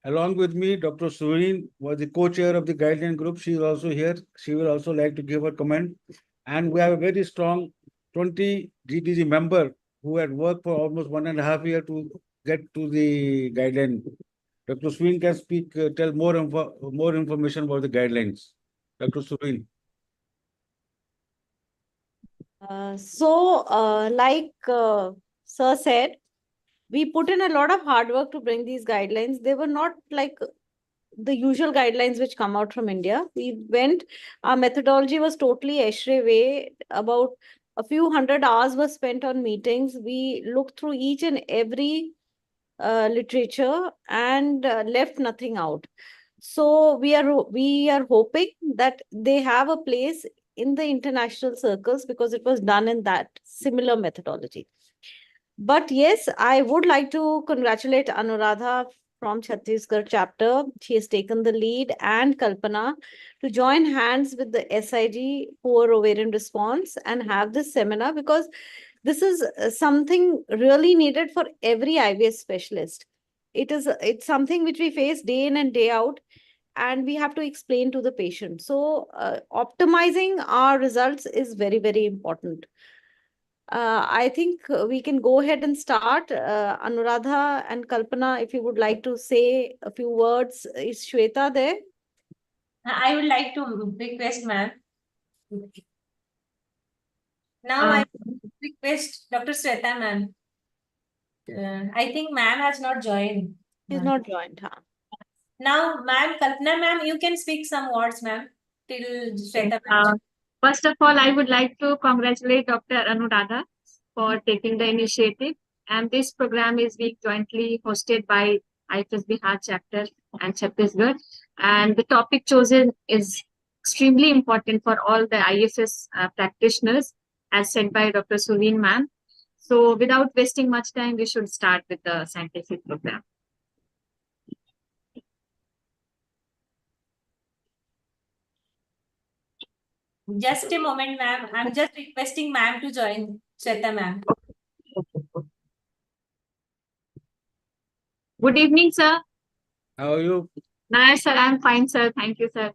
Along with me, Dr. Sureen was the co-chair of the guideline group. She is also here. She will also like to give her comment. And we have a very strong 20 GTG member who had worked for almost 1.5 years to get to the guideline. Dr. Sureen can speak, tell more information about the guidelines. Dr. Sureen. Like Sir said, we put in a lot of hard work to bring these guidelines. They were not like the usual guidelines which come out from India. Our methodology was totally Eshrey way. About a few hundred hours were spent on meetings. We looked through each and every literature and left nothing out. So we are hoping that they have a place in the international circles because it was done in that similar methodology. But yes, I would like to congratulate Anuradha from Chhattisgarh chapter. She has taken the lead, and Kalpana to join hands with the SIG Poor Ovarian Response and have this seminar, because this is something really needed for every IVF specialist. It's something which we face day in and day out, and we have to explain to the patient. So optimizing our results is very, very important. I think we can go ahead and start. Anuradha and Kalpana, if you would like to say a few words. Is Shweta there? I would like to request ma'am. Now I request Dr. Sweta ma'am. I think ma'am has not joined. She's not joined, huh? Now, ma'am, Kalpana ma'am, you can speak some words, ma'am, till Sweta ma'am. First of all, I would like to congratulate Dr. Anuradha for taking the initiative. And this program is being jointly hosted by IFS Bihar chapter and Chhattisgarh. And the topic chosen is extremely important for all the IFS practitioners, as said by Dr. Sureen ma'am. So without wasting much time, we should start with the scientific program. Just a moment, ma'am. I'm just requesting ma'am to join. Sweta ma'am. Good evening, sir. How are you? Nice, sir. I'm fine, sir. Thank you, sir.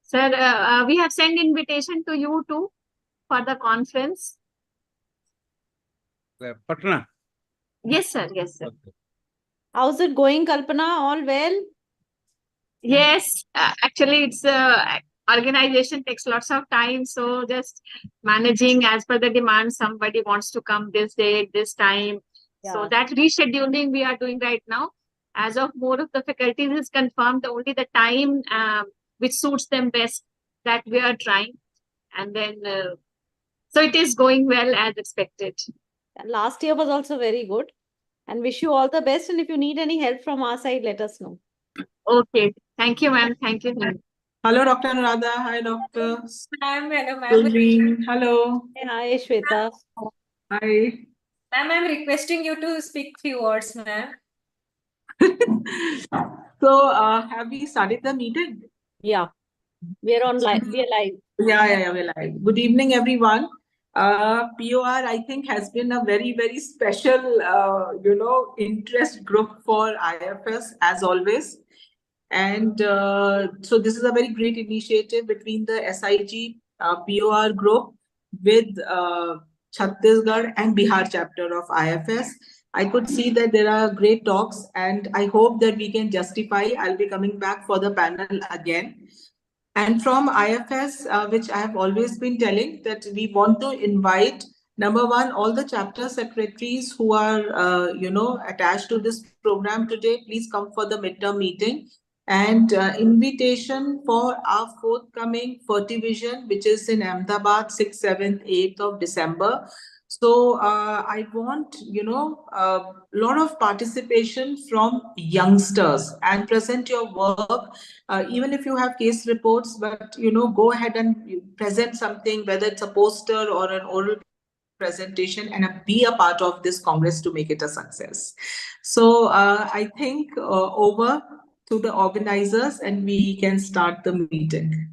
Sir, we have sent invitation to you too for the conference. Patna. Yes, sir. Yes, sir. Okay. How's it going, Kalpana? All well? Yes, actually, it's organization takes lots of time. So just managing as per the demand. Somebody wants to come this date, this time. Yeah. So that rescheduling we are doing right now. As of more of the faculties is confirmed, only the time which suits them best that we are trying. And then, so it is going well as expected. Last year was also very good. And wish you all the best. And if you need any help from our side, let us know. Okay. Thank you, ma'am. Thank you. Hello, Dr. Anuradha. Hi, Dr. Ma'am, hello, ma'am. Sureen. Hello. Hi, Shweta. Hi. Ma'am, I'm requesting you to speak few words, ma'am. So, have we started the meeting? Yeah, we're on live. We're live. Yeah, we're live. Good evening, everyone. POR, I think, has been a very, very special, interest group for IFS, as always. And so this is a very great initiative between the SIG POR group with Chhattisgarh and Bihar chapter of IFS. I could see that there are great talks, and I hope that we can justify. I'll be coming back for the panel again. And from IFS, which I have always been telling, that we want to invite, number one, all the chapter secretaries who are, attached to this program today, please come for the midterm meeting. And invitation for our forthcoming Fertivision, which is in Ahmedabad, 6th, 7th, 8th of December. So I want, a lot of participation from youngsters and present your work, even if you have case reports, but, go ahead and present something, whether it's a poster or an oral presentation, and be a part of this Congress to make it a success. So I think over to the organizers, and we can start the meeting.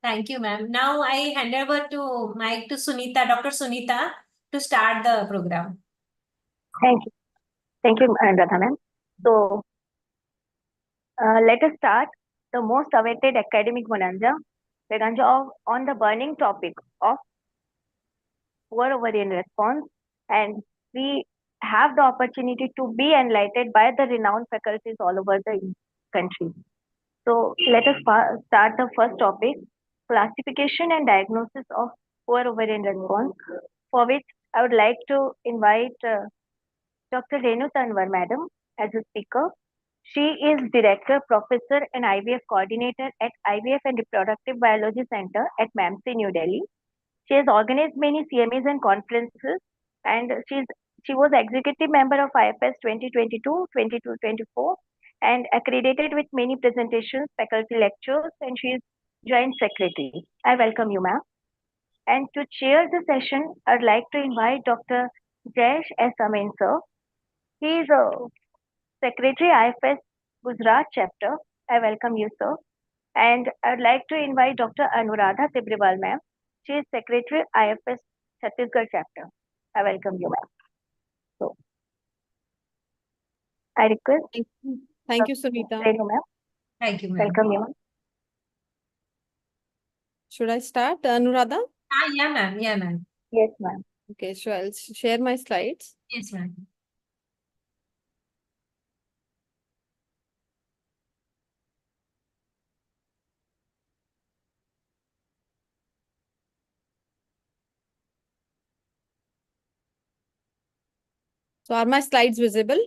Thank you, ma'am. Now I hand over to mic to Sunita, Dr. Sunita, to start the program. Thank you, Radha ma'am. So let us start the most awaited academic bonanza on the burning topic of poor ovarian response, and we have the opportunity to be enlightened by the renowned faculties all over the country. So let us start the first topic, classification and diagnosis of poor ovarian response, for which I would like to invite Dr. Renu Tanwar, Madam, as a speaker. She is Director, Professor and IVF Coordinator at IVF and Reproductive Biology Center at MAMC, New Delhi. She has organized many CMEs and conferences, and she was executive member of IFS 2022-24 and accredited with many presentations, faculty lectures, and she is joint secretary. I welcome you, ma'am. And to chair the session, I'd like to invite Dr. Jayesh S. Amin, sir. He is a secretary IFS Gujarat chapter. I welcome you, sir. And I'd like to invite Dr. Anuradha Tibrewal, ma'am. She is Secretary IFS Chhattisgarh chapter. I welcome you, ma'am. So, I request. Thank you, Sunita. Renu, ma'am. Thank you, ma'am. Welcome you, ma'am. Should I start, Anuradha? Yeah, ma'am. Yeah, ma'am. Yes, ma'am. Okay, sure. I'll share my slides. Yes, ma'am. So are my slides visible?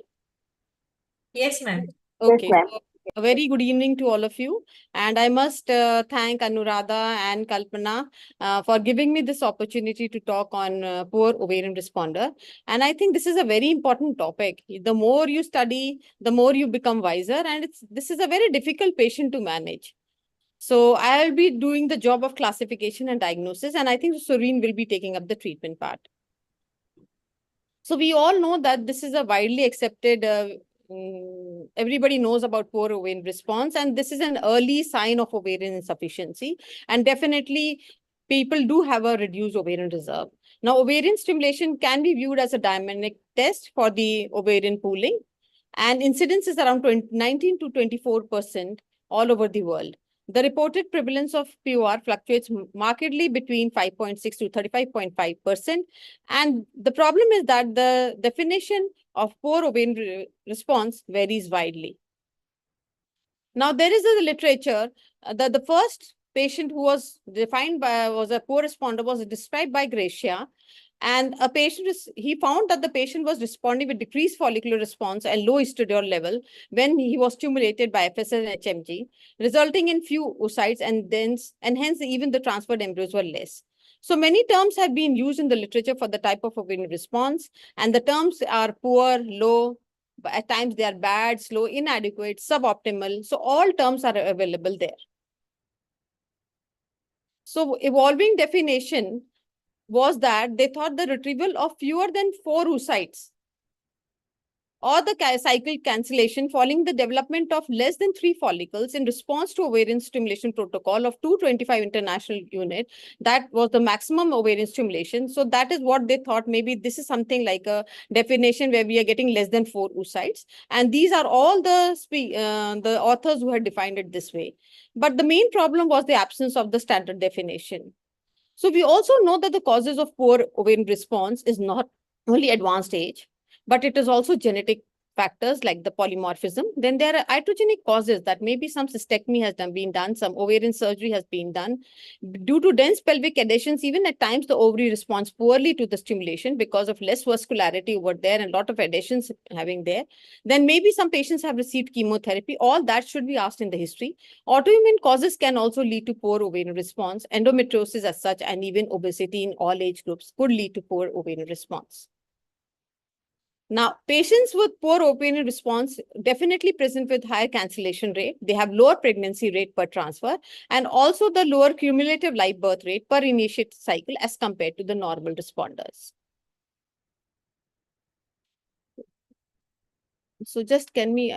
Yes, ma'am. Okay. ma'am. So a very good evening to all of you. And I must thank Anuradha and Kalpana for giving me this opportunity to talk on poor ovarian responder. And I think this is a very important topic. The more you study, the more you become wiser. And this is a very difficult patient to manage. So I'll be doing the job of classification and diagnosis. And I think Sureen will be taking up the treatment part. So we all know that this is a widely accepted everybody knows about poor ovarian response, and this is an early sign of ovarian insufficiency. And definitely, people do have a reduced ovarian reserve. Now, ovarian stimulation can be viewed as a dynamic test for the ovarian pooling, and incidence is around 19 to 24% all over the world. The reported prevalence of POR fluctuates markedly between 5.6 to 35.5%. And the problem is that the definition of poor ovarian response varies widely. Now, there is a literature that the first patient who was defined by was a poor responder was described by Gracia. And he found that the patient was responding with decreased follicular response and low estradiol level when he was stimulated by FSH and HMG, resulting in few oocytes, and hence even the transferred embryos were less. So many terms have been used in the literature for the type of ovarian response, and the terms are poor, low, at times they are bad, slow, inadequate, suboptimal. So all terms are available there. So evolving definition was that they thought the retrieval of fewer than 4 oocytes or the cycle cancellation following the development of less than 3 follicles in response to ovarian stimulation protocol of 225 international unit. That was the maximum ovarian stimulation. So that is what they thought. Maybe this is something like a definition where we are getting less than 4 oocytes. And these are all the authors who had defined it this way. But the main problem was the absence of the standard definition. So we also know that the causes of poor ovarian response is not only advanced age, but it is also genetic factors like the polymorphism. Then there are iatrogenic causes that maybe some cystectomy has been done, some ovarian surgery has been done. Due to dense pelvic adhesions, even at times the ovary responds poorly to the stimulation because of less vascularity over there and a lot of adhesions having there. Then maybe some patients have received chemotherapy. All that should be asked in the history. Autoimmune causes can also lead to poor ovarian response. Endometriosis as such, and even obesity in all age groups could lead to poor ovarian response. Now, patients with poor ovarian response definitely present with higher cancellation rate. They have lower pregnancy rate per transfer and also the lower cumulative live birth rate per initiated cycle as compared to the normal responders. So just can we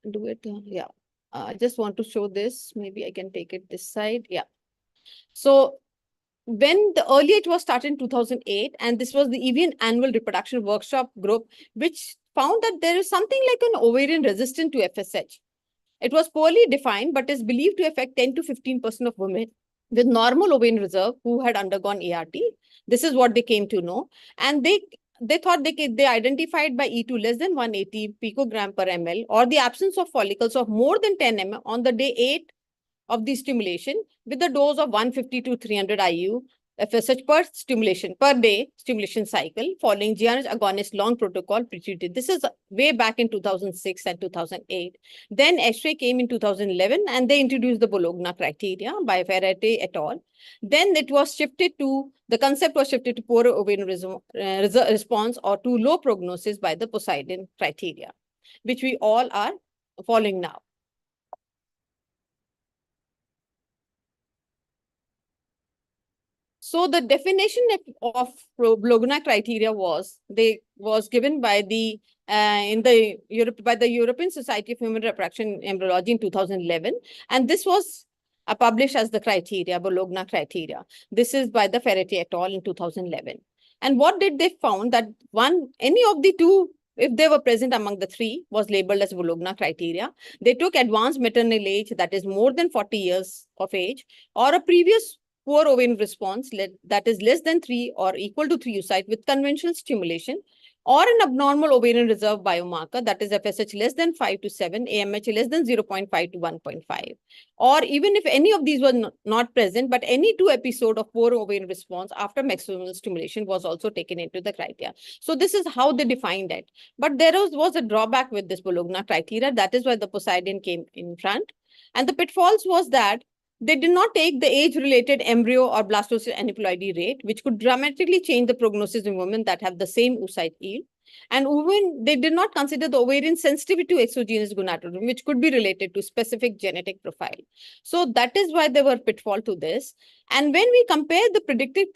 do it? Yeah, I just want to show this. Maybe I can take it this side. Yeah. So when the earlier it was started in 2008, and this was the EVN annual reproduction workshop group, which found that there is something like an ovarian resistant to FSH. It was poorly defined, but is believed to affect 10 to 15% of women with normal ovarian reserve who had undergone ART. This is what they came to know. And they thought they identified by E2 less than 180 picogram per ml or the absence of follicles of more than 10 mm on the day 8 of the stimulation with a dose of 150 to 300 IU FSH per day stimulation cycle following GnRH agonist long protocol pretreated. This is way back in 2006 and 2008. Then X-ray came in 2011 and they introduced the Bologna criteria by Fertility et al. Then it was shifted to, the concept was shifted to poor ovarian response or to low prognosis by the Poseidon criteria, which we all are following now. So the definition of Bologna criteria was given by the by the European Society of Human Reproduction and Embryology in 2011, and this was published as the criteria, Bologna criteria. This is by the Fertility et al. In 2011. And what did they found that any of the two, if they were present among the three, was labeled as Bologna criteria. They took advanced maternal age, that is more than 40 years of age, or a previous poor ovarian response that is less than 3 or equal to 3 oocyte with conventional stimulation, or an abnormal ovarian reserve biomarker, that is FSH less than 5 to 7, AMH less than 0.5 to 1.5. Or even if any of these were not present, but any 2 episodes of poor ovarian response after maximal stimulation was also taken into the criteria. So this is how they defined it. But there was a drawback with this Bologna criteria. That is why the Poseidon came in front. And the pitfalls was that they did not take the age-related embryo or blastocyst aneuploidy rate, which could dramatically change the prognosis in women that have the same oocyte yield. And even they did not consider the ovarian sensitivity to exogenous gonadotropin, which could be related to specific genetic profile. So that is why there were pitfall to this. And when we compare the predicted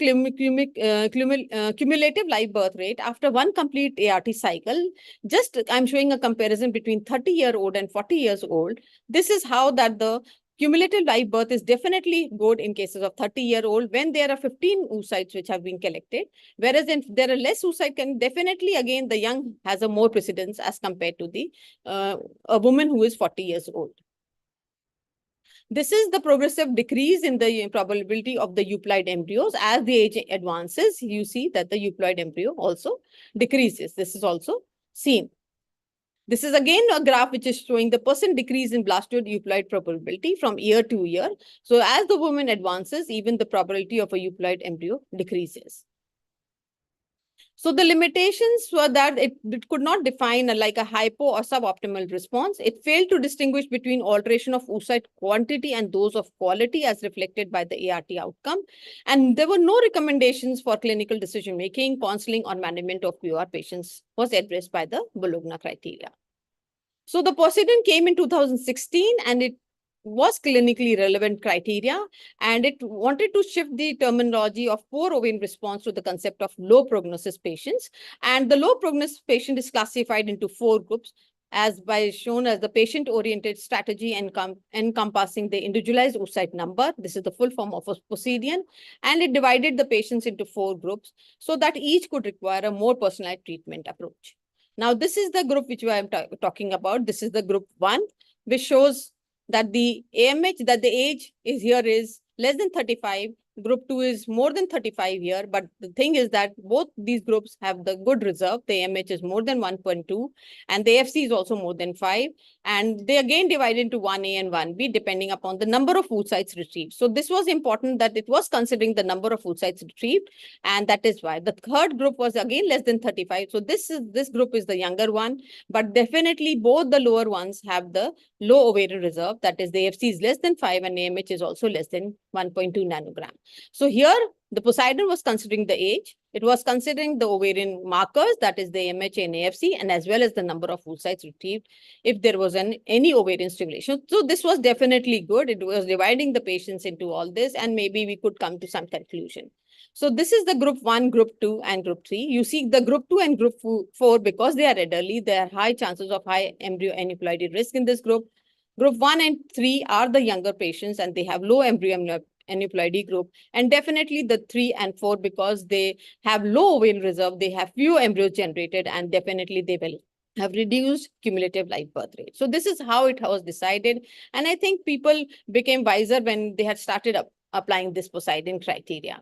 cumulative live birth rate after one complete ART cycle, just I'm showing a comparison between 30-year-old and 40 years old. This is how that the cumulative live birth is definitely good in cases of 30-year-old when there are 15 oocytes which have been collected. Whereas if there are less oocytes, definitely again the young has a more precedence as compared to the a woman who is 40 years old. This is the progressive decrease in the probability of the euploid embryos. As the age advances, you see that the euploid embryo also decreases. This is also seen. This is again a graph which is showing the % decrease in blastoid euploid probability from year to year. So as the woman advances, even the probability of a euploid embryo decreases. So the limitations were that it could not define like a hypo or suboptimal response. It failed to distinguish between alteration of oocyte quantity and those of quality as reflected by the ART outcome. And there were no recommendations for clinical decision-making, counseling, or management of POR patients was addressed by the Bologna criteria. So the Poseidon came in 2016 and it was clinically relevant criteria, and it wanted to shift the terminology of poor ovarian response to the concept of low prognosis patients. And the low prognosis patient is classified into 4 groups as shown as the patient-oriented strategy encompassing the individualized oocyte number. This is the full form of a Poseidon, and it divided the patients into 4 groups so that each could require a more personalized treatment approach. Now, this is the group which I am talking about. This is the group 1, which shows that the AMH, that the age is here is less than 35. Group 2 is more than 35 year. But the thing is that both these groups have the good reserve. The AMH is more than 1.2 and the FC is also more than 5. And they again divide into 1A and 1B depending upon the number of oocytes retrieved. So this was important that it was considering the number of oocytes retrieved. And that is why the third group was again less than 35. So this group is the younger one, but definitely both the lower ones have the low ovarian reserve. That is the FC is less than 5 and AMH is also less than 1.2 nanogram. So here the Poseidon was considering the age. It was considering the ovarian markers, that is the AMH and AFC, and as well as the number of oocytes retrieved if there was any ovarian stimulation. So this was definitely good. It was dividing the patients into all this, and maybe we could come to some conclusion. So this is the group 1, group 2, and group 3. You see the group 2 and group 4, because they are elderly, there are high chances of high embryo aneuploidy risk in this group. Group 1 and 3 are the younger patients and they have low embryo aneuploidy group. And definitely the 3 and 4, because they have low ovarian reserve, they have few embryos generated, and definitely they will have reduced cumulative live birth rate. So this is how it was decided. And I think people became wiser when they had started applying this Poseidon criteria.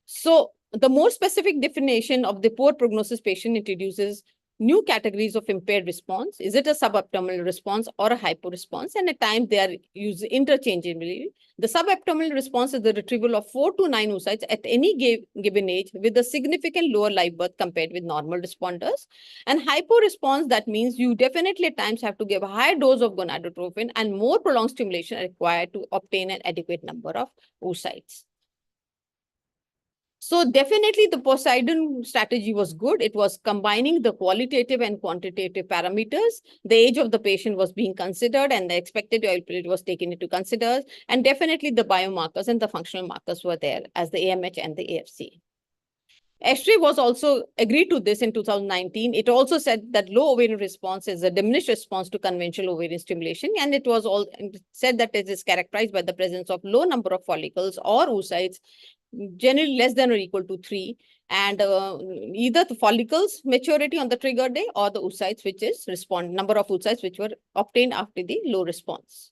So the more specific definition of the poor prognosis patient introduces new categories of impaired response. Is it a suboptimal response or a hypo response? And at times they are used interchangeably. The suboptimal response is the retrieval of 4 to 9 oocytes at any given age with a significant lower live birth compared with normal responders. And hypo response, that means you definitely at times have to give a higher dose of gonadotropin and more prolonged stimulation required to obtain an adequate number of oocytes. So definitely the Poseidon strategy was good. It was combining the qualitative and quantitative parameters. The age of the patient was being considered and the expected oil period was taken into consideration. And definitely the biomarkers and the functional markers were there as the AMH and the AFC. ESHRE was also agreed to this in 2019. It also said that low ovarian response is a diminished response to conventional ovarian stimulation. And it was all said that it is characterized by the presence of low number of follicles or oocytes, generally less than or equal to 3, and either the follicles maturity on the trigger day or the oocytes, which is number of oocytes which were obtained after the low response.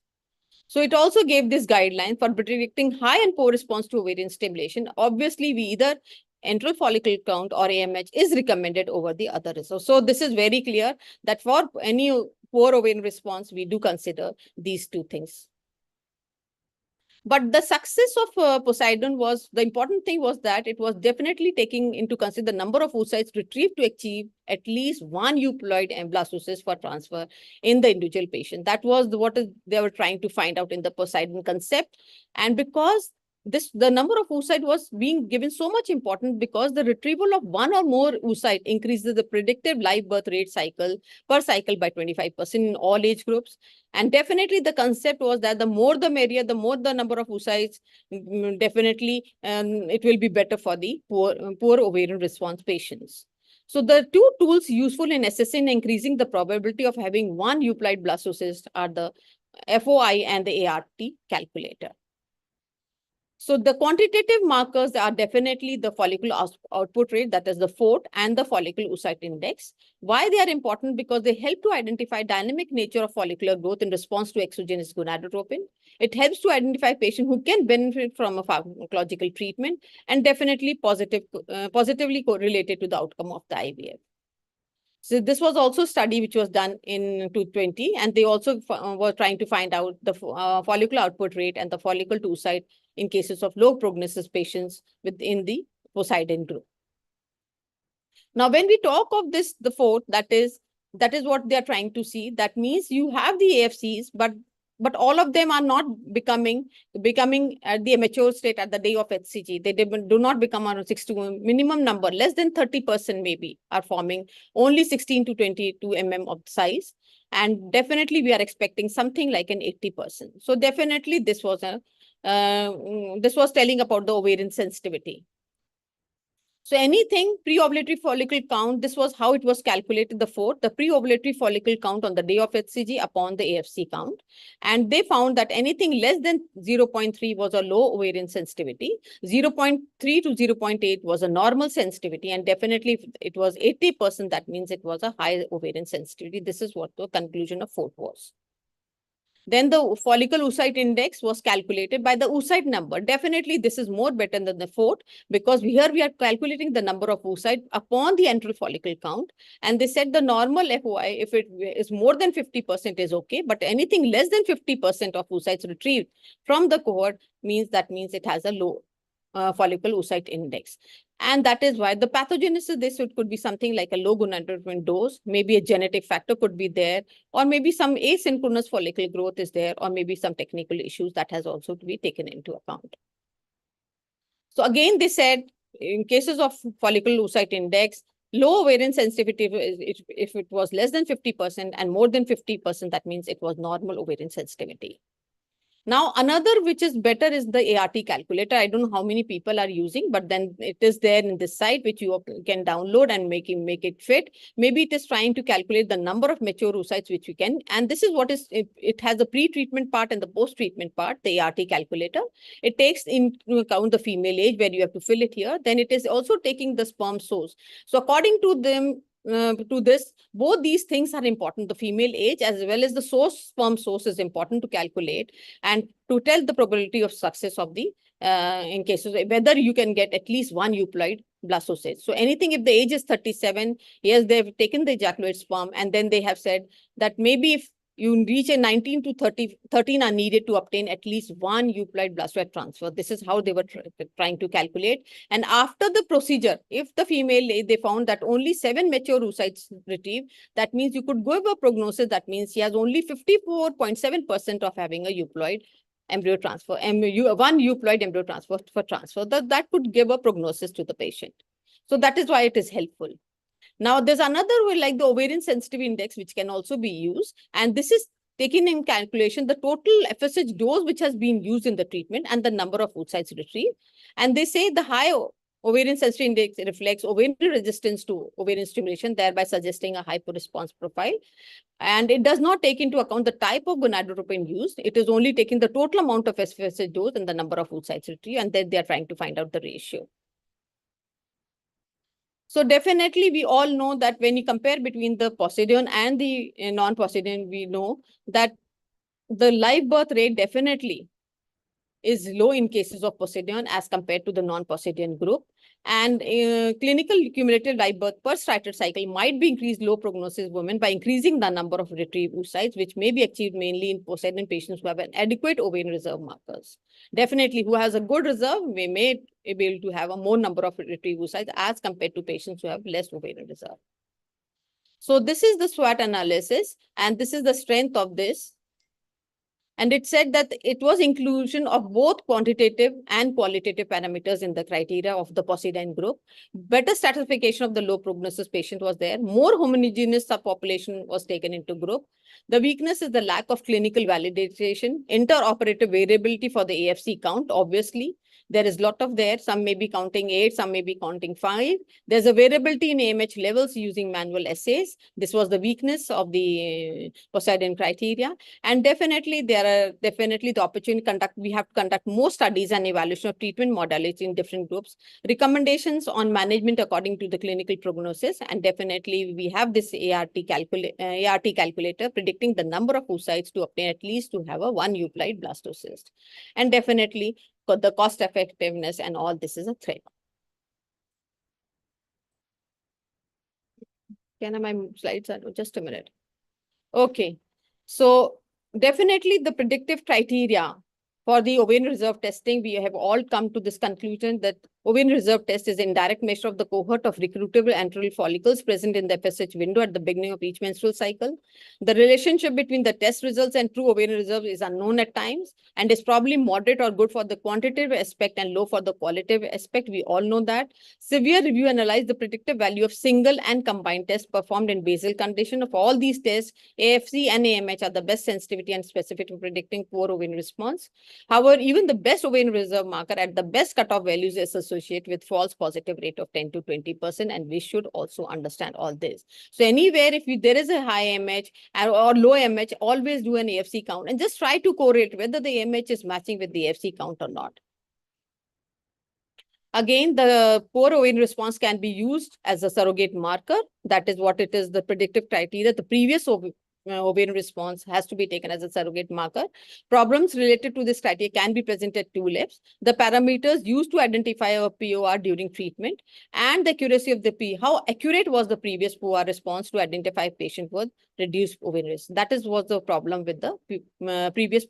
So it also gave this guideline for predicting high and poor response to ovarian stimulation. Obviously, we either antral follicle count or AMH is recommended over the other results. So this is very clear that for any poor ovarian response, we do consider these two things. But the success of Poseidon was, the important thing was that it was definitely taking into consideration the number of oocytes retrieved to achieve at least one euploid blastocyst for transfer in the individual patient. That was what they were trying to find out in the Poseidon concept. And because the number of oocyte was being given so much importance because the retrieval of one or more oocyte increases the predictive live birth rate per cycle by 25% in all age groups. And definitely the concept was that the more the merrier, the more the number of oocytes, definitely it will be better for the poor ovarian response patients. So the two tools useful in assessing and increasing the probability of having one euploid blastocyst are the FOI and the ART calculator. So the quantitative markers are definitely the follicle output rate, that is the FORT, and the follicle oocyte index. Why they are important? Because they help to identify dynamic nature of follicular growth in response to exogenous gonadotropin. It helps to identify patients who can benefit from a pharmacological treatment and definitely positively correlated to the outcome of the IVF. So this was also a study which was done in 2020, and they also were trying to find out the follicular output rate and the follicle to oocyte in cases of low prognosis patients within the Poseidon group. Now, when we talk of this, the FORT, that is what they are trying to see. That means you have the AFCs, but all of them are not becoming at the mature state at the day of HCG. They do not become around 60 minimum number, less than 30% maybe are forming only 16 to 22 mm of size. And definitely we are expecting something like an 80%. So definitely this was telling about the ovarian sensitivity. So anything pre-ovulatory follicle count, this was how it was calculated, the FORT, the pre-ovulatory follicle count on the day of HCG upon the AFC count. And they found that anything less than 0.3 was a low ovarian sensitivity, 0.3 to 0.8 was a normal sensitivity, and definitely if it was 80%, that means it was a high ovarian sensitivity. This is what the conclusion of FORT was. Then the follicle oocyte index was calculated by the oocyte number. Definitely, this is more better than the FORT because here we are calculating the number of oocyte upon the antral follicle count. And they said the normal FOI, if it is more than 50% is okay, but anything less than 50% of oocytes retrieved from the cohort means it has a low follicle oocyte index. And that is why the pathogenesis, this could be something like a low gonadotropin dose, maybe a genetic factor could be there, or maybe some asynchronous follicle growth is there, or maybe some technical issues that has also to be taken into account. So again, they said in cases of follicle oocyte index, low ovarian sensitivity, if it was less than 50% and more than 50%, that means it was normal ovarian sensitivity. Now, another which is better is the ART calculator. I don't know how many people are using, but then it is there in this site, which you can download and make it fit. Maybe it is trying to calculate the number of mature oocytes, which we can. And this is what is, it has the pre-treatment part and the post-treatment part, the ART calculator. It takes into account the female age where you have to fill it here. Then it is also taking the sperm source. So according to them, to this, both these things are important. The female age as well as the sperm source is important to calculate and to tell the probability of success of the in cases whether you can get at least one euploid blastocyst. So anything if the age is 37, yes, they've taken the ejaculate sperm and then they have said that maybe if you reach a 19 to 13 are needed to obtain at least one euploid blastocyst transfer. This is how they were trying to calculate. And after the procedure, if the female, they found that only 7 mature oocytes retrieved, that means you could give a prognosis. That means she has only 54.7% of having a euploid embryo transfer, one euploid embryo transfer for transfer. That could give a prognosis to the patient. So that is why it is helpful. Now, there's another way like the ovarian sensitivity index, which can also be used. And this is taking in calculation the total FSH dose which has been used in the treatment and the number of oocytes retrieved. And they say the high ovarian sensitivity index reflects ovarian resistance to ovarian stimulation, thereby suggesting a hyper-response profile. And it does not take into account the type of gonadotropin used. It is only taking the total amount of FSH dose and the number of oocytes retrieved, and then they are trying to find out the ratio. So definitely, we all know that when you compare between the Poseidon and the non-Poseidon, we know that the live birth rate definitely is low in cases of Poseidon as compared to the non-Poseidon group. And clinical cumulative live birth per started cycle might be increased low prognosis women by increasing the number of retrieved oocytes, which may be achieved mainly in Poseidon patients who have an adequate ovarian reserve markers. Definitely, who has a good reserve, we may be able to have a more number of retrieved oocytes as compared to patients who have less ovarian reserve. So this is the SWOT analysis, and this is the strength of this. And it said that it was inclusion of both quantitative and qualitative parameters in the criteria of the Poseidon group. Better stratification of the low prognosis patient was there. More homogeneous subpopulation was taken into group. The weakness is the lack of clinical validation, interoperative variability for the AFC count, obviously. There is a lot of there. Some may be counting 8, some may be counting 5. There's a variability in AMH levels using manual assays. This was the weakness of the Poseidon criteria. And definitely, there are definitely the opportunity to conduct, we have to conduct more studies and evaluation of treatment modalities in different groups. Recommendations on management according to the clinical prognosis. And definitely, we have this ART calculator predicting the number of oocytes to obtain at least to have a 1 euploid blastocyst. And definitely, the cost effectiveness and all this is a threat. Can I my slides? Just a minute. Okay. So definitely the predictive criteria for the ovarian reserve testing, we have all come to this conclusion that ovarian reserve test is an indirect measure of the cohort of recruitable antral follicles present in the FSH window at the beginning of each menstrual cycle. The relationship between the test results and true ovarian reserve is unknown at times and is probably moderate or good for the quantitative aspect and low for the qualitative aspect. We all know that. Severe review analyzed the predictive value of single and combined tests performed in basal condition. Of all these tests, AFC and AMH are the best sensitivity and specific for predicting poor ovarian response. However, even the best ovarian reserve marker at the best cutoff values is associated with false positive rate of 10 to 20%, and we should also understand all this. So anywhere, if there is a high AMH or low AMH, always do an AFC count and just try to correlate whether the AMH is matching with the AFC count or not. Again, the poor ovarian response can be used as a surrogate marker. That is what it is, the predictive criteria. The previous ovarian response has to be taken as a surrogate marker. Problems related to this criteria can be present at 2 levels. The parameters used to identify a POR during treatment and the accuracy of the P. How accurate was the previous POR response to identify a patient with reduced ovarian risk? That was the problem with the previous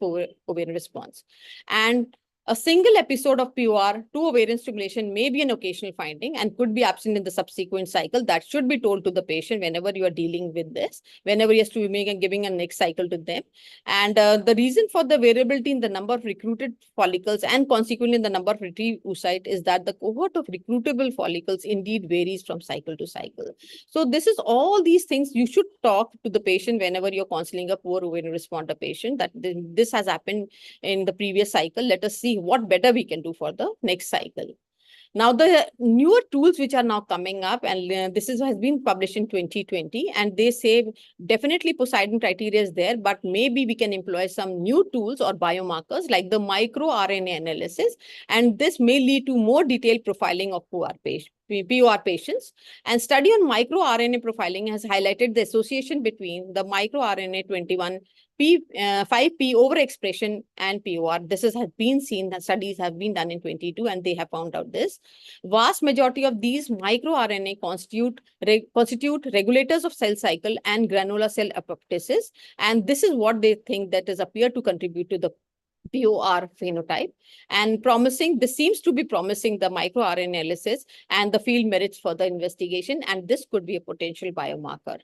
ovarian response. And a single episode of POR to ovarian stimulation may be an occasional finding and could be absent in the subsequent cycle. That should be told to the patient whenever you are dealing with this, whenever you are swimming and giving a next cycle to them. And the reason for the variability in the number of recruited follicles and consequently in the number of retrieved oocyte is that the cohort of recruitable follicles indeed varies from cycle to cycle. So this is all these things you should talk to the patient whenever you're counseling a poor ovarian responder patient that this has happened in the previous cycle. Let us see what better we can do for the next cycle. Now, the newer tools which are now coming up, and this has been published in 2020, and they say definitely Poseidon criteria is there, but maybe we can employ some new tools or biomarkers like the microRNA analysis, and this may lead to more detailed profiling of poor POR patients. And study on microRNA profiling has highlighted the association between the microRNA 5P overexpression and POR. This has been seen, that studies have been done in 22 and they have found out this. Vast majority of these microRNA constitute regulators of cell cycle and granular cell apoptosis. And this is what they think that is appear to contribute to the POR phenotype, and this seems to be promising the microRNA analysis, and the field merits further investigation, and this could be a potential biomarker.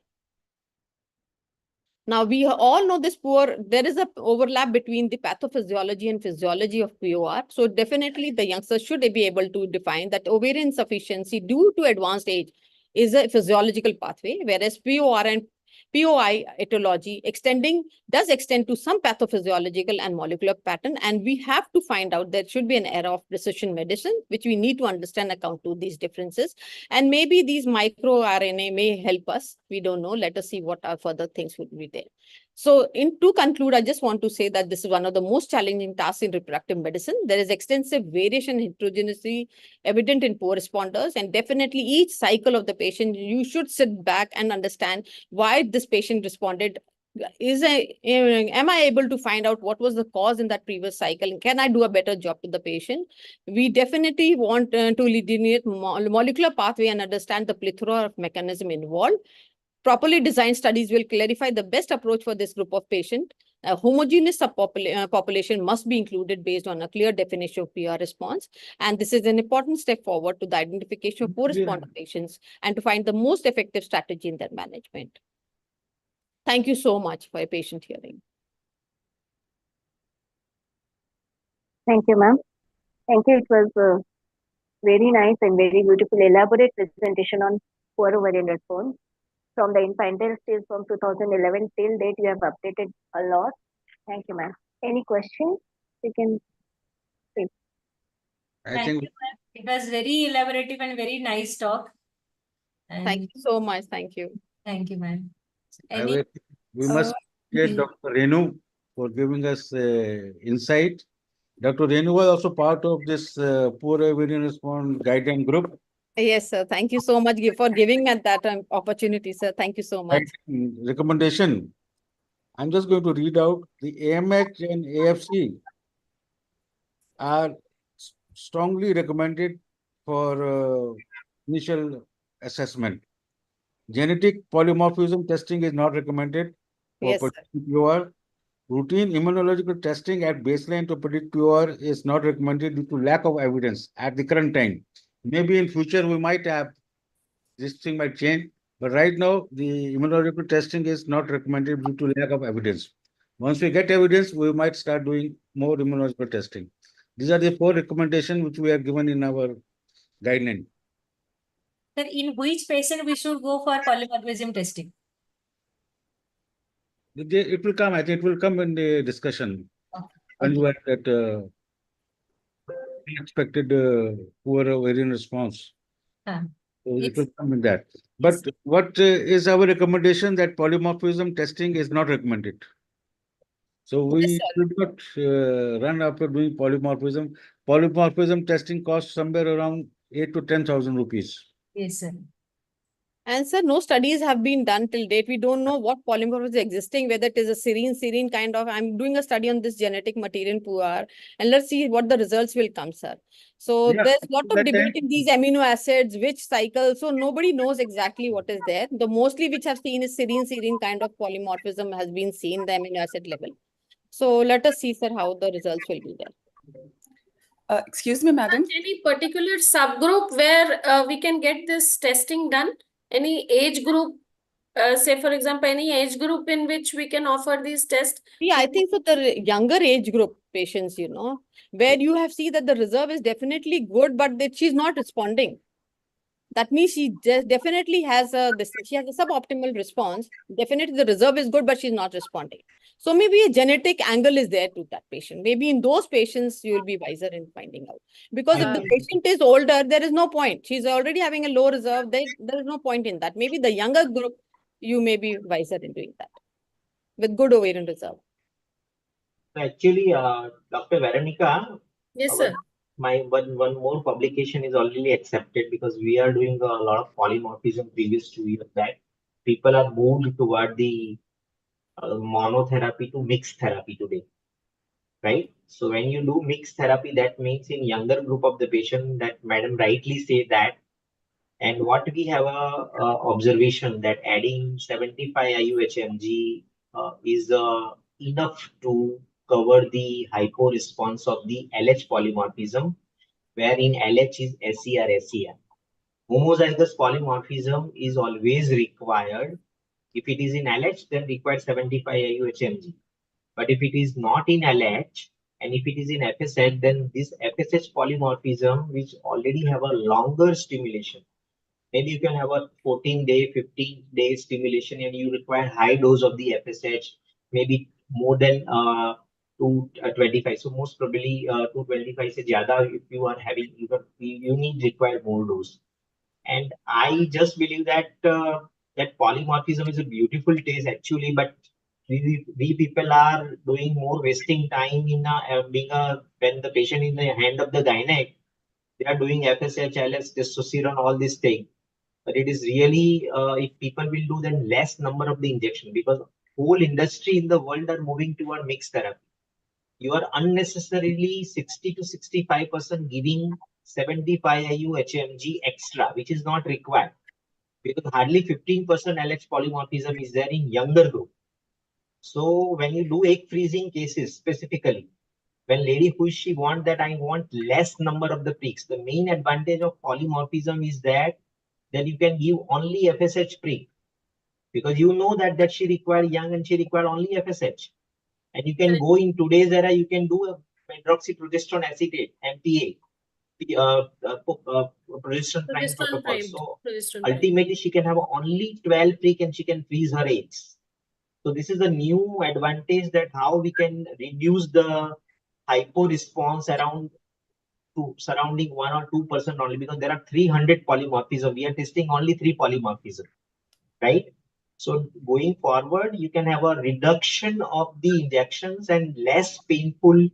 Now, we all know there is an overlap between the pathophysiology and physiology of POR. So definitely the youngsters should be able to define that ovarian insufficiency due to advanced age is a physiological pathway, whereas POR and POI etiology does extend to some pathophysiological and molecular pattern. And we have to find out there should be an era of precision medicine, which we need to understand account to these differences. And maybe these microRNA may help us. We don't know. Let us see what our further things would be there. So to conclude, I just want to say that this is one of the most challenging tasks in reproductive medicine. There is extensive variation and heterogeneity evident in poor responders, and definitely each cycle of the patient, you should sit back and understand why this patient responded. Am I able to find out what was the cause in that previous cycle? And can I do a better job to the patient? We definitely want to delineate molecular pathway and understand the plethora of mechanism involved. Properly designed studies will clarify the best approach for this group of patients. A homogeneous population must be included based on a clear definition of PR response. And this is an important step forward to the identification of poor responder patients and to find the most effective strategy in their management. Thank you so much for your patient hearing. Thank you, ma'am. Thank you. It was a very nice and very beautiful, elaborate presentation on poor ovarian response. From the infantile stage from 2011 till date, you have updated a lot. Thank you, ma'am. Any questions? We can. Thank you, ma'am. It was very elaborative and very nice talk. Thank you so much. Thank you. Thank you, ma'am. We must get Dr. Renu for giving us insight. Dr. Renu was also part of this poor ovarian response guideline group. Yes, sir. Thank you so much for giving me that opportunity, sir. Thank you so much. Recommendation. I'm just going to read out the AMH and AFC are strongly recommended for initial assessment. Genetic polymorphism testing is not recommended for Yes, sir. POR. Routine immunological testing at baseline to predict POR is not recommended due to lack of evidence at the current time. Maybe in future we might have, this thing might change, but right now the immunological testing is not recommended due to lack of evidence. Once we get evidence, we might start doing more immunological testing. These are the 4 recommendations which we are given in our guideline. Sir, in which patient we should go for polymorphism testing? It will come, I think it will come in the discussion. When you have that unexpected poor ovarian response. So it will come in that. But what is our recommendation that polymorphism testing is not recommended? So we should not run after doing polymorphism. Polymorphism testing costs somewhere around 8,000 to 10,000 rupees. Yes, sir. And sir, no studies have been done till date. We don't know what polymorphism is existing, whether it is a serine kind of. I'm doing a study on this genetic material POR, and let's see what the results will come, sir. So Yeah, there's a lot of debate in these amino acids, which cycle. So nobody knows exactly what is there. The mostly which I've seen is serine kind of polymorphism has been seen the amino acid level. So let us see, sir, how the results will be there. Excuse me, madam. Any particular subgroup where we can get this testing done? Any age group, say for example, any age group in which we can offer these tests? Yeah, I think for the younger age group patients, where you have seen that the reserve is definitely good, but that she's not responding. That means she definitely has she has a suboptimal response. Definitely the reserve is good, but she's not responding. So maybe a genetic angle is there to that patient. Maybe in those patients, you will be wiser in finding out. Because if the patient is older, there is no point. She's already having a low reserve. There is no point in that. Maybe the younger group, you may be wiser in doing that with good ovarian reserve. Actually, Dr. Veronica, Yes, sir. one more publication is already accepted because we are doing a lot of polymorphism previous 2 years back. People are moved toward the monotherapy to mixed therapy today, right? So when you do mixed therapy, that means in younger group of the patient that Madam rightly say that. And what we have a observation that adding 75 IU/HMG is enough to cover the hypo response of the LH polymorphism, wherein LH is SER. Homozygous polymorphism is always required. If it is in LH, then required 75 IU/HMG. But if it is not in LH and if it is in FSH, then this FSH polymorphism, which already have a longer stimulation, maybe you can have a 14-day, 15-day stimulation and you require high dose of the FSH, maybe more than 225. So most probably 225 se zyada if you are having, you need require more dose. And I just believe that that polymorphism is a beautiful taste actually, but we people are doing more wasting time in being when the patient in the hand of the gynec, they are doing FSH, LS, testosterone, all these things. But it is really, if people will do then less number of the injection because whole industry in the world are moving toward mixed therapy. You are unnecessarily 60 to 65% giving 75 IU/HMG extra, which is not required because hardly 15% LH polymorphism is there in younger group. So when you do egg freezing cases specifically, when lady who she want that I want less number of the pricks, the main advantage of polymorphism is that you can give only FSH prick because you know that she required young and she required only FSH. And you can go in today's era, you can do a hydroxyprogesterone acetate, MPA, progesterone prime protocol. So ultimately, she can have only 12 prick and she can freeze her eggs. So this is a new advantage that how we can reduce the hypo response around to surrounding 1 or 2% only because there are 300 polymorphism. We are testing only 3 polymorphism, right? So going forward, you can have a reduction of the injections and less painful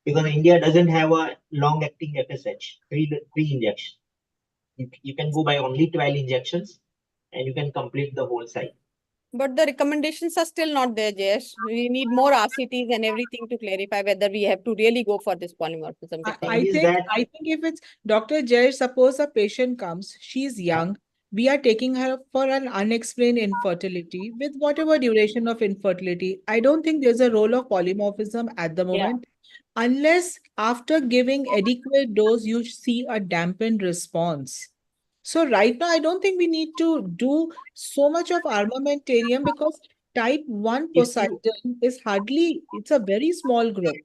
because India doesn't have a long-acting FSH, three injections. You can go by only 12 injections and you can complete the whole cycle. But the recommendations are still not there, Jayesh. We need more RCTs and everything to clarify whether we have to really go for this polymorphism. I think if it's Dr. Jay, suppose a patient comes, she's young, we are taking her for an unexplained infertility with whatever duration of infertility. I don't think there's a role of polymorphism at the moment. Unless after giving adequate dose, you see a dampened response. So right now, I don't think we need to do so much of armamentarium because type 1 Poseidon is hardly, it's a very small group.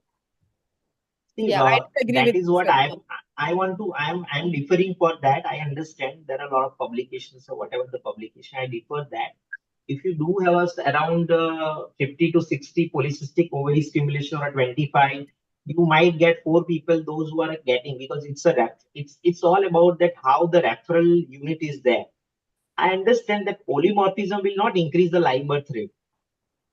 See, Yeah, I agree that with is what I'm differing for that. I understand there are a lot of publications or whatever the publication, I defer that. If you do have us around 50 to 60 polycystic ovary stimulation or 25, you might get 4 people, those who are getting, because it's all about that how the referral unit is there. I understand that polymorphism will not increase the live birth rate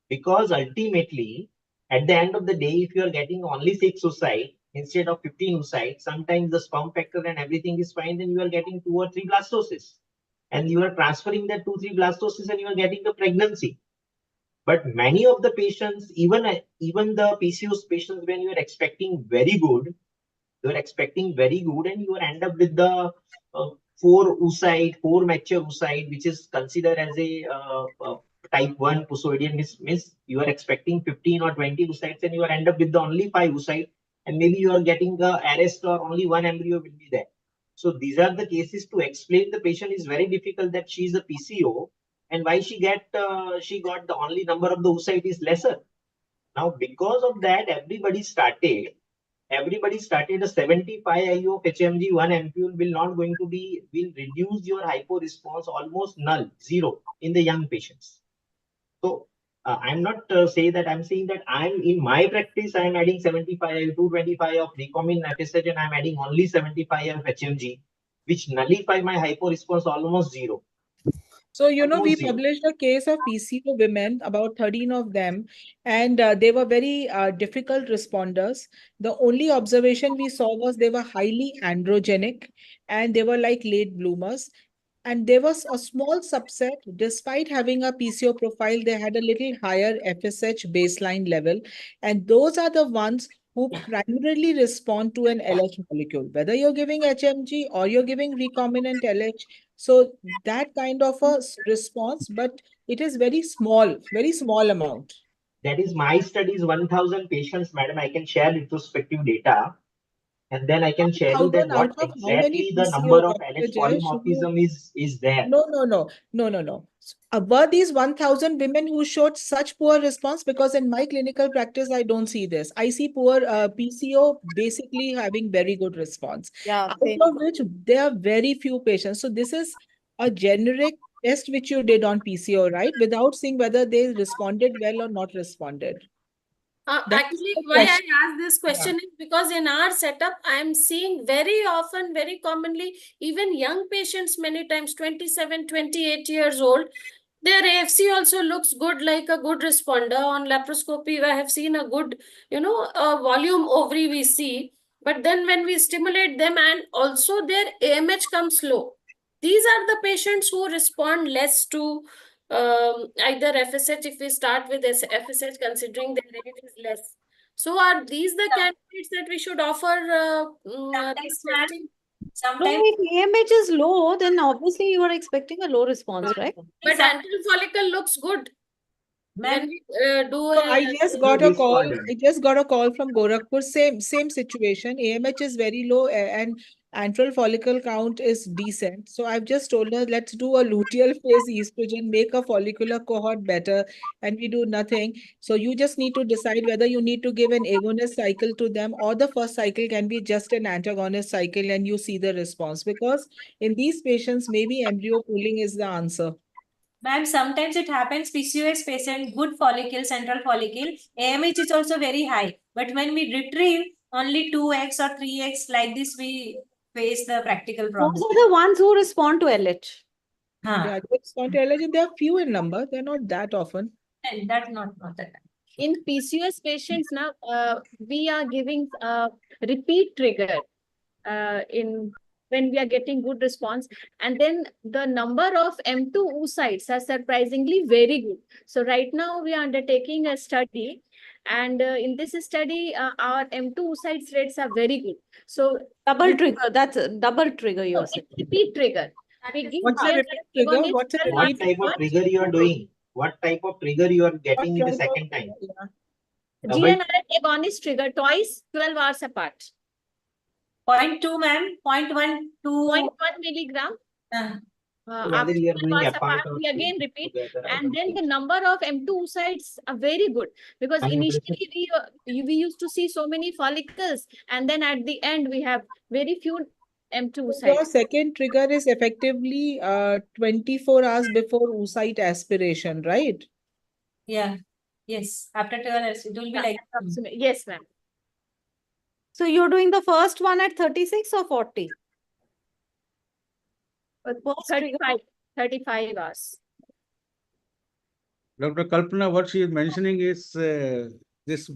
because ultimately, at the end of the day, if you are getting only 6 oocyte instead of 15 oocyte, sometimes the sperm factor and everything is fine, then you are getting 2 or 3 blastoses. And you are transferring that 2, 3 blastoses and you are getting a pregnancy. But many of the patients, even the PCOS patients, when you are expecting very good, and you end up with the 4 oocyte, 4 mature oocyte, which is considered as a type 1 posoidian miss. You are expecting 15 or 20 oocytes and you are end up with the only 5 oocyte, and maybe you are getting the arrest or only 1 embryo will be there. So these are the cases to explain the patient is very difficult that she is a PCO and why she got the only number of the oocyte is lesser. Now because of that, everybody started a 75 IU of HMG, 1 ampule will reduce your hypo response almost null, 0 in the young patients. So I'm not saying that, I'm saying that in my practice, I'm adding 75 IU, 225 of recombinant FSH and I'm adding only 75 of HMG, which nullify my hypo response almost 0. So, you know, we Losing. published a case of PCO women, about 13 of them, and they were very difficult responders. The only observation we saw was they were highly androgenic and they were like late bloomers. And there was a small subset, despite having a PCO profile, they had a little higher FSH baseline level. And those are the ones who primarily respond to an LH molecule, whether you're giving HMG or you're giving recombinant LH. So that kind of a response, but it is very small amount. That is my studies, 1,000 patients, madam. I can share retrospective data. And then I can share you that 1,000 out what of how many exactly the PCO, number of Dr. LH Jay? Should you- polymorphism is there. No. Were these 1,000 women who showed such poor response? Because in my clinical practice, I don't see this. I see poor PCO basically having very good response. Yeah, Out same. of which there are very few patients. So this is a generic test which you did on PCO, right? Without seeing whether they responded well or not responded. That's Actually, the why I question. ask this question is because in our setup, I am seeing very often, very commonly, even young patients, many times 27, 28 years old, their AFC also looks good, like a good responder. On laparoscopy, I have seen a good, volume ovary we see. But then when we stimulate them and also their AMH comes low. These are the patients who respond less to either FSH if we start with FSH considering their age is less. So are these the candidates that we should offer this Sometimes, testing? No, sometimes if AMH is low, then obviously you are expecting a low response, right? But antral follicle looks good when ma'am, we do So I just got a call. responded. I just got a call from Gorakhpur. Same situation. AMH is very low and antral follicle count is decent. So I've just told her, let's do a luteal phase estrogen, make a follicular cohort better, and we do nothing. So you just need to decide whether you need to give an agonist cycle to them or the first cycle can be just an antagonist cycle and you see the response. Because in these patients, maybe embryo pooling is the answer. ma'am, sometimes it happens PCOS patient, good follicle, central follicle, AMH is also very high. But when we retrieve only 2x or 3x like this, we face the practical Those problem. are the ones who respond to LH. Yeah, it's not allergen. They are few in number. They're not that often. And that's not that. In PCOS patients now, we are giving repeat trigger in when we are getting good response, and then the number of M2 oocytes are surprisingly very good. So right now we are undertaking a study, and in this study, our M2 oocytes rates are very good. So Double trigger, that's a double trigger, you're saying. repeat trigger. We give What's the repeat trigger? agonist What's the 12 What repeat type of hours trigger you are doing? What type of trigger you are getting in the second time? Double GNRH agonist trigger twice, 12 hours apart. 0.2, ma'am, 0.1 to 0.1 milligram. whether After you are 12 doing hours apart apart, or we again repeat, together, I and don't then think the number of M2 oocytes are very good because 100%. initially we used to see so many follicles, and then at the end we have very few M2 So your oocytes. second trigger is effectively 24 hours before oocyte aspiration, right? yeah. Yes, after 12 hours, it will be like Yes, ma'am. So you're doing the first one at 36 or 40? First trigger. 35 hours. Dr. Kalpana, what she is mentioning is this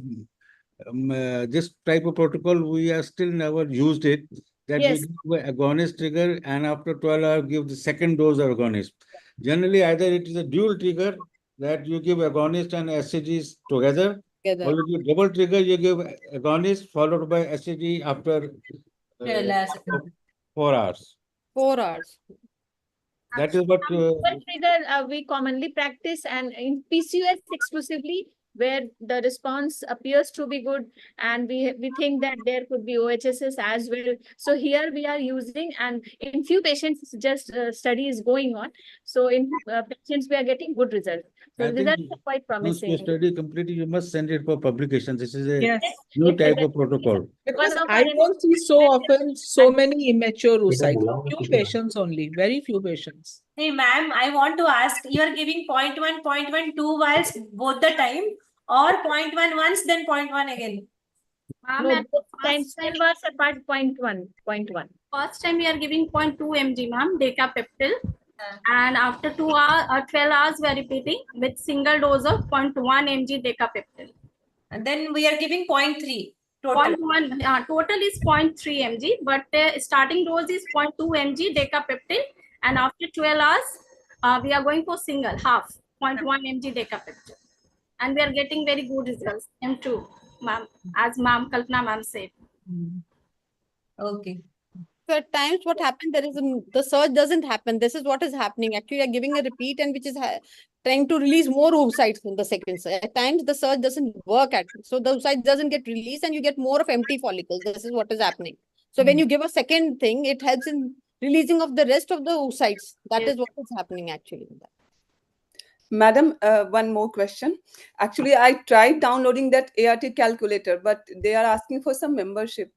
this type of protocol, we have still never used it, that we Yes. give a agonist trigger and after 12 hours give the second dose of agonist. Generally, either it is a dual trigger that you give agonist and SCGs together, or you give double trigger, you give agonist followed by SCG after 12 hours. 4 hours. 4 hours. That is what Double trigger we commonly practice, and in PCOS exclusively, where the response appears to be good, and we think that there could be OHSS as well. So here we are using, and in few patients, just study is going on. So in patients, we are getting good results. So I results think are quite once promising. you study completely, you must send it for publication. This is a Yes. new It type is of protocol. Because one of I our don't see so often so many immature oocytes. बुलाओ ना Few किसी को। patients only, very few patients. Hey, ma'am, I want to ask, you are giving 0.1, 0.1, 2 vials both the time, or 0.1 once, then 0.1 again? No, both times 12 hours apart, 0.1. First time we are giving 0.2 mg, ma'am, decapeptyl. And after 2 hours or 12 hours, we are repeating with single dose of 0.1 mg decapeptyl. And then we are giving 0.3 total. 0.1 total is 0.3 mg, but starting dose is 0.2 mg decapeptyl, and after 12 hours, we are going for single half 0.1 mg decapeptyl, and we are getting very good results. M2, ma'am, as ma'am Kalpana ma'am said. Okay. So at times what happens, the surge doesn't happen. This is what is happening. Actually, you're giving a repeat and which is trying to release more oocytes in the second surge. At times the surge doesn't work so the oocyte doesn't get released and you get more of empty follicles. This is what is happening. So when you give a second thing, it helps in releasing of the rest of the oocytes. That is what is happening actually. Madam, one more question. Actually, I tried downloading that ART calculator, but they are asking for some membership.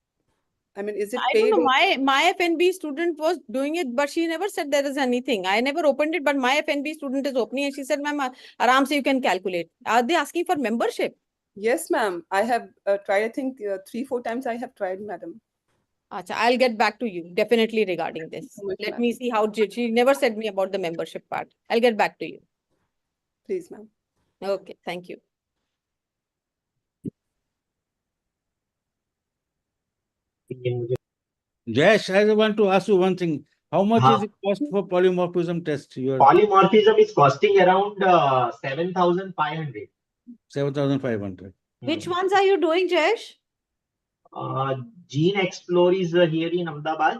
I mean, is it I paid? don't know. My FNB student was doing it, but she never said there is anything. I never opened it, but my FNB student is opening and she said, ma'am, aram se you can calculate. Are they asking for membership? Yes, ma'am. I have tried, I think 3-4 times I have tried, madam. Acha, I'll get back to you definitely regarding this. So much, Let ma'am. me see how she never said me about the membership part. I'll get back to you. Please, ma'am. Okay, thank you. Jayesh, I want to ask you one thing. How much is the cost for polymorphism test? Polymorphism is costing around 7,500. 7,500. Which ones are you doing, Jayesh? Gene Explore is here in Ahmedabad.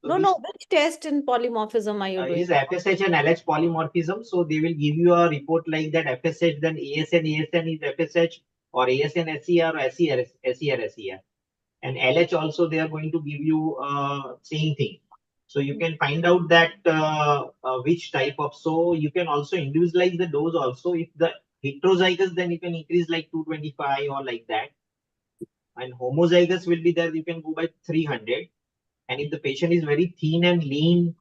So No, which test in polymorphism are you doing? is FSH and LH polymorphism. So they will give you a report like that FSH, then ASN is FSH, or ASN SER, or SER. And LH also they are going to give you same thing. So you can find out that which type of, so you can also individualize the dose also. If the heterozygous, then you can increase like 225 or like that. And homozygous will be there, you can go by 300. And if the patient is very thin and lean,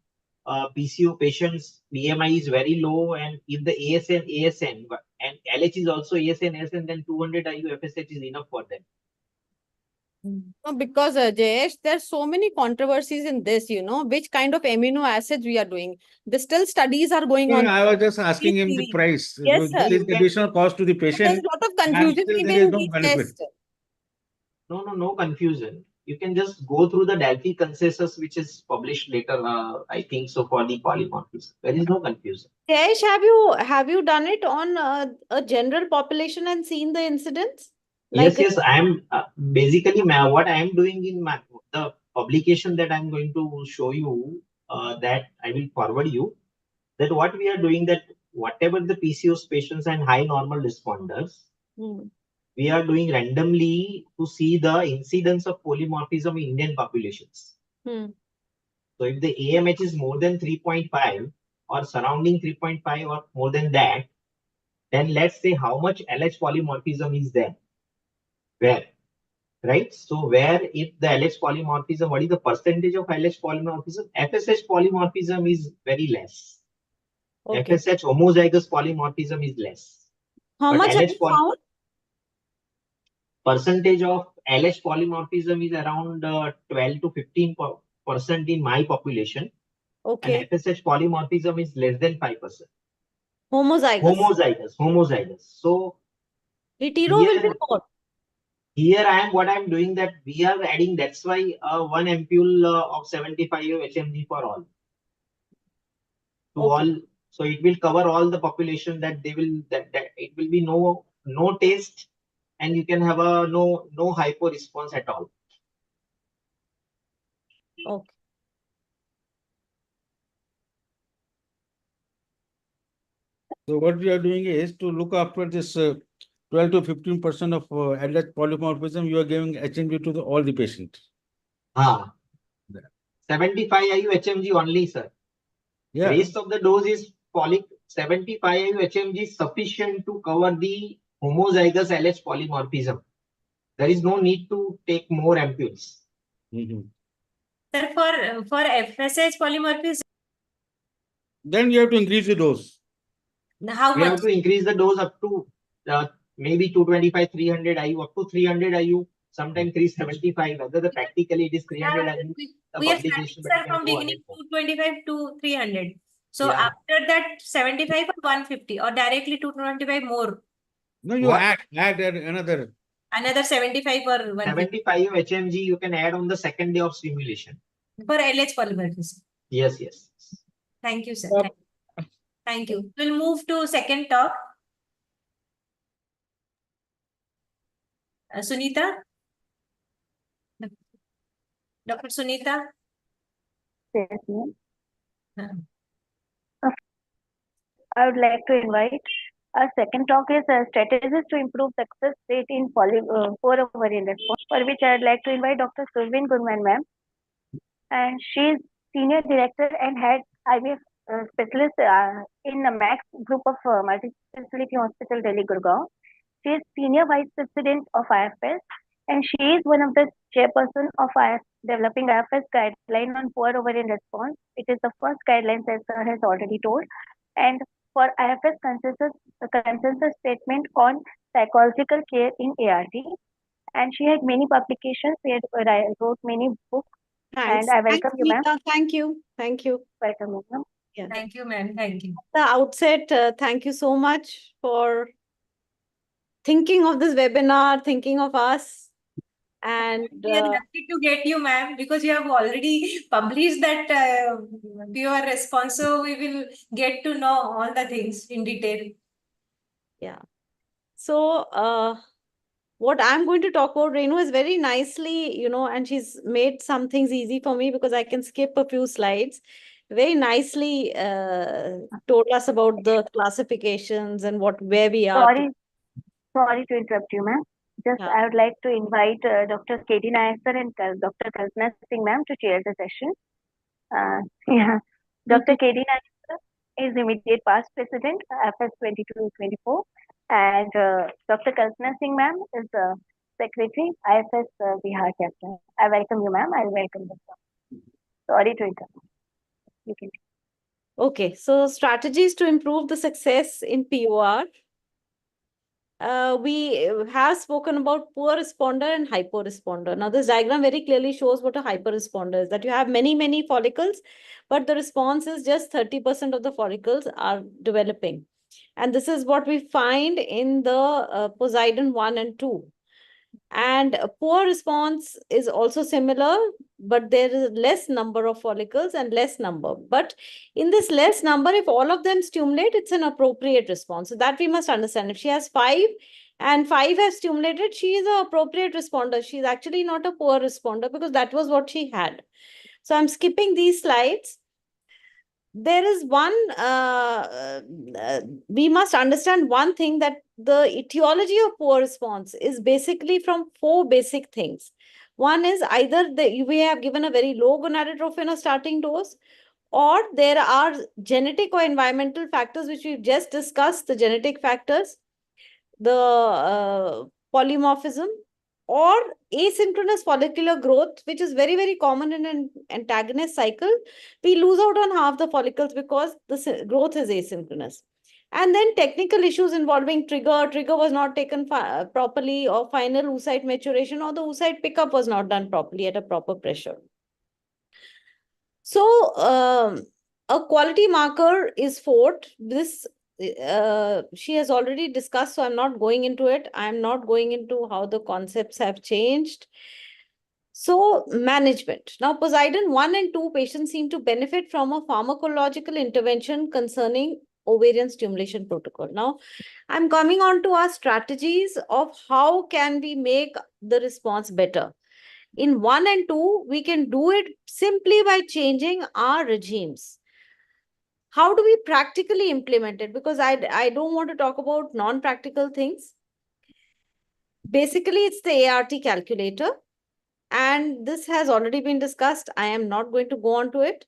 PCO patients, BMI is very low, and if the ASN, and LH is also ASN, then 200 IU FSH is enough for them. No, because Jayesh, there's so many controversies in this, which kind of amino acids we are doing. The still studies are going on. I was just asking him the price. Yes, There is additional cost to the patient. There's a lot of confusion there even is in no these benefit. tests. No confusion. You can just go through the Delphi consensus, which is published later, I think so, for the polymorphism. There is no confusion. Jayesh, have you done it on a general population and seen the incidence? Yes, I am basically what I am doing in the publication that I am going to show you, that I will forward you, that what we are doing, that whatever the PCOS patients and high normal responders, we are doing randomly to see the incidence of polymorphism in Indian populations. So if the AMH is more than 3.5 or surrounding 3.5 or more than that, then let's say how much LH polymorphism is there. Where? Right? So where if the LH polymorphism, what is the percentage of LH polymorphism? FSH polymorphism is very less. Okay. FSH homozygous polymorphism is less. How much have you found? Percentage of LH polymorphism is around 12 to 15% in my population. Okay. And FSH polymorphism is less than 5%. Homozygous. Homozygous. So hetero will be more. Here what I am doing, that we are adding, that's why one ampule of 75 HMG for all. To all, so it will cover all the population, that they will, that it will be no taste, and you can have a no hypo response at all. Okay. So what we are doing is to look after this 12 to 15% of LH polymorphism. You are giving HMG to all the patients. 75 IU HMG only, sir. Yeah. Rest of the dose is 75 IU HMG is sufficient to cover the homozygous LH polymorphism. There is no need to take more ampules. Sir, for FSH polymorphism, then you have to increase the dose. How much? You have to increase the dose up to maybe 225, 300 IU, up to 300 IU. sometimes 375. Whether practically it is 300 Yeah, and the we have publication, started, but sir, it can from go beginning 100. 225 to 300. So Yeah. after that 75 or 150 or directly 225 more, No, you What? add another. another 75 or 150 75 HMG you can add on the second day of stimulation. for LH polymerase. Yes, yes. Thank you, sir. Yep. Thank you. We'll move to second talk. Sunita? Dr. Sunita? Yes, ma'am. Uh, I would like to invite our second talk is strategies to improve success rate in poor ovarian response, for which I would like to invite Dr. Survin Gurman, ma'am. And she is senior director and head IVF specialist in the MAX group of multi-specialty hospital, Delhi, Gurgaon. She is senior vice president of IFS, and she is one of the chairperson of developing IFS guideline on poor ovarian response. It is the first guidelines, as sir has already told, and for IFS consensus statement on psychological care in ART. And she had many publications. She had wrote many books. Thanks. And I welcome you, ma'am. Meeta. Thank you. Thank you. Welcome, ma'am. Yeah. Thank you, ma'am. Thank you. At the outset, thank you so much for thinking of this webinar, thinking of us. And We are happy to get you, ma'am, because you have already published that pure response. So we will get to know all the things in detail. yeah. So what I'm going to talk about, Renu, is very nicely, and she's made some things easy for me because I can skip a few slides. Very nicely told us about the classifications and where we are. Sorry to interrupt you, ma'am. Just I would like to invite Dr. K.D. Nayak sir and Dr. Kalpana Singh, ma'am, to chair the session. Yeah, Dr. K.D. Nayak sir is immediate past president, FS 22-24, and Dr. Kalpana Singh, ma'am, is secretary, IFS Bihar chapter. I welcome you, ma'am. I welcome you, sir. Sorry to interrupt. You can. Okay, so strategies to improve the success in POR. We have spoken about poor responder and hyper responder. Now, this diagram very clearly shows what a hyper responder is, that you have many, many follicles, but the response is just 30% of the follicles are developing. And this is what we find in the Poseidon 1 and 2. And a poor response is also similar, but there is less number of follicles and less number. But in this less number, if all of them stimulate, it's an appropriate response. So that we must understand. If she has 5 and 5 have stimulated, she is an appropriate responder. She is actually not a poor responder because that was what she had. So I'm skipping these slides. There is one, we must understand one thing, that the etiology of poor response is basically from 4 basic things. One is either we have given a very low gonadotrophin or starting dose, or there are genetic or environmental factors, which we've just discussed, the genetic factors, the polymorphism, or asynchronous follicular growth, which is very, very common in an antagonist cycle. We lose out on half the follicles because the growth is asynchronous. And then technical issues involving trigger was not taken properly, or final oocyte maturation, or the oocyte pickup was not done properly at a proper pressure. So a quality marker is FORT. This she has already discussed, so I'm not going into it. I'm not going into how the concepts have changed. So management. Now, Poseidon 1 and 2 patients seem to benefit from a pharmacological intervention concerning ovarian stimulation protocol. Now, I'm coming on to our strategies of how can we make the response better. In 1 and 2, we can do it simply by changing our regimes. How do we practically implement it? Because I don't want to talk about non-practical things. Basically, it's the ART calculator. And this has already been discussed. I am not going to go on to it.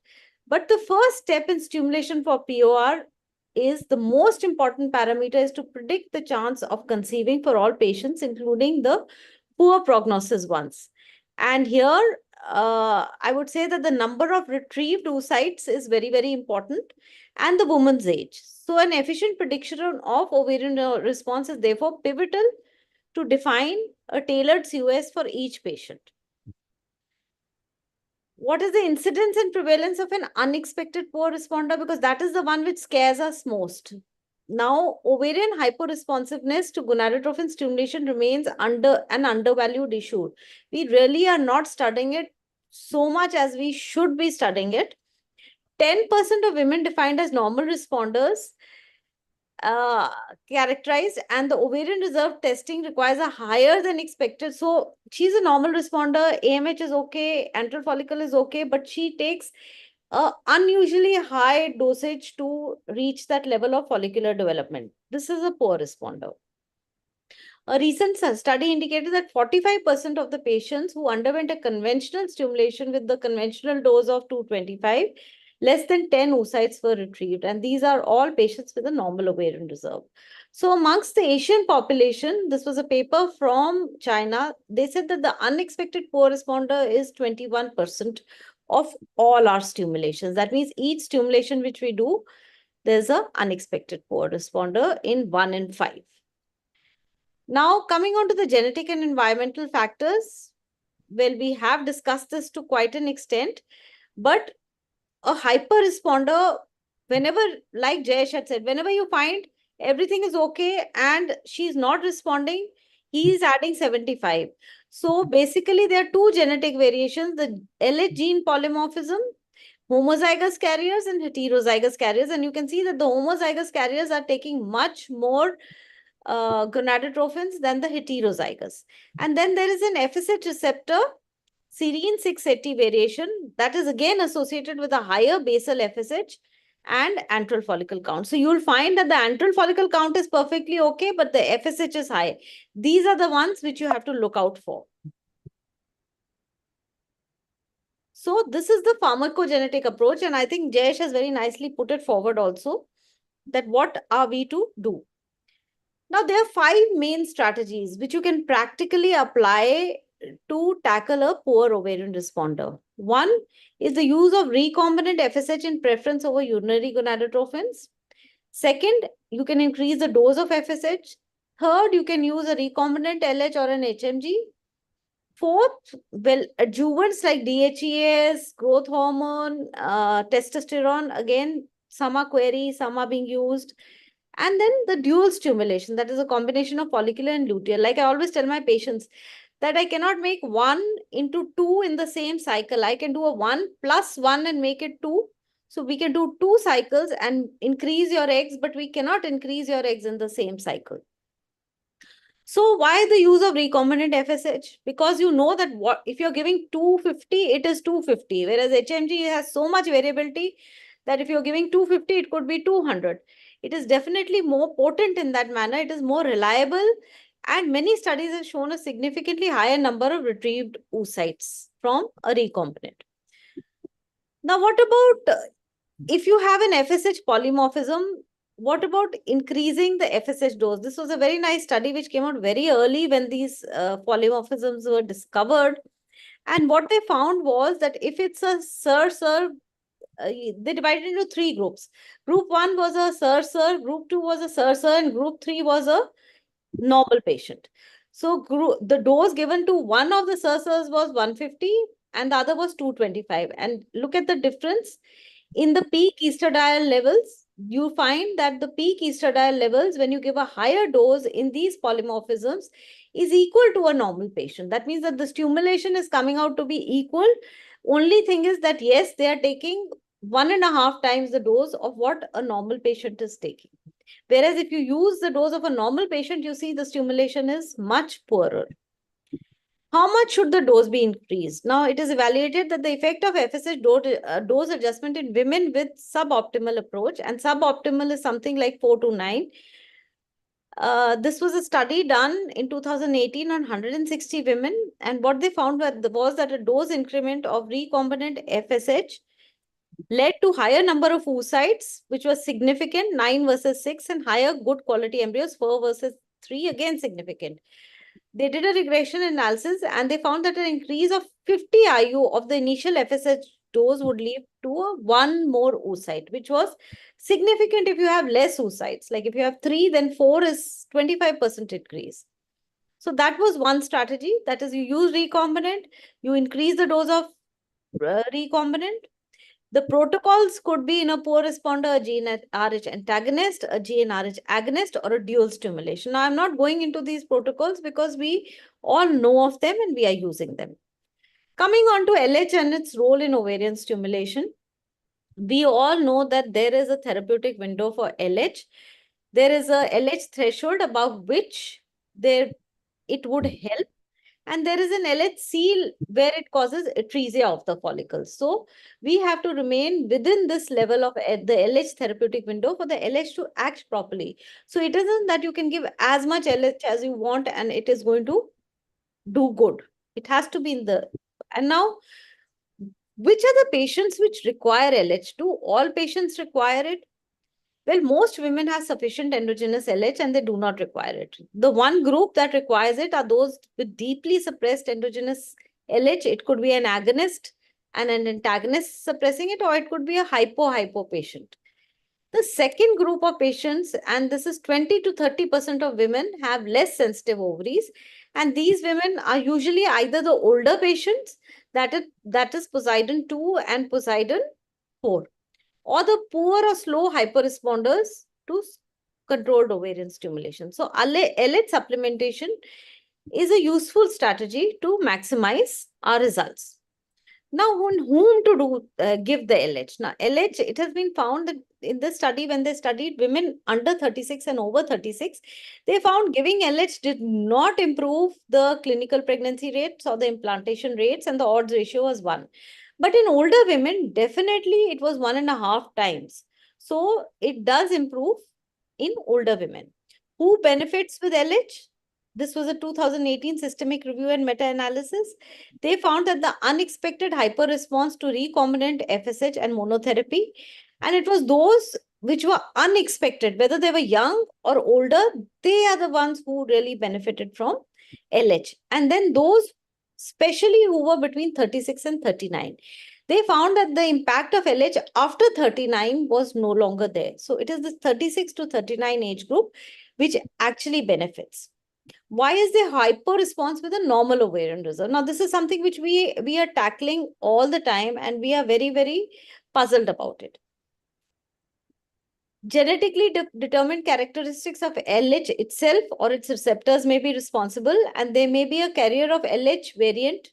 But the first step in stimulation for POR is the most important parameter is to predict the chance of conceiving for all patients, including the poor prognosis ones. And here, I would say that the number of retrieved oocytes is very, very important, and the woman's age. So an efficient prediction of ovarian response is therefore pivotal to define a tailored COS for each patient. What is the incidence and prevalence of an unexpected poor responder? Because that is the one which scares us most. Now, ovarian hyporesponsiveness to gonadotropin stimulation remains an undervalued issue. We really are not studying it so much as we should be studying it. 10% of women defined as normal responders characterized, and the ovarian reserve testing requires a higher than expected. So she's a normal responder, AMH is okay, antral follicle is okay, but she takes a unusually high dosage to reach that level of follicular development. This is a poor responder. A recent study indicated that 45% of the patients who underwent a conventional stimulation with the conventional dose of 225, less than 10 oocytes were retrieved. And these are all patients with a normal ovarian reserve. So amongst the Asian population, this was a paper from China. They said that the unexpected poor responder is 21% of all our stimulations. That means each stimulation which we do, there's an unexpected poor responder in 1 in 5. Now, coming on to the genetic and environmental factors, well, we have discussed this to quite an extent, but a hyper responder, whenever, like Jayesh had said, whenever you find everything is okay and she's not responding, he is adding 75. So basically, there are two genetic variations, the LH gene polymorphism, homozygous carriers and heterozygous carriers. And you can see that the homozygous carriers are taking much more gonadotrophins than the heterozygous. And then there is an FSH receptor serine 680 variation that is again associated with a higher basal FSH and antral follicle count. So you'll find that the antral follicle count is perfectly okay, but the FSH is high. These are the ones which you have to look out for. So this is the pharmacogenetic approach, and I think Jayesh has very nicely put it forward also, that what are we to do? Now, there are 5 main strategies which you can practically apply to tackle a poor ovarian responder. One is the use of recombinant FSH in preference over urinary gonadotrophins. Second, you can increase the dose of FSH. Third, you can use a recombinant LH or an HMG. Fourth, well, adjuvants like DHEAs, growth hormone, testosterone, again, some are query, some are being used. And then the dual stimulation, that is a combination of follicular and luteal. Like I always tell my patients that I cannot make 1 into 2 in the same cycle. I can do a 1 plus 1 and make it 2. So we can do 2 cycles and increase your eggs, but we cannot increase your eggs in the same cycle. So why the use of recombinant FSH? Because you know that what if you're giving 250, it is 250, whereas HMG has so much variability that if you're giving 250, it could be 200. It is definitely more potent in that manner. It is more reliable. And many studies have shown a significantly higher number of retrieved oocytes from a recombinant. Now, what about if you have an FSH polymorphism? What about increasing the FSH dose? This was a very nice study which came out very early when these polymorphisms were discovered. And what they found was that if it's a SIR, they divided into 3 groups. Group 1 was a SIR, group 2 was a SIR, and group 3 was a normal patient. So the dose given to one of the SIRs was 150 and the other was 225. And look at the difference in the peak estradiol levels. You find that the peak estradiol levels, when you give a higher dose in these polymorphisms, is equal to a normal patient. That means that the stimulation is coming out to be equal. Only thing is that, yes, they are taking 1.5 times the dose of what a normal patient is taking. Whereas if you use the dose of a normal patient, you see the stimulation is much poorer. How much should the dose be increased? Now, it is evaluated that the effect of FSH dose adjustment in women with suboptimal approach, and suboptimal is something like 4 to 9. This was a study done in 2018 on 160 women. And what they found was that a dose increment of recombinant FSH led to higher number of oocytes, which was significant, 9 versus 6, and higher good quality embryos, 4 versus 3, again significant. They did a regression analysis and they found that an increase of 50 IU of the initial FSH dose would lead to a 1 more oocyte, which was significant if you have less oocytes. Like if you have 3, then 4 is 25% increase. So that was one strategy. That is, you use recombinant, you increase the dose of recombinant. The protocols could be in a poor responder, a GnRH antagonist, a GnRH agonist, or a dual stimulation. Now, I'm not going into these protocols because we all know of them and we are using them. Coming on to LH and its role in ovarian stimulation, we all know that there is a therapeutic window for LH. There is a LH threshold above which it would help. And there is an LH seal where it causes atresia of the follicles. So we have to remain within this level of the LH therapeutic window for the LH to act properly. So it isn't that you can give as much LH as you want and it is going to do good. It has to be in the... And now, which are the patients which require LH? Do all patients require it? Well, most women have sufficient endogenous LH and they do not require it. The one group that requires it are those with deeply suppressed endogenous LH. It could be an agonist and an antagonist suppressing it, or it could be a hypo patient. The second group of patients, and this is 20 to 30% of women, have less sensitive ovaries. And these women are usually either the older patients, that is Poseidon 2 and Poseidon 4. Or the poor or slow hyperresponders to controlled ovarian stimulation. So LH supplementation is a useful strategy to maximize our results. Now, on whom to give the LH? Now, LH, it has been found that in the study, when they studied women under 36 and over 36, they found giving LH did not improve the clinical pregnancy rates or the implantation rates, and the odds ratio was 1. But in older women, definitely it was 1.5 times. So it does improve in older women. Who benefits with LH? This was a 2018 systemic review and meta-analysis. They found that the unexpected hyper-response to recombinant FSH and monotherapy, and it was those which were unexpected, whether they were young or older, they are the ones who really benefited from LH. And then those, especially who were between 36 and 39, they found that the impact of LH after 39 was no longer there. So it is the 36 to 39 age group which actually benefits. Why is there hyper response with a normal ovarian reserve? Now, this is something which we are tackling all the time and we are very, very puzzled about it. Genetically determined characteristics of LH itself or its receptors may be responsible, and there may be a carrier of LH variant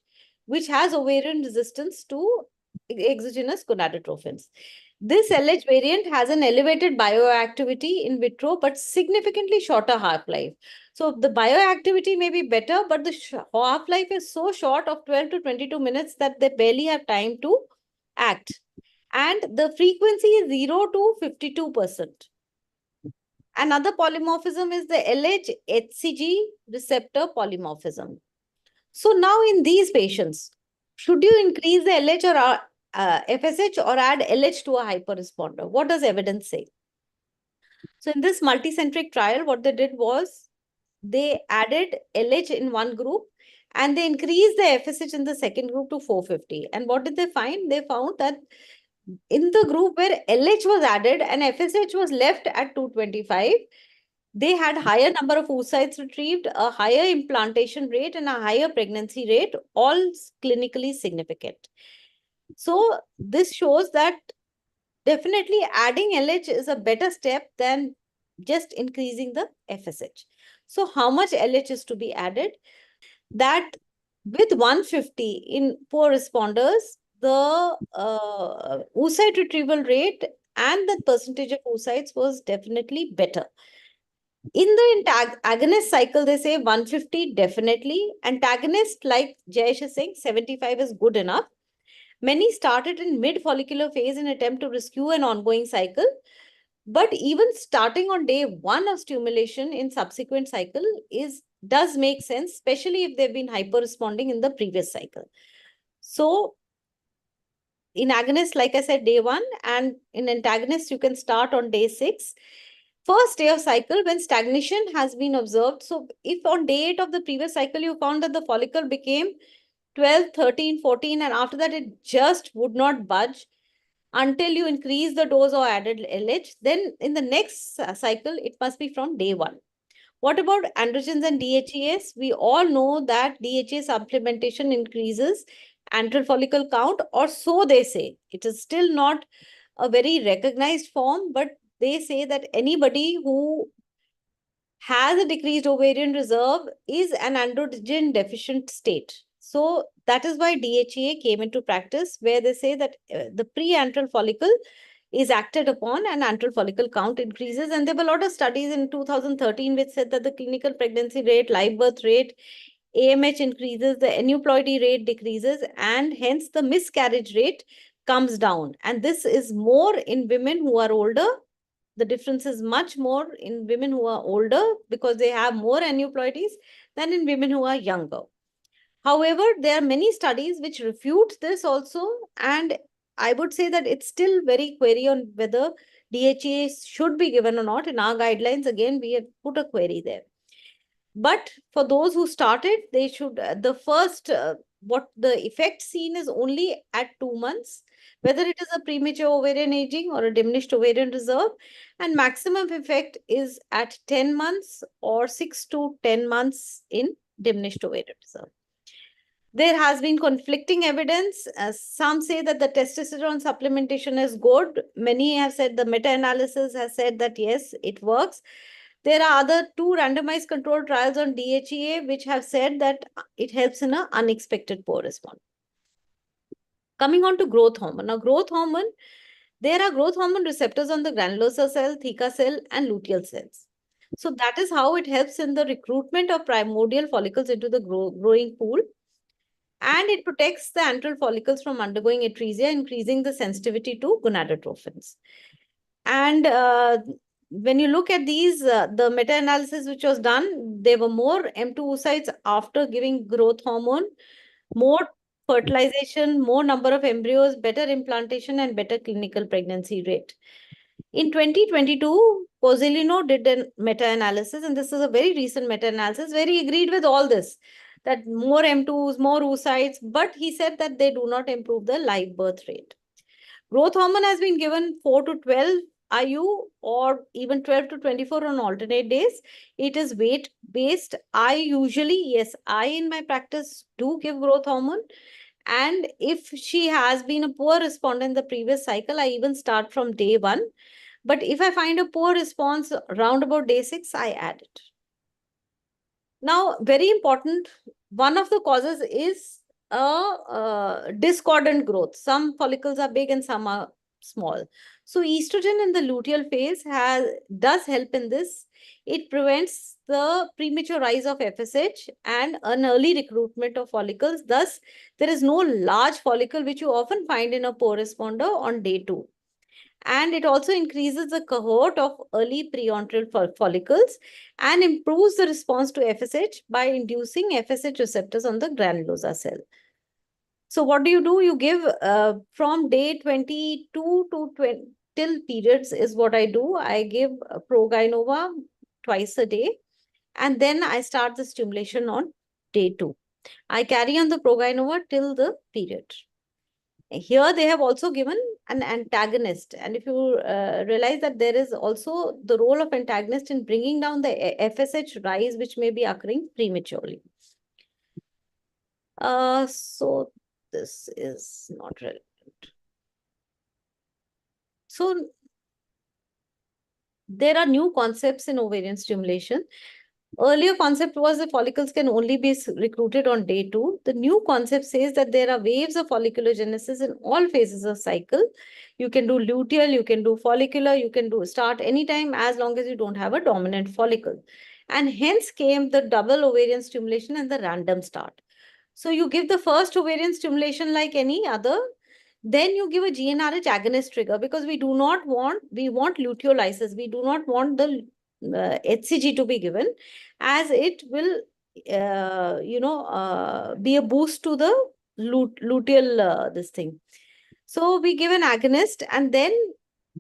which has ovarian resistance to exogenous gonadotrophins. This LH variant has an elevated bioactivity in vitro, but significantly shorter half-life. So the bioactivity may be better, but the half-life is so short of 12 to 22 minutes that they barely have time to act. And the frequency is 0 to 52%. Another polymorphism is the LH-HCG receptor polymorphism. So now in these patients, should you increase the LH or FSH or add LH to a hyperresponder? What does evidence say? So in this multicentric trial, what they did was they added LH in one group and they increased the FSH in the second group to 450. And what did they find? They found that in the group where LH was added and FSH was left at 225, they had higher number of oocytes retrieved, a higher implantation rate, and a higher pregnancy rate, all clinically significant. So this shows that definitely adding LH is a better step than just increasing the FSH. So how much LH is to be added? That with 150 in poor responders, the oocyte retrieval rate and the percentage of oocytes was definitely better. In the agonist cycle, they say 150 definitely. Antagonist, like Jayesh is saying, 75 is good enough. Many started in mid-follicular phase in attempt to rescue an ongoing cycle. But even starting on day 1 of stimulation in subsequent cycle does make sense, especially if they've been hyper-responding in the previous cycle. So in agonist, like I said, day 1, and in antagonist, you can start on day 6. First day of cycle when stagnation has been observed. So if on day 8 of the previous cycle, you found that the follicle became 12, 13, 14, and after that, it just would not budge until you increase the dose or added LH, then in the next cycle, it must be from day 1. What about androgens and DHEAs? We all know that DHEA supplementation increases antral follicle count, or so they say. It is still not a very recognized form, but they say that anybody who has a decreased ovarian reserve is an androgen deficient state. So that is why DHEA came into practice, where they say that the pre-antral follicle is acted upon and antral follicle count increases. And there were a lot of studies in 2013 which said that the clinical pregnancy rate, live birth rate, AMH increases, the aneuploidy rate decreases, and hence the miscarriage rate comes down. And this is more in women who are older. The difference is much more in women who are older because they have more aneuploidies than in women who are younger. However, there are many studies which refute this also, and I would say that it's still very query on whether DHEA should be given or not. In our guidelines, again, we have put a query there. But for those who started, they should, the first, what the effect seen is only at 2 months, whether it is a premature ovarian aging or a diminished ovarian reserve, and maximum effect is at 10 months or 6 to 10 months in diminished ovarian reserve. There has been conflicting evidence. Some say that the testosterone supplementation is good. Many have said, the meta-analysis has said that yes, it works. There are other 2 randomized controlled trials on DHEA which have said that it helps in an unexpected poor response. Coming on to growth hormone. Now, growth hormone, there are growth hormone receptors on the granulosa cell, theca cell, and luteal cells. So that is how it helps in the recruitment of primordial follicles into the growing pool. And it protects the antral follicles from undergoing atresia, increasing the sensitivity to gonadotrophins. And when you look at these, the meta-analysis which was done, there were more M2 oocytes after giving growth hormone, more fertilization, more number of embryos, better implantation, and better clinical pregnancy rate. In 2022, Pozzolino did a meta-analysis, and this is a very recent meta-analysis where he agreed with all this, that more M2s, more oocytes, but he said that they do not improve the live birth rate. Growth hormone has been given 4 to 12 IU or even 12 to 24 on alternate days. It is weight based. I in my practice do give growth hormone. And if she has been a poor responder in the previous cycle, I even start from day 1. But if I find a poor response around about day 6, I add it. Now, very important, one of the causes is discordant growth. Some follicles are big and some are small. So estrogen in the luteal phase does help in this. It prevents the premature rise of FSH and an early recruitment of follicles. Thus, there is no large follicle which you often find in a poor responder on day 2. And it also increases the cohort of early preantral follicles and improves the response to FSH by inducing FSH receptors on the granulosa cell. So what do? You give from day 22 to 20 till periods is what I do. I give Proginova twice a day, and then I start the stimulation on day 2. I carry on the Proginova till the period. Here they have also given an antagonist, and if you realize that there is also the role of antagonist in bringing down the FSH rise which may be occurring prematurely. So this is not relevant. So there are new concepts in ovarian stimulation. Earlier concept was the follicles can only be recruited on day 2. The new concept says that there are waves of folliculogenesis in all phases of cycle. You can do luteal, you can do follicular, you can do start anytime as long as you don't have a dominant follicle. And hence came the double ovarian stimulation and the random start. So you give the first ovarian stimulation like any other, then you give a GnRH agonist trigger because we want luteolysis. We do not want the HCG to be given, as it will, be a boost to the luteal this thing. So we give an agonist, and then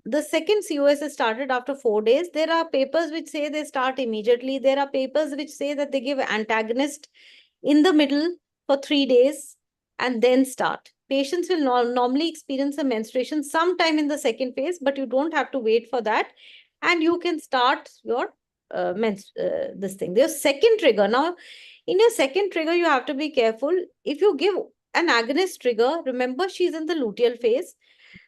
the second COS is started after 4 days. There are papers which say they start immediately. There are papers which say that they give antagonist in the middle for 3 days and then start. Patients will normally experience a menstruation sometime in the second phase, but you don't have to wait for that. And you can start your this thing. Their second trigger. Now, in your second trigger, you have to be careful. If you give an agonist trigger, remember she's in the luteal phase.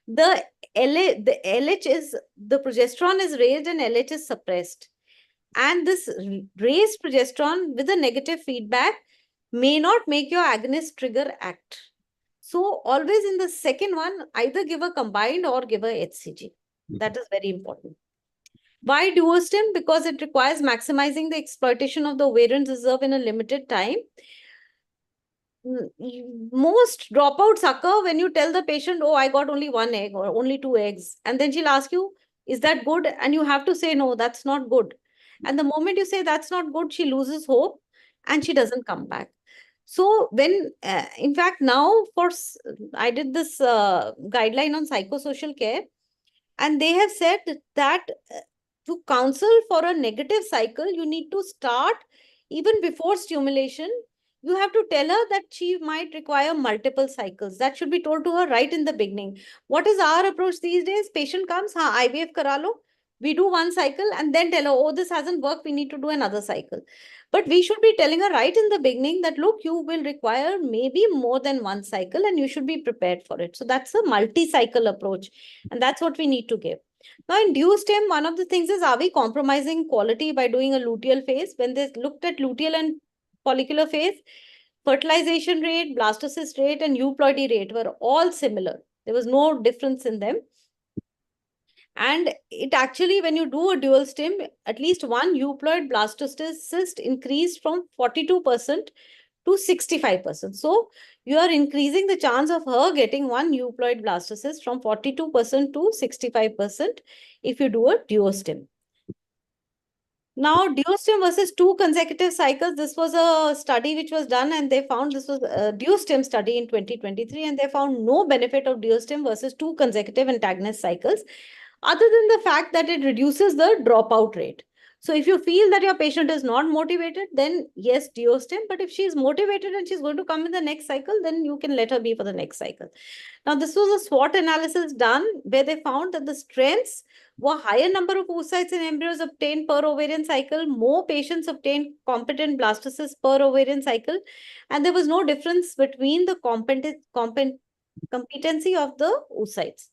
The LH is, the progesterone is raised and LH is suppressed. And this raised progesterone with a negative feedback may not make your agonist trigger act. So always in the second one, either give a combined or give a HCG. That is very important. Why duostim? Because it requires maximizing the exploitation of the ovarian reserve in a limited time. Most dropouts occur when you tell the patient, oh, I got only 1 egg or only 2 eggs. And then she'll ask you, is that good? And you have to say, no, that's not good. And the moment you say that's not good, she loses hope and she doesn't come back. So when, in fact, now I did this guideline on psychosocial care, and they have said that to counsel for a negative cycle, you need to start even before stimulation. You have to tell her that she might require multiple cycles. That should be told to her right in the beginning. What is our approach these days? Patient comes, IVF kara lo. We do 1 cycle and then tell her, oh, this hasn't worked. We need to do another cycle. But we should be telling her right in the beginning that, look, you will require maybe more than 1 cycle and you should be prepared for it. So that's a multi-cycle approach. And that's what we need to give. Now, in duostim, one of the things is, are we compromising quality by doing a luteal phase? When they looked at luteal and follicular phase, fertilization rate, blastocyst rate, and euploidy rate were all similar. There was no difference in them. And it actually, when you do a dual stim, at least one euploid blastocyst increased from 42% to 65%. So you are increasing the chance of her getting one euploid blastocyst from 42% to 65% if you do a duostim. Now, duostim versus 2 consecutive cycles. This was a study which was done, and they found, this was a duostim study in 2023, and they found no benefit of duostim versus 2 consecutive antagonist cycles, other than the fact that it reduces the dropout rate. So if you feel that your patient is not motivated, then yes, duostim. But if she is motivated and she's going to come in the next cycle, then you can let her be for the next cycle. Now, this was a SWOT analysis done where they found that the strengths were higher number of oocytes in embryos obtained per ovarian cycle, more patients obtained competent blastocysts per ovarian cycle, and there was no difference between the competency of the oocytes.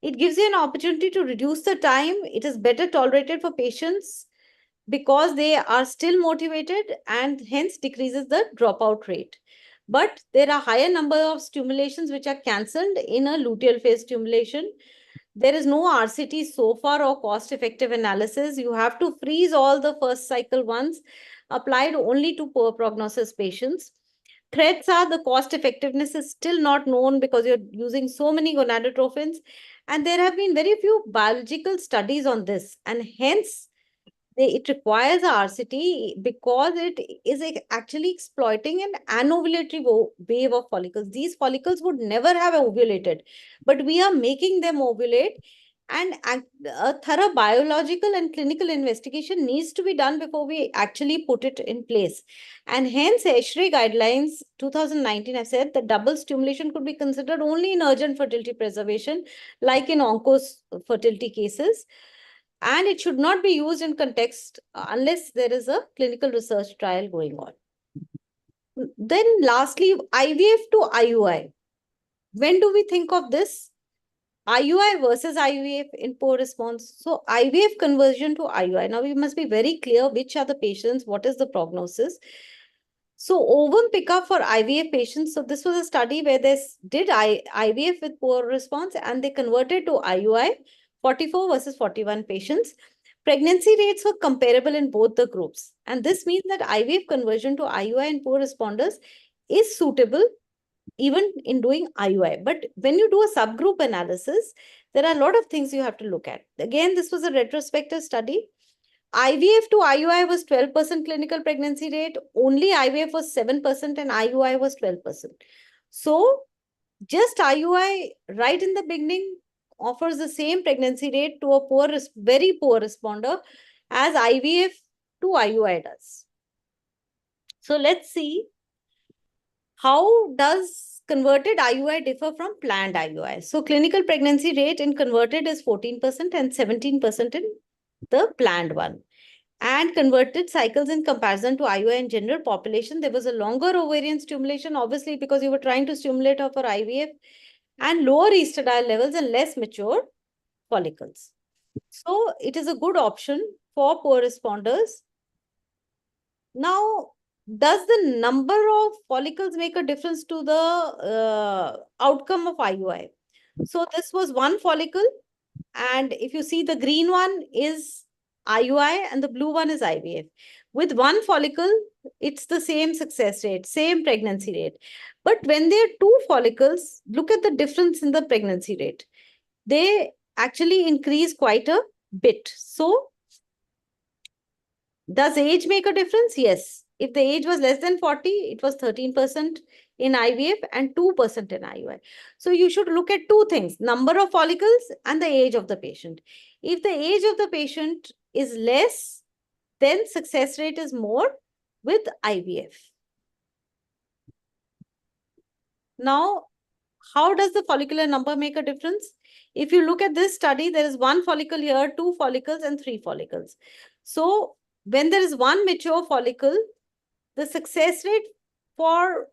It gives you an opportunity to reduce the time. It is better tolerated for patients because they are still motivated and hence decreases the dropout rate. But there are higher number of stimulations which are cancelled in a luteal phase stimulation. There is no RCT so far or cost-effective analysis. You have to freeze all the first cycle ones, applied only to poor prognosis patients. Threats are the cost effectiveness is still not known because you're using so many gonadotrophins. And there have been very few biological studies on this. And hence, it requires a RCT because it is actually exploiting an anovulatory wave of follicles. These follicles would never have ovulated, but we are making them ovulate. And a thorough biological and clinical investigation needs to be done before we actually put it in place. And hence, ESHRE guidelines 2019 have said that double stimulation could be considered only in urgent fertility preservation, like in oncos fertility cases. And it should not be used in context unless there is a clinical research trial going on. Then lastly, IVF to IUI. When do we think of this? IUI versus IVF in poor response. So IVF conversion to IUI. Now we must be very clear which are the patients, what is the prognosis. So ovum pickup for IVF patients. So this was a study where they did IVF with poor response and they converted to IUI, 44 versus 41 patients. Pregnancy rates were comparable in both the groups. And this means that IVF conversion to IUI in poor responders is suitable even in doing IUI. But when you do a subgroup analysis, there are a lot of things you have to look at. Again, this was a retrospective study. IVF to IUI was 12% clinical pregnancy rate. Only IVF was 7% and IUI was 12%. So just IUI right in the beginning offers the same pregnancy rate to a very poor responder as IVF to IUI does. So let's see, how does converted IUI differ from planned IUI? So clinical pregnancy rate in converted is 14% and 17% in the planned one. and converted cycles in comparison to IUI in general population. There was a longer ovarian stimulation, obviously, because you were trying to stimulate her for IVF, and lower estradiol levels and less mature follicles. So it is a good option for poor responders. Now, does the number of follicles make a difference to the outcome of IUI? So this was one follicle, and if you see, the green one is IUI and the blue one is IVF. With one follicle, it's the same success rate, same pregnancy rate. But when there are two follicles, look at the difference in the pregnancy rate. They actually increase quite a bit. So does age make a difference? Yes. If the age was less than 40, it was 13% in IVF and 2% in IUI. So you should look at two things, number of follicles and the age of the patient. If the age of the patient is less, then success rate is more with IVF. Now, how does the follicular number make a difference? If you look at this study, there is one follicle here, two follicles and three follicles. So when there is one mature follicle, the success rate for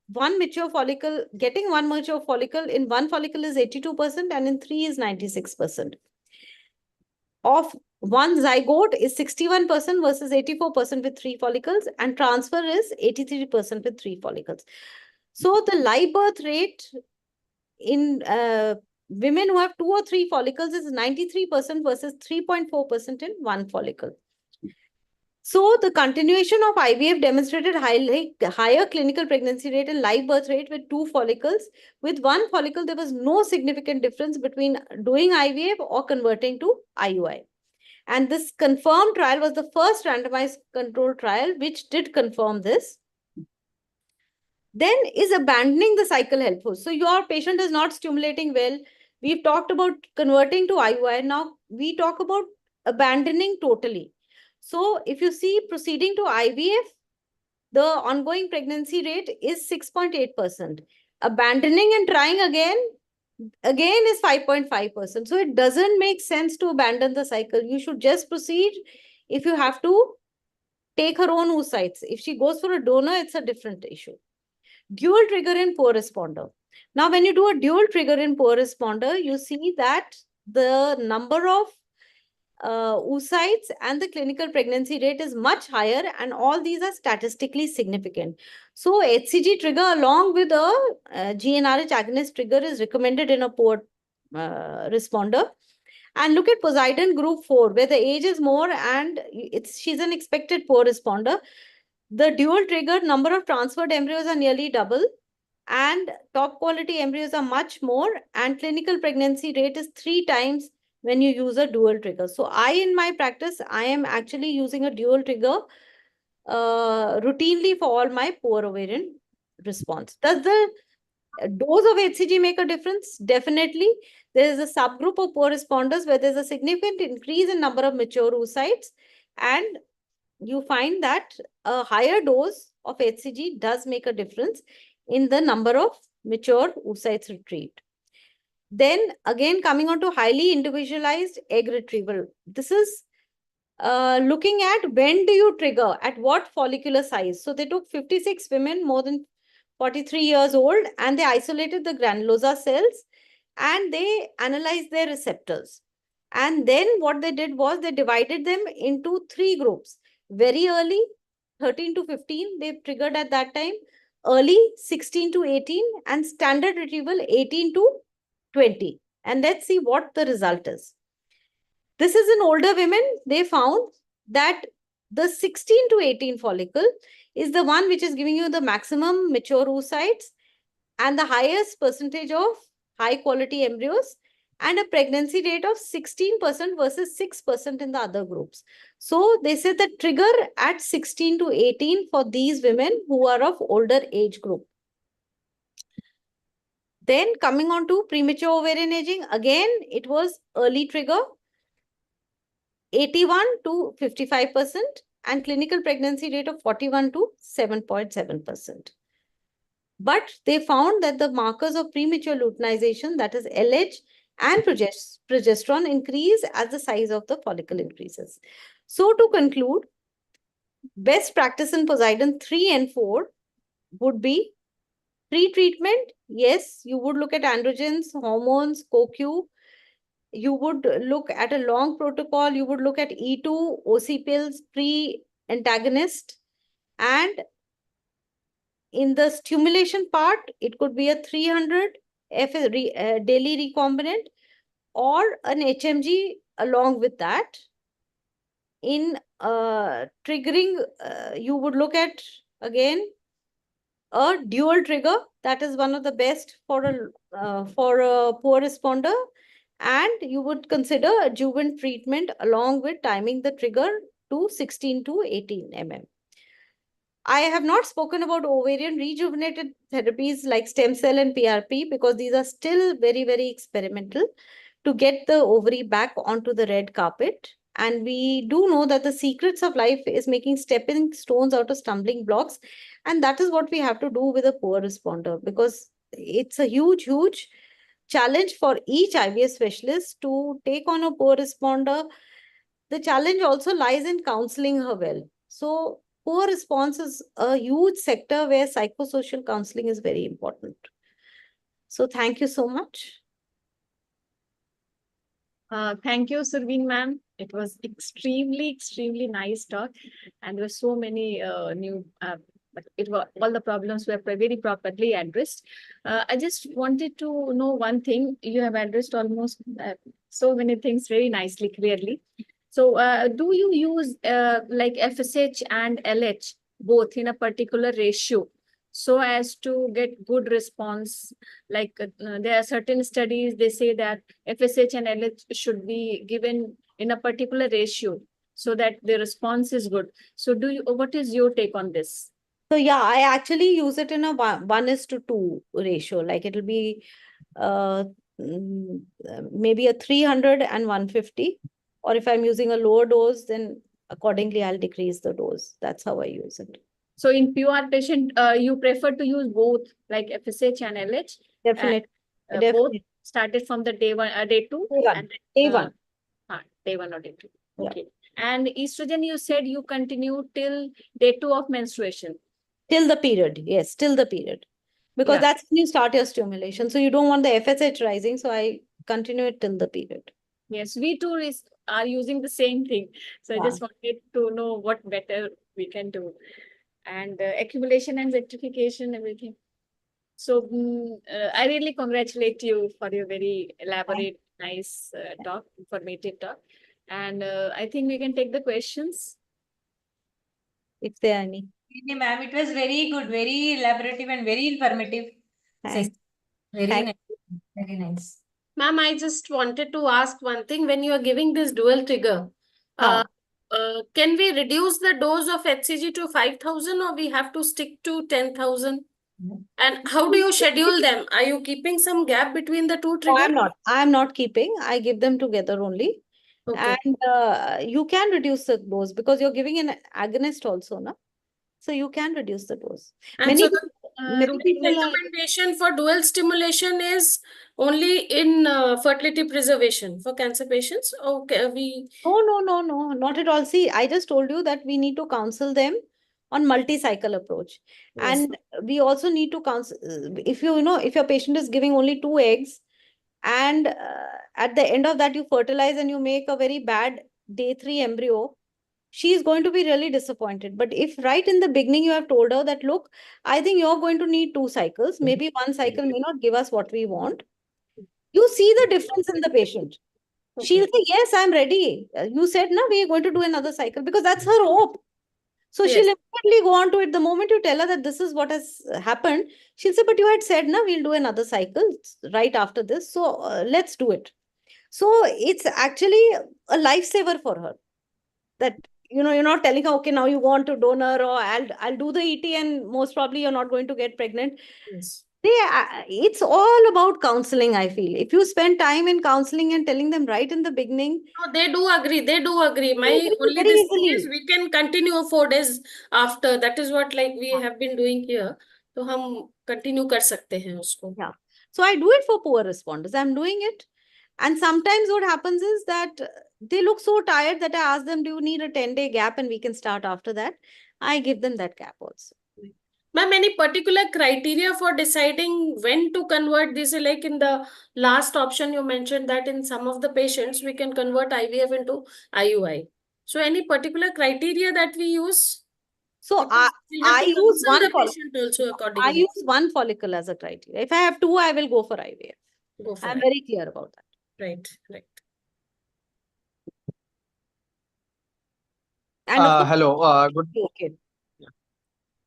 one mature follicle, getting one mature follicle in one follicle is 82% and in three is 96%. Of one zygote is 61% versus 84% with three follicles, and transfer is 83% with three follicles. So the live birth rate in women who have 2 or 3 follicles is 93% versus 3.4% in one follicle. So the continuation of IVF demonstrated higher clinical pregnancy rate and live birth rate with 2 follicles. With 1 follicle, there was no significant difference between doing IVF or converting to IUI. And this confirmed trial was the first randomized control trial which did confirm this. Then is abandoning the cycle helpful? So your patient is not stimulating well. We've talked about converting to IUI. Now we talk about abandoning totally. So if you see proceeding to IVF, the ongoing pregnancy rate is 6.8%. Abandoning and trying again is 5.5%. So it doesn't make sense to abandon the cycle. You should just proceed if you have to take her own oocytes. If she goes for a donor, it's a different issue. Dual trigger in poor responder. Now, when you do a dual trigger in poor responder, you see that the number of oocytes and the clinical pregnancy rate is much higher, and all these are statistically significant. So HCG trigger along with a GnRH agonist trigger is recommended in a poor responder. And look at Poseidon group 4, where the age is more and she's an expected poor responder. The dual trigger number of transferred embryos are nearly double, and top quality embryos are much more, and clinical pregnancy rate is 3 times when you use a dual trigger. So in my practice, I am actually using a dual trigger routinely for all my poor ovarian response. Does the dose of HCG make a difference? Definitely. There is a subgroup of poor responders where there's a significant increase in number of mature oocytes, and you find that a higher dose of HCG does make a difference in the number of mature oocytes retrieved. Then again, coming on to highly individualized egg retrieval. This is looking at when do you trigger, at what follicular size. So they took 56 women more than 43 years old, and they isolated the granulosa cells and they analyzed their receptors. And then what they did was they divided them into 3 groups. Very early, 13 to 15, they triggered at that time. Early, 16 to 18, and standard retrieval, 18 to 20. And let's see what the result is. This is in older women. They found that the 16 to 18 follicle is the one which is giving you the maximum mature oocytes and the highest percentage of high quality embryos, and a pregnancy rate of 16% versus 6% in the other groups. So they said the trigger at 16 to 18 for these women who are of older age group. Then coming on to premature ovarian aging, again, it was early trigger, 81 to 55%, and clinical pregnancy rate of 41 to 7.7%. But they found that the markers of premature luteinization, that is LH and progesterone, increase as the size of the follicle increases. So to conclude, best practice in Poseidon 3 and 4 would be pre-treatment. Yes, you would look at androgens, hormones, CoQ. You would look at a long protocol. You would look at E2, OC pills, pre-antagonist. And in the stimulation part, it could be a 300 daily recombinant or an HMG along with that. In triggering, you would look at, again, a dual trigger. That is one of the best for a poor responder. And you would consider adjuvant treatment along with timing the trigger to 16 to 18 mm. I have not spoken about ovarian rejuvenated therapies like stem cell and PRP because these are still very, very experimental to get the ovary back onto the red carpet. And we do know that the secrets of life is making stepping stones out of stumbling blocks. And that is what we have to do with a poor responder, because it's a huge, huge challenge for each IVF specialist to take on a poor responder. The challenge also lies in counseling her well. So poor response is a huge sector where psychosocial counseling is very important. So thank you so much. Thank you, Surveen ma'am. It was extremely nice talk, and there were so many new. But it was all the problems were very properly addressed. I just wanted to know one thing. You have addressed almost so many things very nicely, clearly. So, do you use like FSH and LH both in a particular ratio so as to get good response? Like there are certain studies, they say that FSH and LH should be given in a particular ratio so that the response is good. So what is your take on this? So yeah, I actually use it in a 1:2 ratio. Like it'll be maybe a 300 and 150. Or if I'm using a lower dose, then accordingly I'll decrease the dose. That's how I use it. So in PUR patient, you prefer to use both like FSH and LH? Definitely. Both started from the day 1, day 2? Day 1. And Day 1. Day 1 or day 2. Yeah. Okay. And estrogen, you said you continue till day 2 of menstruation. Till the period. Yes, till the period. Because that's when you start your stimulation. So you don't want the FSH rising. So I continue it till the period. Yes, we too are using the same thing. So I just wanted to know what better we can do. And accumulation and rectification, everything. So I really congratulate you for your very elaborate, nice talk, informative talk. And I think we can take the questions. If there are any. Ma'am, it was very good, very elaborative and very informative. Thanks. Very nice. Very nice. Ma'am, I just wanted to ask one thing. When you are giving this dual trigger, can we reduce the dose of HCG to 5,000 or we have to stick to 10,000? And how do you schedule them? Are you keeping some gap between the two triggers? I'm not keeping. I give them together only. Okay. And you can reduce the dose because you're giving an agonist also, no? So you can reduce the dose. And so the recommendation for dual stimulation is only in fertility preservation for cancer patients? Okay, No, not at all. See, I just told you that we need to counsel them on multi-cycle approach. Yes. And we also need to counsel, if if your patient is giving only 2 eggs and at the end of that you fertilize and you make a very bad day 3 embryo, she is going to be really disappointed. But if right in the beginning you have told her that, look, I think you're going to need 2 cycles, maybe 1 cycle may not give us what we want. You see the difference in the patient. She'll say, yes, I'm ready. You said, no, we are going to do another cycle because that's her hope. So she'll immediately go on to it. The moment you tell her that this is what has happened, she'll say, but you had said, no, we'll do another cycle right after this. So let's do it. So it's actually a lifesaver for her. That, you're not telling her, okay, now you go on to donor or I'll do the ET and most probably you're not going to get pregnant. Yes. It's all about counseling, I feel. If you spend time in counseling and telling them right in the beginning. No, they do agree. They do agree. My only very this thing easily. is we can continue 4 days after. That is what we have been doing here. So हम continue कर सकते हैं उसको. Yeah. So I do it for poor responders. I'm doing it. And sometimes what happens is that they look so tired that I ask them, do you need a 10-day gap and we can start after that? I give them that gap also. Ma'am, any particular criteria for deciding when to convert this? Like in the last option, you mentioned that in some of the patients, we can convert IVF into IUI. So any particular criteria that we use? So Because we'll have I to use counsel one the follicle. patient also I accordingly. use one follicle as a criteria. If I have two, I will go for IVF. Go for I'm it. very clear about that. Right, right. And of course, Hello. Good. okay.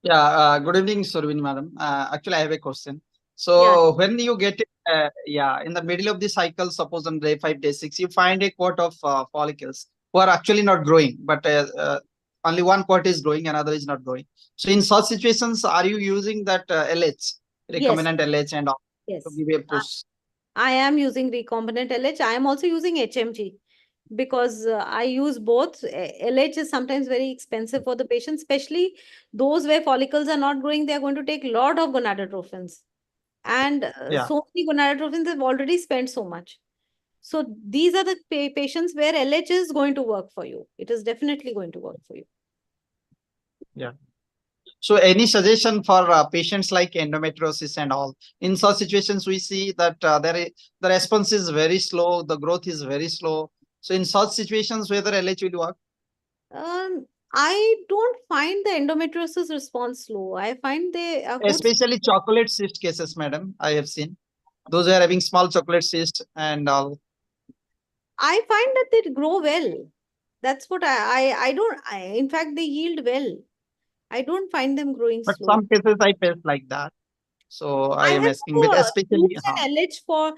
Yeah. Good evening, Survin madam. Actually, I have a question. So Yeah. when you get in the middle of the cycle, suppose on day 5, day 6, you find a quart of follicles who are actually not growing, but only one quart is growing, another is not growing. So in such situations, are you using that LH, Yes. recombinant LH, and all Yes. to give a push? I am using recombinant LH. I am also using HMG because I use both. LH is sometimes very expensive for the patient, especially those where follicles are not growing. They are going to take a lot of gonadotrophins. And Yeah. so many gonadotrophins have already spent so much. So these are the patients where LH is going to work for you. It is definitely going to work for you. Yeah. So any suggestion for patients like endometriosis and all? In such situations, we see that the response is very slow, the growth is very slow. So in such situations, whether LH will work? I don't find the endometriosis response slow. I find they are good. Especially chocolate cyst cases, madam, I have seen. Those who are having small chocolate cyst and all. I find that they grow well. That's what I don't, in fact, they yield well. I don't find them growing But slow. some cases I felt like that. So I am have asking with especially. used an LH for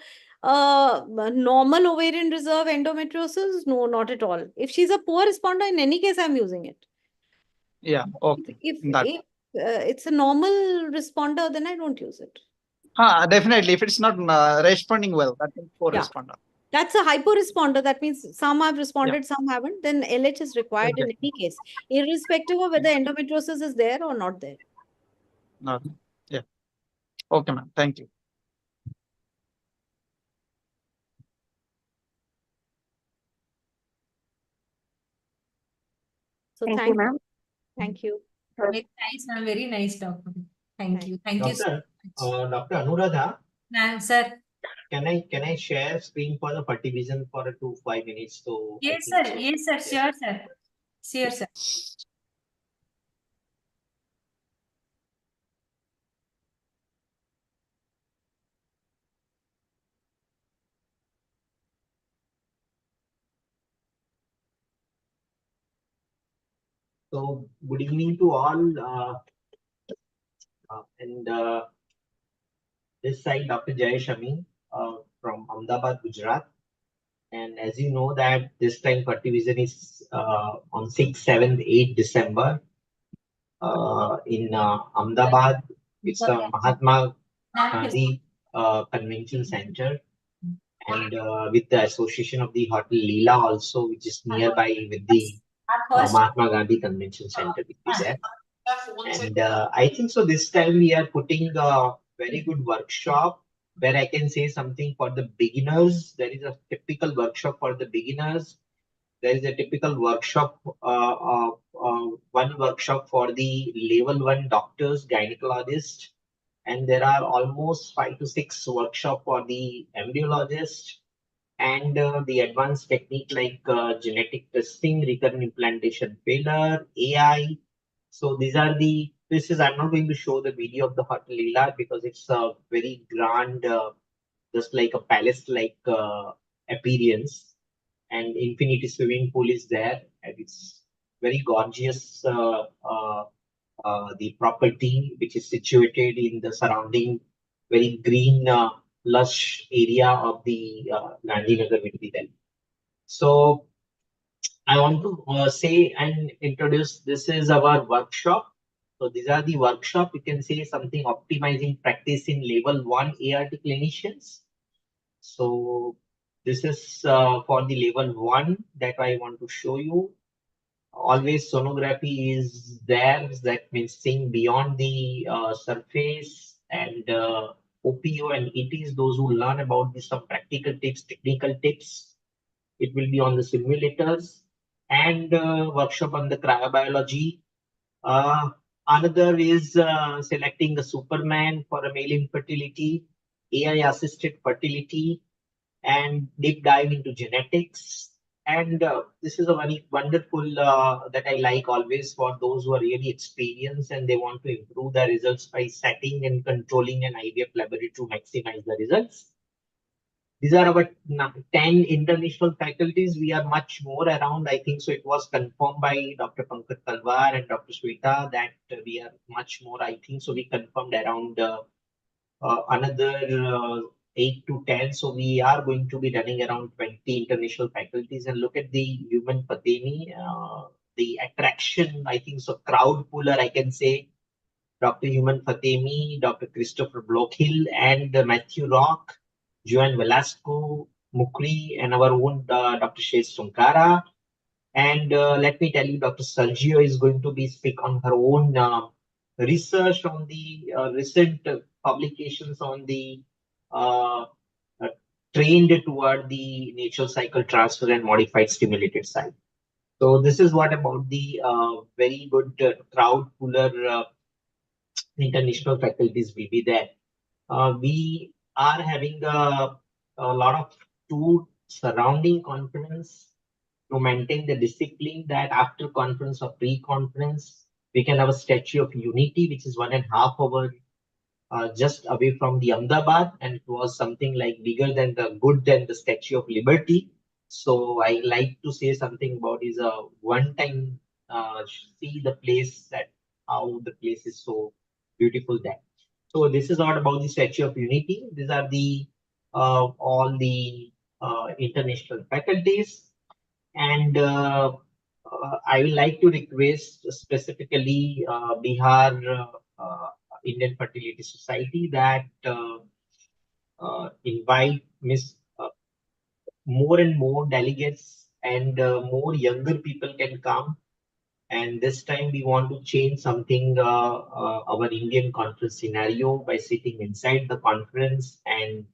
normal ovarian reserve endometriosis. No, not at all. If she's a poor responder, in any case, I'm using it. Yeah, okay. If That. it's a normal responder, then I don't use it. Definitely. If it's not responding well, that is poor Yeah. responder. That's a hypo responder. That means some have responded, Yeah. some haven't. Then LH is required in any case, irrespective of whether endometriosis is there or not there. Okay. Yeah. Okay, ma'am. Thank you. So Thank you, thank you. ma'am. Thank you. Very nice, ma'am. Very nice, doctor. Thank you. Thank you so Doctor, much. Dr. Anuradha, Ma'am, sir. can I share screen for the Fertivision for 5 minutes? So I Yes, think sir. so. Yes, sir. Sure, sir. Sure, sir. So good evening to all. And this side, Dr. Jayesh Amin from Ahmedabad, Gujarat. And as you know that this time Fertivision is on 6th, 7th, 8th December in Ahmedabad. It's the Mahatma Gandhi Convention Center. And with the association of the Hotel Leela also, which is nearby with the Mahatma Gandhi Convention Center will be there. And I think so this time we are putting a very good workshop where I can say something for the beginners. There is a typical workshop for the beginners. There is a typical workshop, one workshop for the level 1 doctors, gynecologists. And there are almost 5 to 6 workshops for the embryologist and the advanced technique like genetic testing, recurrent implantation failure, AI. So I'm not going to show the video of the Hotel Leela because it's a very grand, just like a palace-like appearance. And infinity swimming pool is there, and it's very gorgeous. The property which is situated in the surrounding very green, lush area of the Gandhinagar will be there. So I want to say and introduce, this is our workshop. So these are the workshop. You can say something optimizing practice in level 1 ART clinicians. So this is for the level 1 that I want to show you. Always sonography is there. That means seeing beyond the surface, and OPO and ETs, those who learn about this, some practical tips, technical tips. It will be on the simulators and workshop on the cryobiology. Another is selecting a Superman for a male infertility, AI assisted fertility, and deep dive into genetics. And this is a very wonderful that I like always for those who are really experienced and they want to improve their results by setting and controlling an IVF laboratory to maximize the results. These are our 10 international faculties. We are much more around. I think so. It was confirmed by Dr. Pankaj Talwar and Dr. Sweta that we are much more. I think so. We confirmed around another 8 to 10. So we are going to be running around 20 international faculties. And look at the human Fatemi, the attraction. I think so. Crowd puller, I can say. Dr. Human Fatemi, Dr. Christopher Blockhill, and Matthew Rock, Joan Velasco, Mukri, and our own Dr. Shez Sunkara. And let me tell you, Dr. Sergio is going to be speak on her own research on the recent publications on the trained toward the natural cycle transfer and modified stimulated side. So this is what about the very good crowd puller international faculties will be there. We are having a lot of tour surrounding conference to maintain the discipline that after conference or pre-conference, we can have a Statue of Unity, which is 1.5 hours just away from the Ahmedabad, and it was something like bigger than the Statue of Liberty. So I like to say something about is a one-time see the place that how the place is so beautiful there. So this is not about the Statue of Unity. These are the all the international faculties, and I would like to request specifically Bihar Indian Fertility Society that invite more and more delegates and more younger people can come. And this time we want to change something, our Indian conference scenario by sitting inside the conference and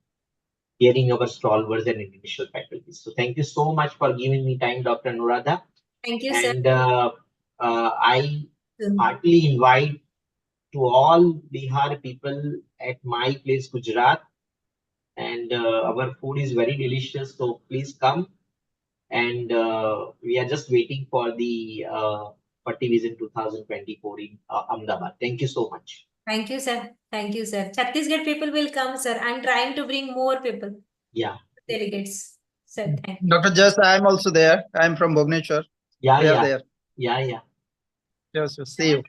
hearing our stalwarts and initial faculties. So thank you so much for giving me time, Dr. Anuradha. Thank you, sir. And I heartily invite to all Bihar people at my place, Gujarat. And our food is very delicious, so please come. And we are just waiting for the Fertivision 2024 in Ahmedabad. Thank you so much. Thank you, sir. Thank you, sir. Chhattisgarh people will come, sir. I'm trying to bring more people. Yeah. Delegates. Sir, thank you. Dr. Jas, I am also there. I am from Bhubaneswar. Yeah, We are yeah. there. Yeah. Yes, see you.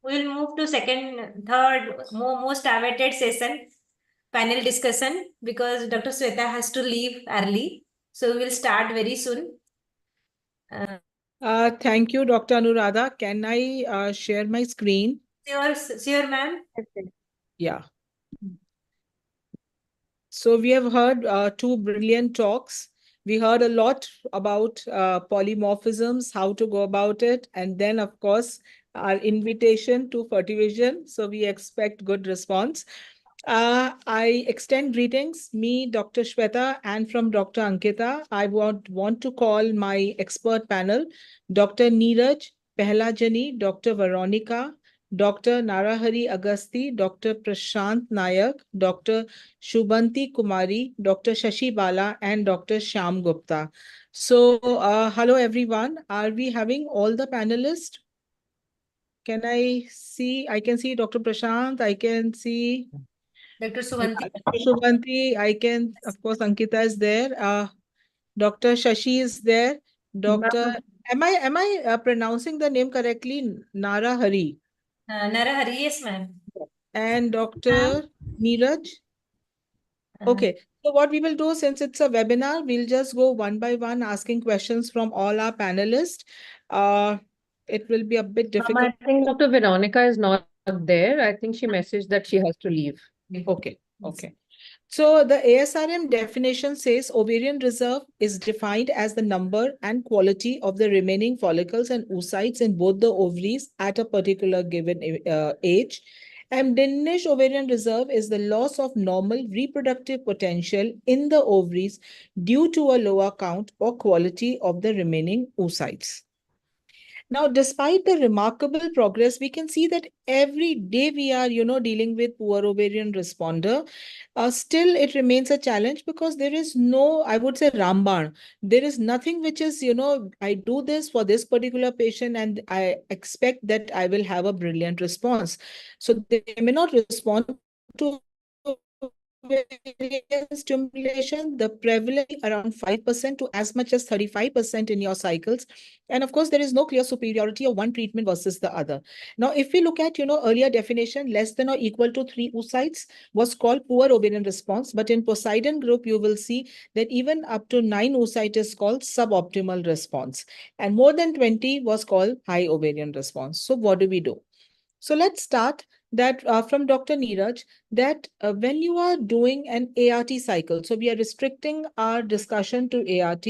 We'll move to third most awaited session, panel discussion, because Dr. Sweta has to leave early. So we'll start very soon. Thank you, Dr. Anuradha. Can I share my screen? Sure, ma'am. Yeah. So we have heard two brilliant talks. We heard a lot about polymorphisms, how to go about it, and then, of course, our invitation to Fertivision. So we expect good response. I extend greetings, me, Dr. Shweta, and from Dr. Ankita. I want to call my expert panel, Dr. Neeraj Pehlajani, Dr. Veronica, Dr. Narahari Agasti, Dr. Prashant Nayak, Dr. Shubhanti Kumari, Dr. Shashi Bala, and Dr. Shyam Gupta. So, hello everyone. Are we having all the panelists? Can I see? I can see Dr. Prashant. I can see Dr. Shubhanti. Shubhanti. I can, of course, Ankita is there. Dr. Shashi is there. Dr. Am I pronouncing the name correctly? Narahari. Narahari, yes, ma'am. And Dr. Neeraj. Okay, so what we will do, since it's a webinar, we'll just go one by one asking questions from all our panelists. It will be a bit difficult. I think Dr. Veronica is not there. I think she messaged that she has to leave. Okay. So the ASRM definition says ovarian reserve is defined as the number and quality of the remaining follicles and oocytes in both the ovaries at a particular given age. And diminished ovarian reserve is the loss of normal reproductive potential in the ovaries due to a lower count or quality of the remaining oocytes. Now, despite the remarkable progress, we can see that every day we are, dealing with poor ovarian responder. Still, it remains a challenge because there is no, I would say, Ramban. There is nothing which is, I do this for this particular patient and I expect that I will have a brilliant response. So they may not respond to stimulation, the prevalence around 5% to as much as 35% in your cycles. And of course, there is no clear superiority of one treatment versus the other. Now, if we look at, earlier definition, less than or equal to 3 oocytes was called poor ovarian response. But in Poseidon group, you will see that even up to 9 oocytes is called suboptimal response. And more than 20 was called high ovarian response. So what do we do? So let's start that from Dr. Neeraj, that when you are doing an ART cycle, so we are restricting our discussion to ART,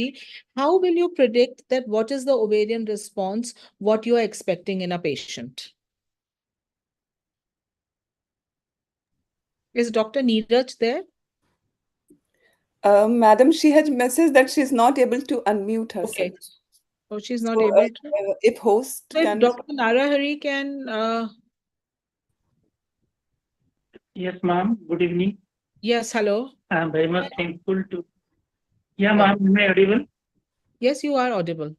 how will you predict that what is the ovarian response, what you are expecting in a patient? Is Dr. Neeraj there? Madam, she has messaged that she's not able to unmute herself. Okay. Oh, she's not So, able to? if host If can... Dr. Narahari can... Yes, ma'am. Good evening. Yes, hello. I am very much thankful to... Yeah, ma'am. Am I audible? Yes, you are audible.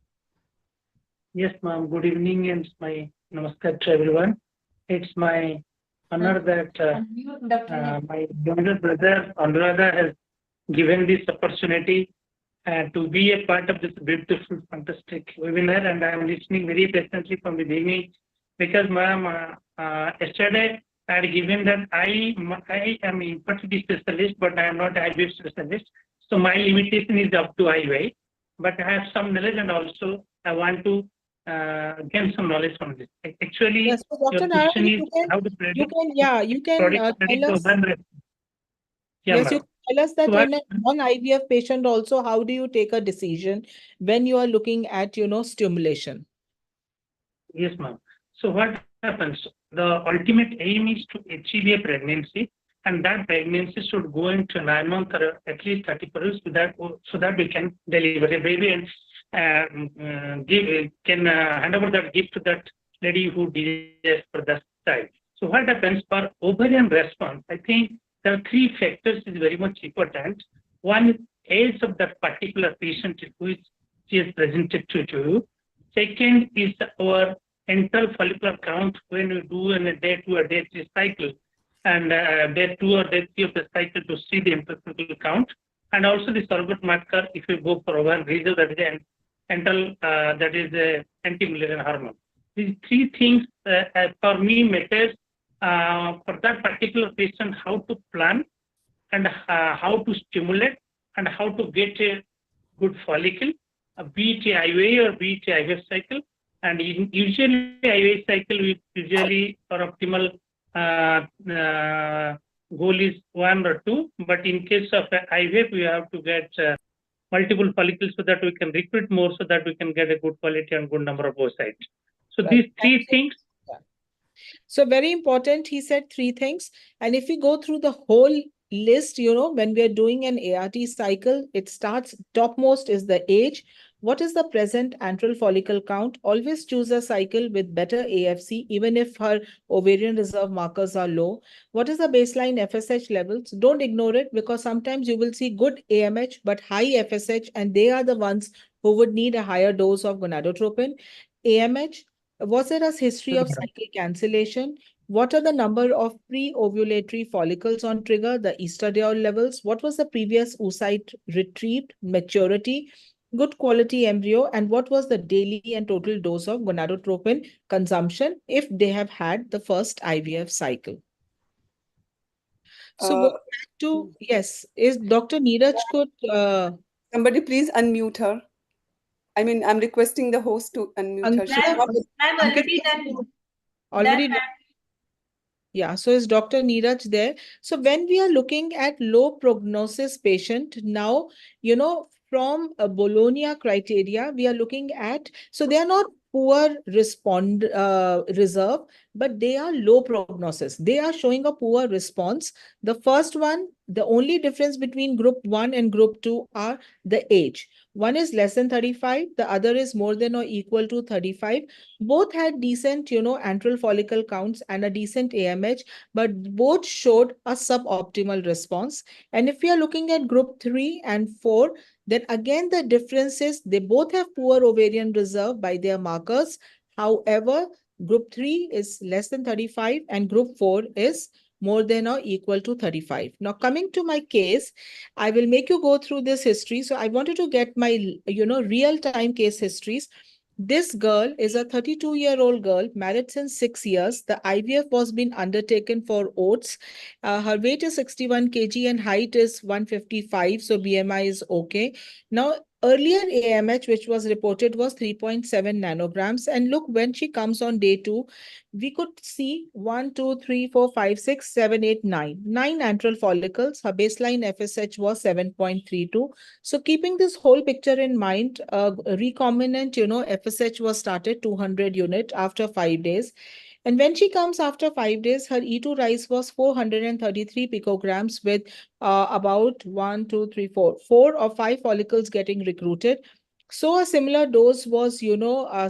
Yes, ma'am. Good evening and my namaskar to everyone. It's my honor that my younger brother Anuradha has given this opportunity to be a part of this beautiful, fantastic webinar, and I am listening very patiently from the beginning because, ma'am, yesterday I had given that I am a infertility specialist, but I am not IVF specialist. So my limitation is up to IVF, but I have some knowledge and also I want to gain some knowledge from this. Actually, yes, so your Dr. question Narahari, is how to predict. you can tell us. Yeah, Yes, you can tell us that so in a non-IVF patient also, how do you take a decision when you are looking at, stimulation? Yes, ma'am. So what happens? The ultimate aim is to achieve a pregnancy, and that pregnancy should go into 9 months or at least 30 days so that we can deliver a baby and hand over that gift to that lady who desires for that child. So what happens for ovarian response? I think there are 3 factors is very much important. One is age of that particular patient which she is presented to you. Second is our enteral follicular count when we do in a day 2 or day 3 cycle, and day 2 or day 3 of the cycle to see the enteral follicular count, and also the surrogate marker if we go for ovarian reserve, that is an enteral, that is a anti-Mullerian hormone. These 3 things for me matters for that particular patient, how to plan and how to stimulate and how to get a good follicle, be it IVA or be it IVF cycle. And usually IVA cycle, we usually our optimal goal is 1 or 2. But in case of IVF, we have to get multiple follicles so that we can recruit more, so that we can get a good quality and good number of oocytes. So these 3 things. So very important, he said 3 things. And if we go through the whole list, when we are doing an ART cycle, it starts topmost is the age. What is the present antral follicle count? Always choose a cycle with better AFC, even if her ovarian reserve markers are low. What is the baseline FSH levels? Don't ignore it, because sometimes you will see good AMH, but high FSH, and they are the ones who would need a higher dose of gonadotropin. AMH, was there a history of cycle cancellation? What are the number of pre-ovulatory follicles on trigger, the estradiol levels? What was the previous oocyte retrieved, maturity, good quality embryo, and what was the daily and total dose of gonadotropin consumption if they have had the first IVF cycle? So go back to, yes, is Dr. Neeraj could... somebody please unmute her. I mean, I'm requesting the host to unmute her. I'm already done. Already done. Yeah, so is Dr. Neeraj there? So when we are looking at low prognosis patient, now, from a Bologna criteria, we are looking at, so they are not poor reserve, but they are low prognosis. They are showing a poor response. The first one, the only difference between group 1 and group 2 are the age. One is less than 35, the other is more than or equal to 35. Both had decent, antral follicle counts and a decent AMH, but both showed a suboptimal response. And if we are looking at group 3 and 4, then again the difference is they both have poor ovarian reserve by their markers. However, group 3 is less than 35 and group 4 is more than or equal to 35. Now, coming to my case, I will make you go through this history. So I wanted to get my, real-time case histories. This girl is a 32-year-old girl, married since 6 years. The IVF was being undertaken for oats. Her weight is 61 kg and height is 155, so BMI is okay. Now, earlier AMH, which was reported, was 3.7 nanograms. And look, when she comes on day 2, we could see 1, 2, 3, 4, 5, 6, 7, 8, 9. 9 antral follicles. Her baseline FSH was 7.32. So keeping this whole picture in mind, recombinant, FSH was started 200 unit after 5 days. And when she comes after 5 days, her E2 rise was 433 picograms with about 1, 2, 3, 4 or 5 follicles getting recruited. So a similar dose was,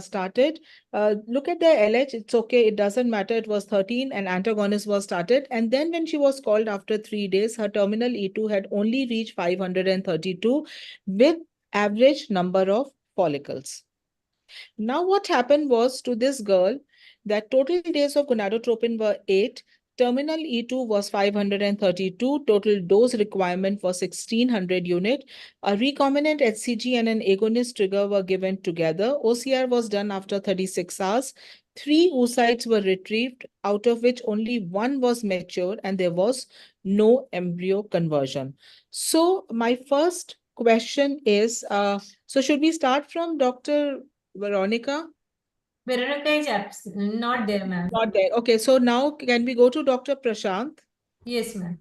started. Look at the LH, it's okay, it doesn't matter. It was 13 and antagonist was started. And then when she was called after 3 days, her terminal E2 had only reached 532 with average number of follicles. Now what happened was to this girl that total days of gonadotropin were 8. Terminal E2 was 532. Total dose requirement for 1600 unit. A recombinant HCG and an agonist trigger were given together. OCR was done after 36 hours. 3 oocytes were retrieved, out of which only 1 was mature and there was no embryo conversion. So my first question is, so should we start from Dr. Veronica? Veronica is not there, ma'am. Not there. Okay, so now can we go to Dr. Prashant? Yes, ma'am.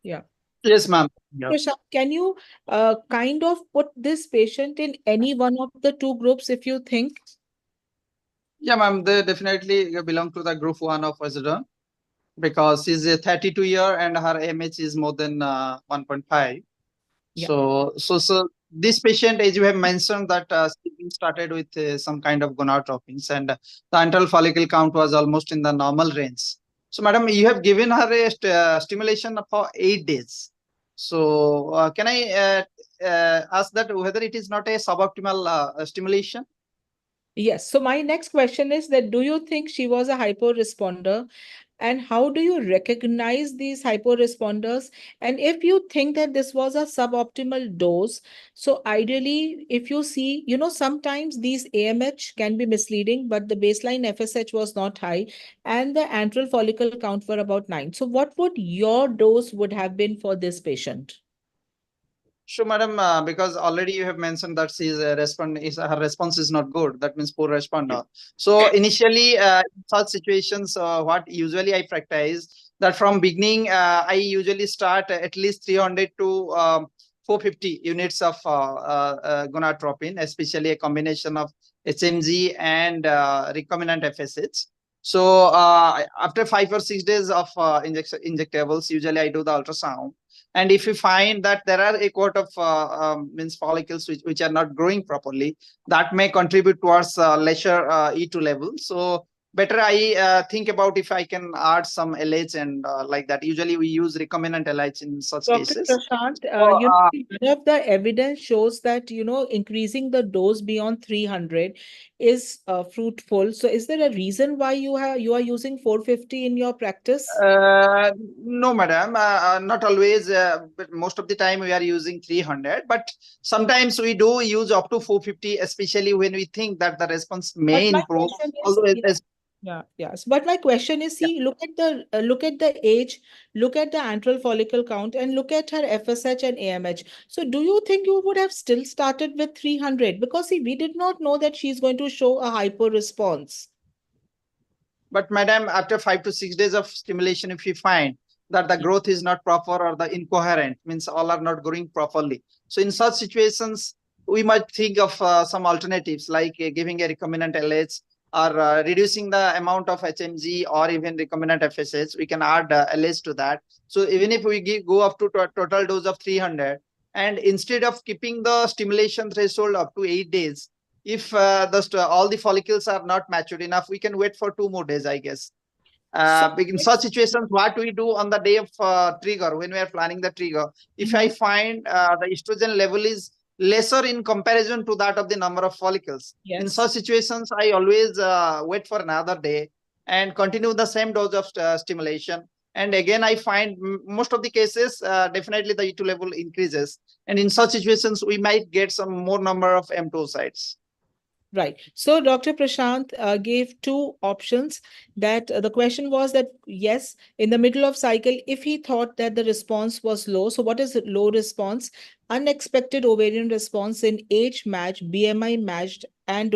Yeah. Yes, ma'am. Yeah. Prashant, can you kind of put this patient in any one of the 2 groups if you think? Yeah, ma'am, they definitely belong to the group 1 of Azadon because she's a 32-year and her AMH is more than 1.5. Yeah. So this patient, as you have mentioned, that she started with some kind of gonadotropins and the antral follicle count was almost in the normal range. So, madam, you have given her a stimulation for 8 days. So, can I ask that whether it is not a suboptimal stimulation? Yes. So my next question is that do you think she was a hyporesponder? And how do you recognize these hyporesponders? And if you think that this was a suboptimal dose, so ideally, if you see, sometimes these AMH can be misleading, but the baseline FSH was not high and the antral follicle count were about 9. So what would your dose would have been for this patient? Sure, madam, because already you have mentioned that her response is not good. That means poor responder. So initially, in such situations, what usually I practice that from beginning, I usually start at least 300 to 450 units of gonadotropin, especially a combination of HMG and recombinant FSH. So after 5 or 6 days of injectables, usually I do the ultrasound. And if you find that there are a quart of means follicles which are not growing properly, that may contribute towards lesser E2 level. So better I think about if I can add some LH and like that. Usually we use recombinant LH in such Dr. cases. Prashant, So, none of the evidence shows that, increasing the dose beyond 300 is fruitful. So is there a reason why you are using 450 in your practice? no, madam, not always, but most of the time we are using 300, but sometimes we do use up to 450, especially when we think that the response may improve. Although Yes. But my question is, see, look at the age, look at the antral follicle count, and look at her FSH and AMH. So do you think you would have still started with 300? Because see, we did not know that she's going to show a hyper response. But madam, after 5 to 6 days of stimulation, if we find that the growth is not proper or the incoherent, means all are not growing properly. So in such situations, we might think of some alternatives like giving a recombinant LH or reducing the amount of HMG or even recombinant FSH, we can add LH to that. So even if we go up to total dose of 300, and instead of keeping the stimulation threshold up to 8 days, if all the follicles are not matured enough, we can wait for 2 more days, I guess. In such situations, what we do on the day of trigger, when we are planning the trigger, if I find the estrogen level is lesser in comparison to that of the number of follicles, in such situations, I always wait for another day and continue the same dose of stimulation. And again, I find most of the cases, definitely the E2 level increases. And in such situations, we might get some more number of M2 sites. Right. So Dr. Prashant gave two options that the question was that, yes, in the middle of cycle, if he thought that the response was low, so what is low response? Unexpected ovarian response in age matched, BMI matched, and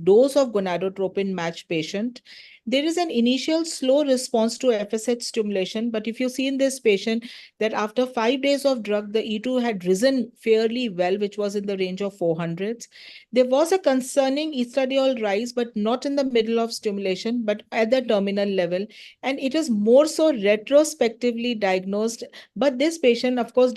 dose of gonadotropin matched patient. There is an initial slow response to FSH stimulation, but if you see in this patient that after 5 days of drug, the E2 had risen fairly well, which was in the range of 400s. There was a concerning estradiol rise, but not in the middle of stimulation, but at the terminal level. And it is more so retrospectively diagnosed. But this patient, of course,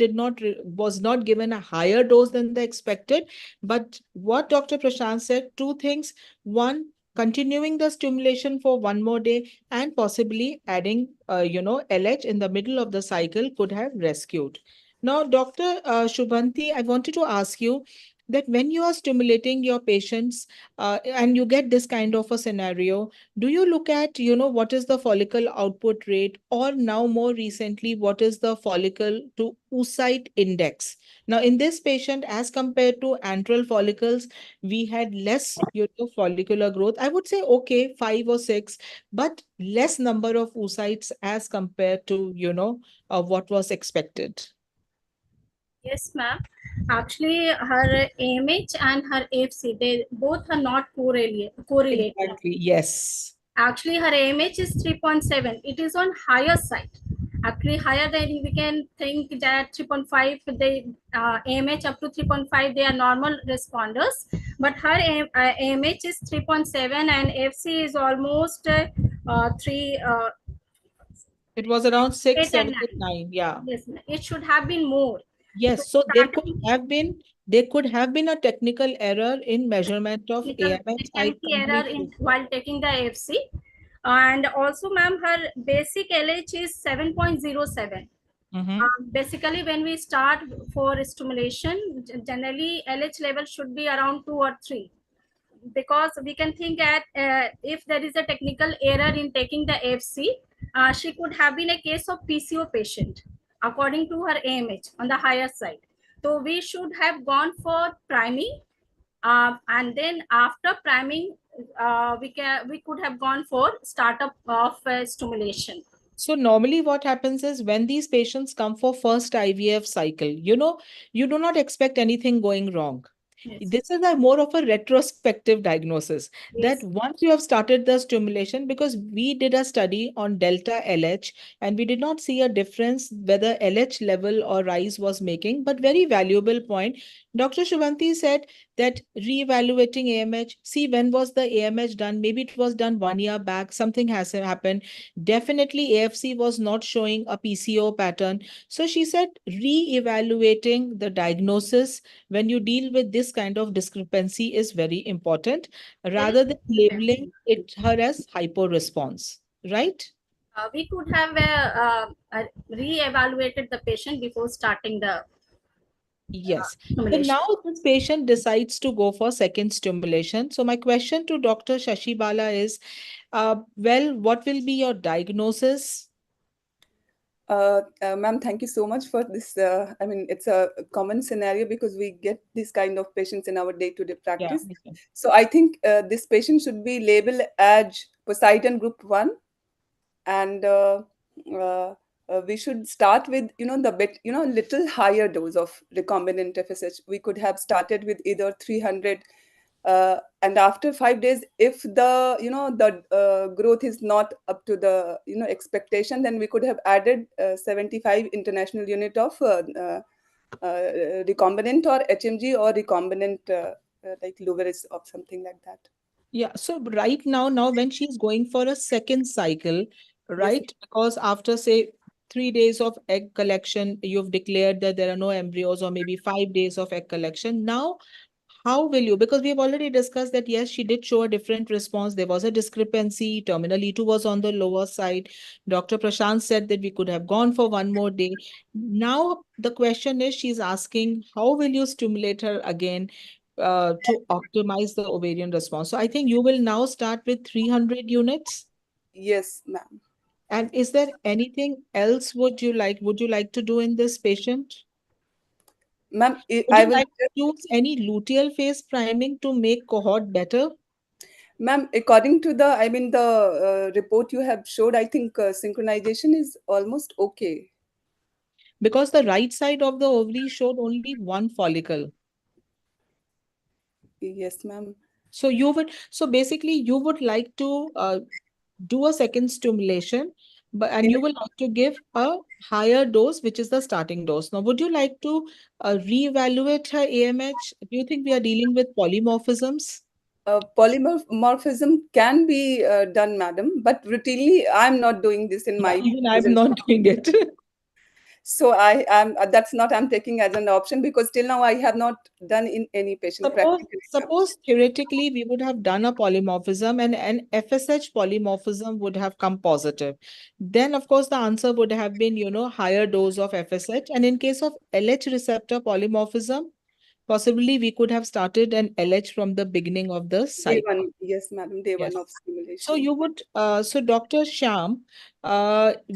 was not given a higher dose than the expected. But what Dr. Prashant said, two things. One, continuing the stimulation for one more day and possibly adding, LH in the middle of the cycle could have rescued. Now, Dr. Shubhanti, I wanted to ask you that when you are stimulating your patients and you get this kind of a scenario, do you look at, what is the follicle output rate, or now more recently, what is the follicle to oocyte index? Now, in this patient, as compared to antral follicles, we had less, follicular growth. I would say, okay, 5 or 6, but less number of oocytes as compared to, what was expected. Yes, ma'am. Actually, her AMH and her AFC, they both are not correlated. Exactly, yes. Actually, her AMH is 3.7. It is on higher side. Actually, higher than we can think that 3.5, the AMH up to 3.5, they are normal responders. But her AMH is 3.7 and AFC is almost 3. It was around 6, 8 and 7, 9. Yeah. Yes, it should have been more. Yes, so there could have been a technical error in measurement of AMH. I Error in while taking the AFC. And also, ma'am, her basic LH is 7.07. Basically, when we start for stimulation, generally LH level should be around 2 or 3. Because we can think that if there is a technical error in taking the AFC, she could have been a case of PCO patient, according to her AMH on the higher side. So we should have gone for priming, and then after priming, we could have gone for startup of stimulation. So normally what happens is when these patients come for first IVF cycle, you do not expect anything going wrong. Yes. This is a more of a retrospective diagnosis that once you have started the stimulation, because we did a study on delta LH and we did not see a difference whether LH level or rise was making, but very valuable point. Dr. Shubhanti said that reevaluating AMH, see when was the AMH done? Maybe it was done 1 year back, something has happened. Definitely AFC was not showing a PCO pattern. So she said re-evaluating the diagnosis when you deal with this kind of discrepancy is very important, rather than labeling her as hypo-response, right? We could have re-evaluated the patient before starting the Yes. So now this patient decides to go for second stimulation. So my question to Dr. Shashibala is, well, what will be your diagnosis? Ma'am, thank you so much for this. I mean, it's a common scenario because we get this kind of patients in our day-to-day practice. Yeah. So I think this patient should be labeled as Poseidon Group 1. And we should start with, little higher dose of recombinant FSH. We could have started with either 300 and after 5 days, if the growth is not up to the expectation, then we could have added 75 international unit of recombinant or HMG or recombinant like Luveris or something like that. Yeah, so right now when she's going for a second cycle, Yes, right? Because after say 3 days of egg collection, you've declared that there are no embryos, or maybe 5 days of egg collection. Now, how will you? Because we have already discussed that yes, she did show a different response. There was a discrepancy. Terminal E2 was on the lower side. Dr. Prashant said that we could have gone for one more day. Now the question is, she's asking, how will you stimulate her again to optimize the ovarian response? So I think you will now start with 300 units. yes, ma'am. And is there anything else would you like to do in this patient? Ma'am, Would I you will like to use any luteal phase priming to make cohort better? Ma'am, according to the report you have showed, I think synchronization is almost okay. Because the right side of the ovary showed only one follicle. Yes, ma'am. So basically you would like to do a second stimulation, and In you will have to give a higher dose, which is the starting dose. Now, would you like to reevaluate her AMH? Do you think we are dealing with polymorphisms? polymorphism can be done, madam, but routinely I'm not doing this in Yeah, my even I'm chosen not farm. doing it. So I am that's not I'm taking as an option because till now I have not done in any patient Suppose, practically. suppose theoretically we would have done a polymorphism and an FSH polymorphism would have come positive. Then, of course, the answer would have been, higher dose of FSH. And in case of LH receptor polymorphism, possibly we could have started an LH from the beginning of the Day cycle. one, yes, madam, day Yes. one of So stimulation. you would, so Dr. Shyam,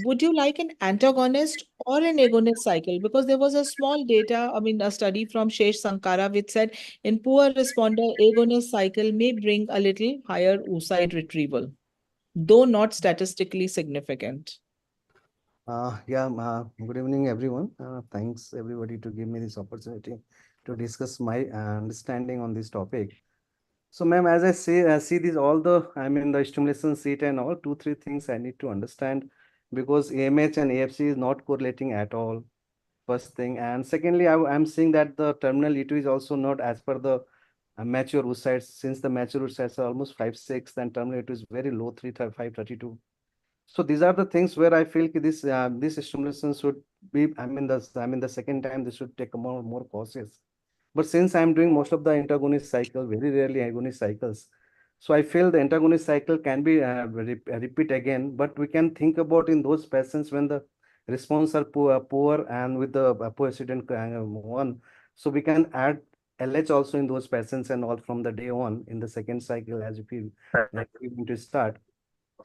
would you like an antagonist or an agonist cycle? Because there was a small data, a study from Shesh Sankara, which said in poor responder, agonist cycle may bring a little higher oocyte retrieval, though not statistically significant. Good evening, everyone. Thanks everybody to give me this opportunity to discuss my understanding on this topic. So, ma'am, as I see these all the, the stimulation seat and all, two, three things I need to understand because AMH and AFC is not correlating at all. First thing, and secondly, I'm seeing that the terminal E2 is also not as per the mature oocytes. Since the mature oocytes are almost 5.6, then terminal E2 is very low, 3.532. So these are the things where I feel this stimulation should be. The second time they should take a more cautious. But since I'm doing most of the antagonist cycle, very rarely agonist cycles, so I feel the antagonist cycle can be repeat again. But we can think about in those patients when the response are poor and with the poor accident one, so we can add LH also in those patients and all from the day one in the second cycle as if we like we going to start.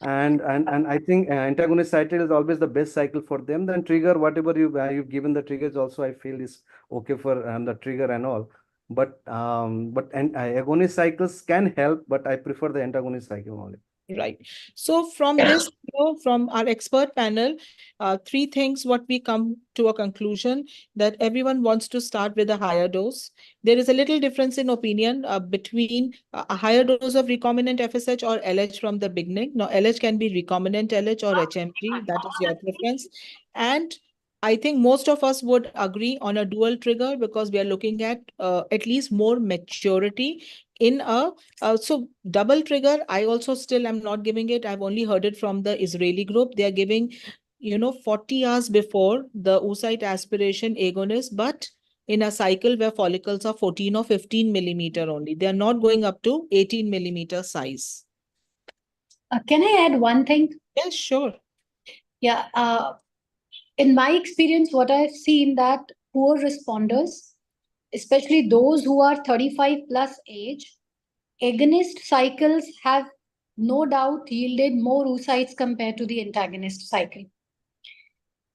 And I think antagonist cycle is always the best cycle for them. Then trigger, whatever you've given the triggers also I feel is okay for the trigger and all. But agonist cycles can help, but I prefer the antagonist cycle only. Right. So from this, from our expert panel, three things what we come to a conclusion that everyone wants to start with a higher dose. There is a little difference in opinion between a higher dose of recombinant FSH or LH from the beginning. Now, LH can be recombinant LH or HMG. That is your preference. And I think most of us would agree on a dual trigger because we are looking at least more maturity in a so double trigger, I also still am not giving it. I've only heard it from the Israeli group. They are giving, 40 hours before the oocyte aspiration agonist, but in a cycle where follicles are 14 or 15 millimeter only. They are not going up to 18 millimeter size. Can I add one thing? Yes, sure. Yeah. In my experience, what I've seen that poor responders, especially those who are 35 plus age, agonist cycles have no doubt yielded more oocytes compared to the antagonist cycle.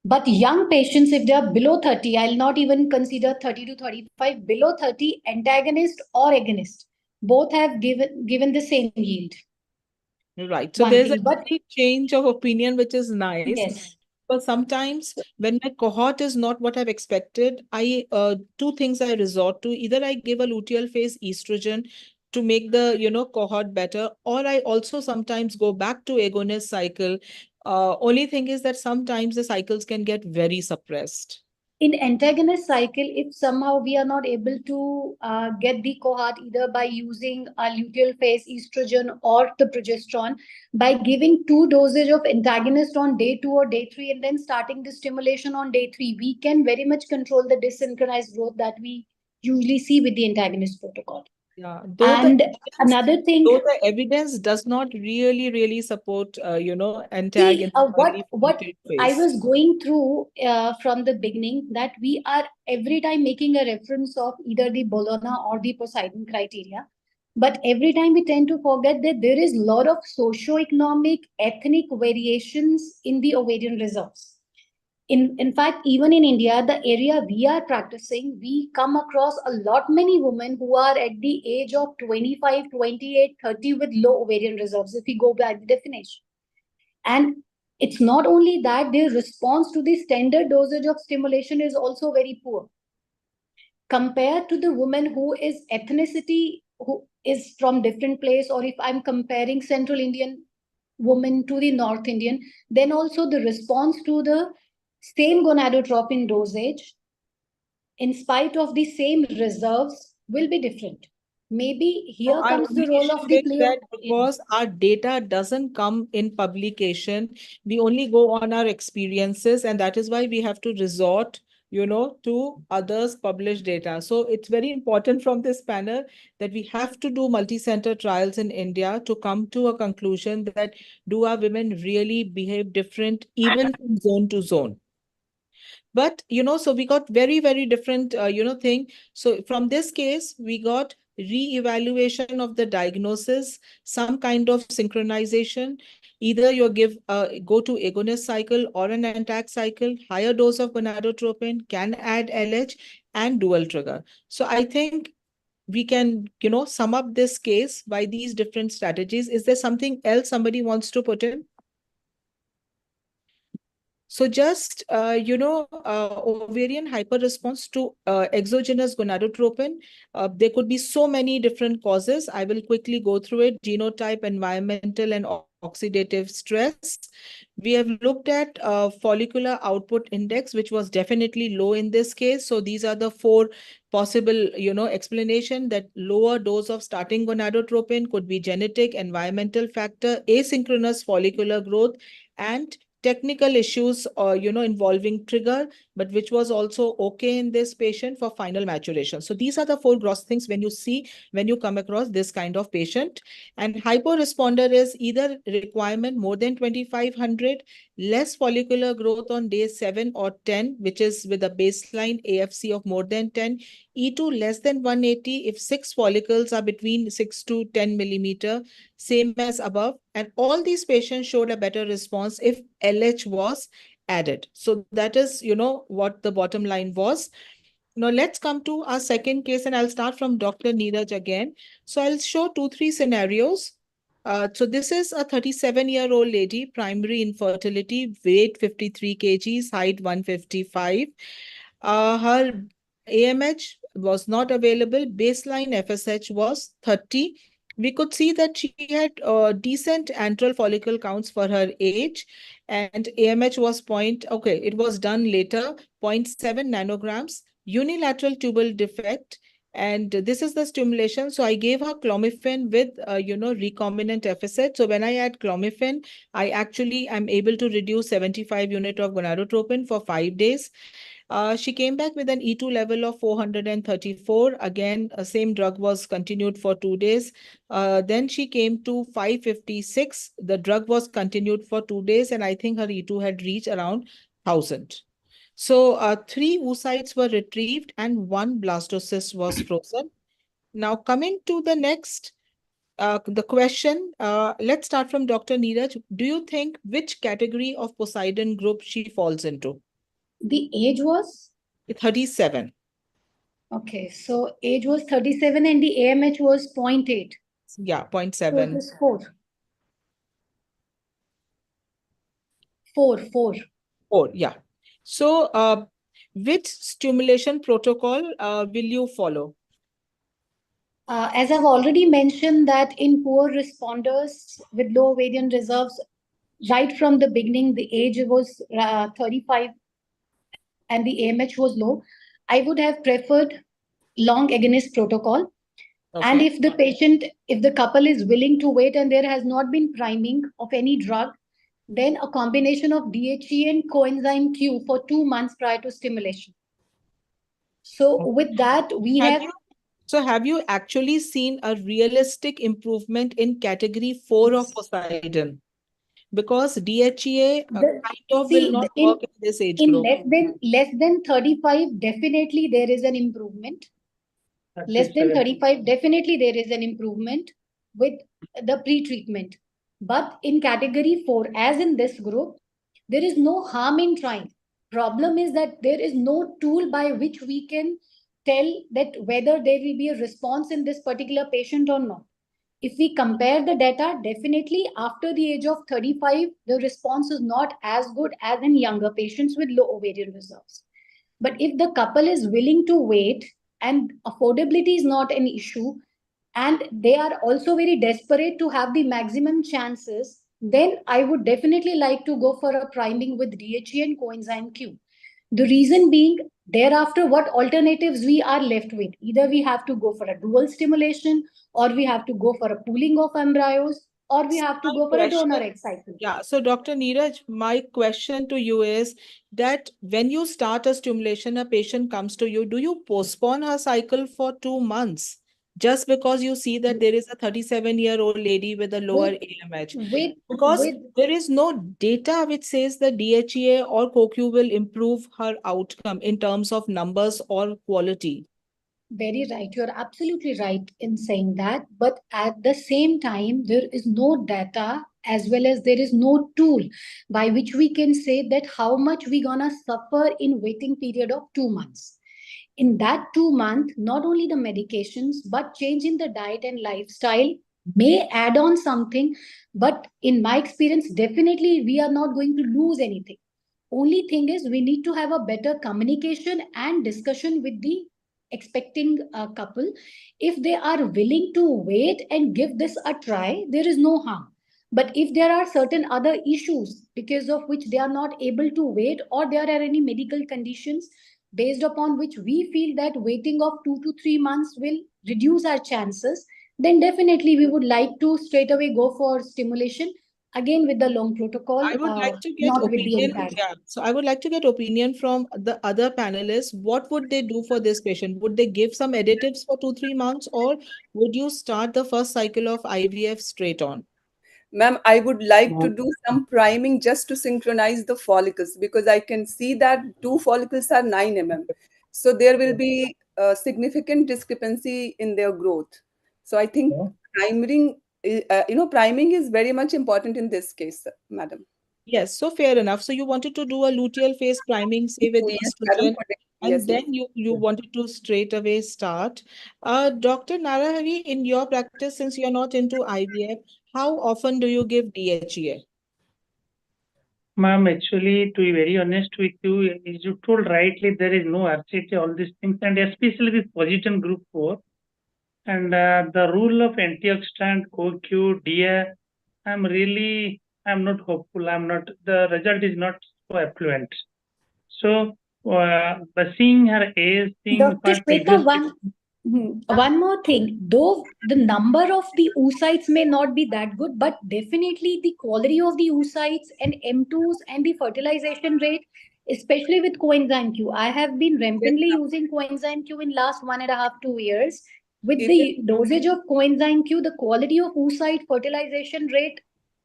But young patients, if they are below 30, I'll not even consider 30 to 35, below 30, antagonist or agonist, both have given the same yield. Right. So One there's a thing, but change of opinion, which is nice. yes. But sometimes when my cohort is not what I've expected, two things I resort to. Either I give a luteal phase estrogen to make the cohort better, or I also sometimes go back to agonist cycle. Only thing is that sometimes the cycles can get very suppressed. in antagonist cycle, if somehow we are not able to get the cohort either by using a luteal phase estrogen or the progesterone, by giving 2 dosage of antagonist on day 2 or day 3 and then starting the stimulation on day 3, we can very much control the dysynchronized growth that we usually see with the antagonist protocol. Yeah, And another thing, though the evidence does not really support, see, antagonism only for what luteal I phase. was going through from the beginning, that we are every time making a reference of either the Bologna or the Poseidon criteria, but every time we tend to forget that there is a lot of socio-economic, ethnic variations in the ovarian reserves. In fact, even in India, the area we are practicing, we come across a lot many women who are at the age of 25, 28, 30 with low ovarian reserves, if we go by the definition. And it's not only that, their response to the standard dosage of stimulation is also very poor. Compared to the woman who is ethnicity, who is from different place, or if I'm comparing Central Indian woman to the North Indian, then also the response to the same gonadotropin dosage, in spite of the same reserves, will be different. Maybe here I comes the only role of the shared that because our data doesn't come in publication. We only go on our experiences, and that is why we have to resort, to others' published data. So it's very important from this panel that we have to do multi-center trials in India to come to a conclusion that do our women really behave different even from zone to zone. But, so we got very different, thing. So from this case, we got re-evaluation of the diagnosis, some kind of synchronization. Either you go to agonist cycle or an antac cycle, higher dose of gonadotropin can add LH and dual trigger. So I think we can, sum up this case by these different strategies. Is there something else somebody wants to put in? So just, ovarian hyperresponse to exogenous gonadotropin. There could be so many different causes. I will quickly go through it. Genotype, environmental, and oxidative stress. We have looked at follicular output index, which was definitely low in this case. So these are the 4 possible, explanation that lower dose of starting gonadotropin could be genetic, environmental factor, asynchronous follicular growth, and technical issues involving trigger, but which was also okay in this patient for final maturation. So these are the 4 gross things when you come across this kind of patient. And hyporesponder is either requirement more than 2500, less follicular growth on day 7 or 10, which is with a baseline AFC of more than 10, E2 less than 180 if 6 follicles are between 6 to 10 millimeter, same as above. And all these patients showed a better response if LH was added. So that is, what the bottom line was. Now let's come to our second case, and I'll start from Dr. Neeraj again. So I'll show 2-3 scenarios. So this is a 37-year-old lady, primary infertility, weight 53 kgs, height 155. Her AMH was not available. Baseline FSH was 30. We could see that she had decent antral follicle counts for her age, and AMH was it was done later, 0.7 nanograms, unilateral tubal defect, and this is the stimulation. So I gave her clomiphene with, recombinant FSH. So when I add clomiphene, I actually am able to reduce 75 unit of gonadotropin for 5 days. She came back with an E2 level of 434. Again, same drug was continued for 2 days. Then she came to 556. The drug was continued for 2 days, and I think her E2 had reached around 1000. So 3 oocytes were retrieved and 1 blastocyst was frozen. Now coming to the next, the question, let's start from Dr. Neeraj. Do you think which category of Poseidon group she falls into? The age was? 37. Okay, so age was 37 and the AMH was 0.8. Yeah, 0.7. So it is 4. 4, 4. 4, yeah. So, which stimulation protocol will you follow? As I've already mentioned that in poor responders with low ovarian reserves, right from the beginning, the age was 35 and the AMH was low, I would have preferred long agonist protocol. And Okay. if the patient, if the couple is willing to wait and there has not been priming of any drug, then a combination of DHE and coenzyme Q for 2 months prior to stimulation. So with that, we Have have you, so have you actually seen a realistic improvement in category 4 of Poseidon? Because DHEA the, kind of will see not in work in this age in group. less than 35, definitely there is an improvement. Less than 35, definitely there is an improvement with the pre-treatment. But in category 4, as in this group, there is no harm in trying. Problem is that there is no tool by which we can tell that whether there will be a response in this particular patient or not. If we compare the data, definitely after the age of 35, the response is not as good as in younger patients with low ovarian reserves. But if the couple is willing to wait and affordability is not an issue, and they are also very desperate to have the maximum chances, then I would definitely like to go for a priming with DHE and coenzyme Q. The reason being, thereafter, what alternatives we are left with? Either we have to go for a dual stimulation, or we have to go for a pooling of embryos, or we have to My go for a donor question, egg cycle. yeah. So Dr. Neeraj, my question to you is that when you start a stimulation, a patient comes to you, do you postpone her cycle for 2 months just because you see that there is a 37-year-old lady with a lower With AMH? with Because with there is no data which says the DHEA or CoQ will improve her outcome in terms of numbers or quality. Very right. You're absolutely right in saying that. But at the same time, there is no data as well as there is no tool by which we can say that how much we're gonna suffer in waiting period of 2 months. In that 2 month, not only the medications, but change in the diet and lifestyle may add on something. But in my experience, definitely we are not going to lose anything. Only thing is we need to have a better communication and discussion with the expecting couple. If they are willing to wait and give this a try, there is no harm. But if there are certain other issues because of which they are not able to wait, or there are any medical conditions based upon which we feel that waiting of 2 to 3 months will reduce our chances, then definitely we would like to straight away go for stimulation again with the long protocol, I would like to get not with the opinion. entire. Yeah. So I would like to get opinion from the other panelists. What would they do for this patient? Would they give some additives for 2-3 months, or would you start the first cycle of IVF straight on? Ma'am, I would like to do some priming just to synchronize the follicles, because I can see that 2 follicles are 9 mm. So there will be a significant discrepancy in their growth. So I think priming, priming is very much important in this case, madam. Yes, so fair enough. So you wanted to do a luteal phase priming, say with Yes, madam. estrogen, Yes, and then you wanted to straight away start. Dr. Narahari, in your practice, since you're not into IVF, how often do you give DHEA? Ma'am, actually, to be very honest with you, as you told rightly, there is no RCT, all these things, and especially this position group 4. And the rule of antioxidant, CoQ, DA, I'm not hopeful. The result is not so affluent. So, but seeing her age, seeing Dr. her Shweta, previous. one more thing. Though the number of the oocytes may not be that good, but definitely the quality of the oocytes and M2s and the fertilization rate, especially with coenzyme Q. I have been rampantly using coenzyme Q in last 1.5 to 2 years. With the dosage of coenzyme Q, the quality of oocyte fertilization rate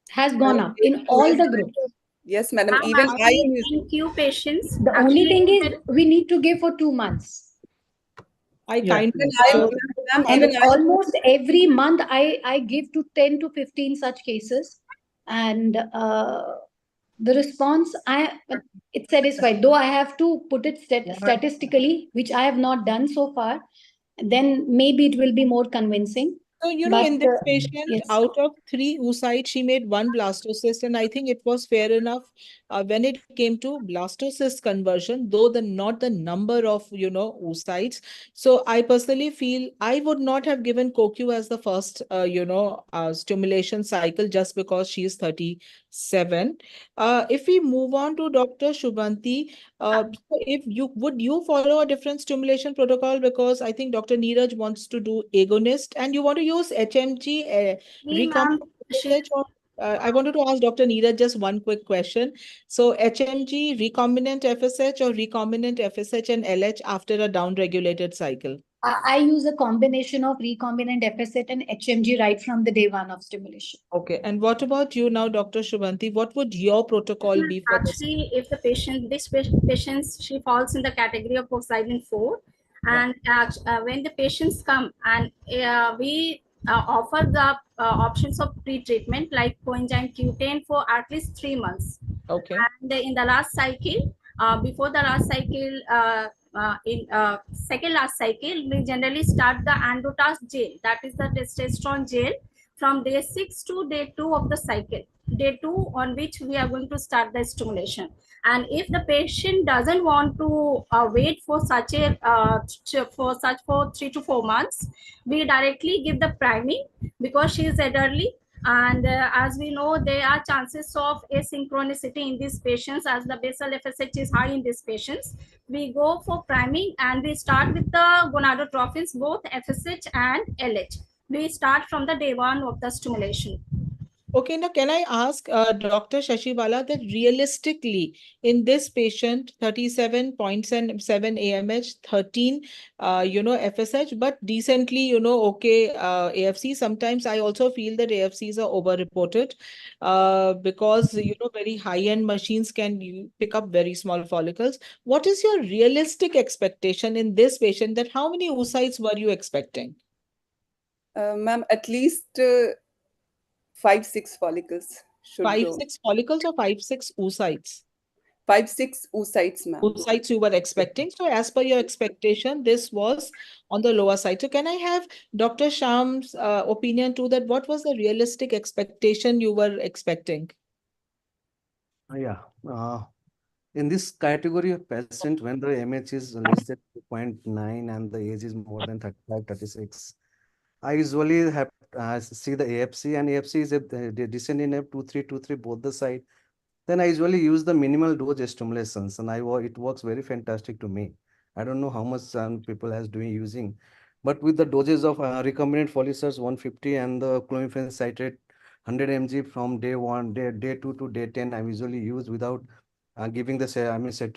has gone up in all the groups. Yes, madam. Ma'am, Even I actually, am using. in few patients, The only thing is we need to give for 2 months. I kind of. And almost every month I give to 10 to 15 such cases, and the response it's satisfied, though I have to put it statistically, which I have not done so far. Then maybe it will be more convincing. So, in But this patient, yes. out of 3 oocytes, she made 1 blastocyst, and I think it was fair enough when it came to blastocyst conversion, though not the number of, oocytes. So, I personally feel I would not have given CoQ as the first, stimulation cycle just because she is 37. If we move on to Dr. Shubhanti, so if would you follow a different stimulation protocol, because I think Dr. Neeraj wants to do agonist and you want to use HMG Me, ma'am, recombinant FSH, or I wanted to ask Dr. Neeraj just one quick question. So HMG recombinant FSH or recombinant FSH and LH after a down-regulated cycle? I use a combination of recombinant FSH and HMG right from the day 1 of stimulation. Okay, and what about you now, Dr. Shubhanti? What would your protocol be for this? Actually, if the patient, she falls in the category of Poseidon 4, and when the patients come and we offer the options of pre-treatment like coenzyme Q10 for at least 3 months. Okay. And in the last cycle, before the last cycle, in second last cycle, we generally start the androtas gel, that is the testosterone gel, from day 6 to day 2 of the cycle. Day 2 on which we are going to start the stimulation. And if the patient doesn't want to wait for such a for 3 to 4 months, we directly give the priming because she is elderly. And as we know, there are chances of asynchronicity in these patients as the basal FSH is high in these patients. We go for priming and we start with the gonadotrophins, both FSH and LH. We start from the day 1 of the stimulation. Okay, now can I ask Dr. Shashibala that realistically in this patient, 37.7 AMH, 13, FSH, but decently, okay, AFC. Sometimes I also feel that AFCs are overreported because, very high-end machines can pick up very small follicles. What is your realistic expectation in this patient, that how many oocytes were you expecting? Ma'am, at least 5-6 follicles should grow. 5-6 follicles or 5-6 oocytes? 5-6 oocytes, ma'am. Oocytes you were expecting. So as per your expectation, this was on the lower side. So can I have Dr. Sham's opinion too, that what was the realistic expectation you were expecting? Yeah. In this category of patient, when the MH is less than 2.9 and the age is more than 35, 36, I usually have see the AFC, and AFC is a descent in F23, 23, both the side. Then I usually use the minimal dose stimulations, and it works very fantastic to me. I don't know how much people has doing using, but with the doses of recombinant folicers 150 and the clomiphene citrate 100 mg from day 1, day 2 to day 10, I usually use without giving the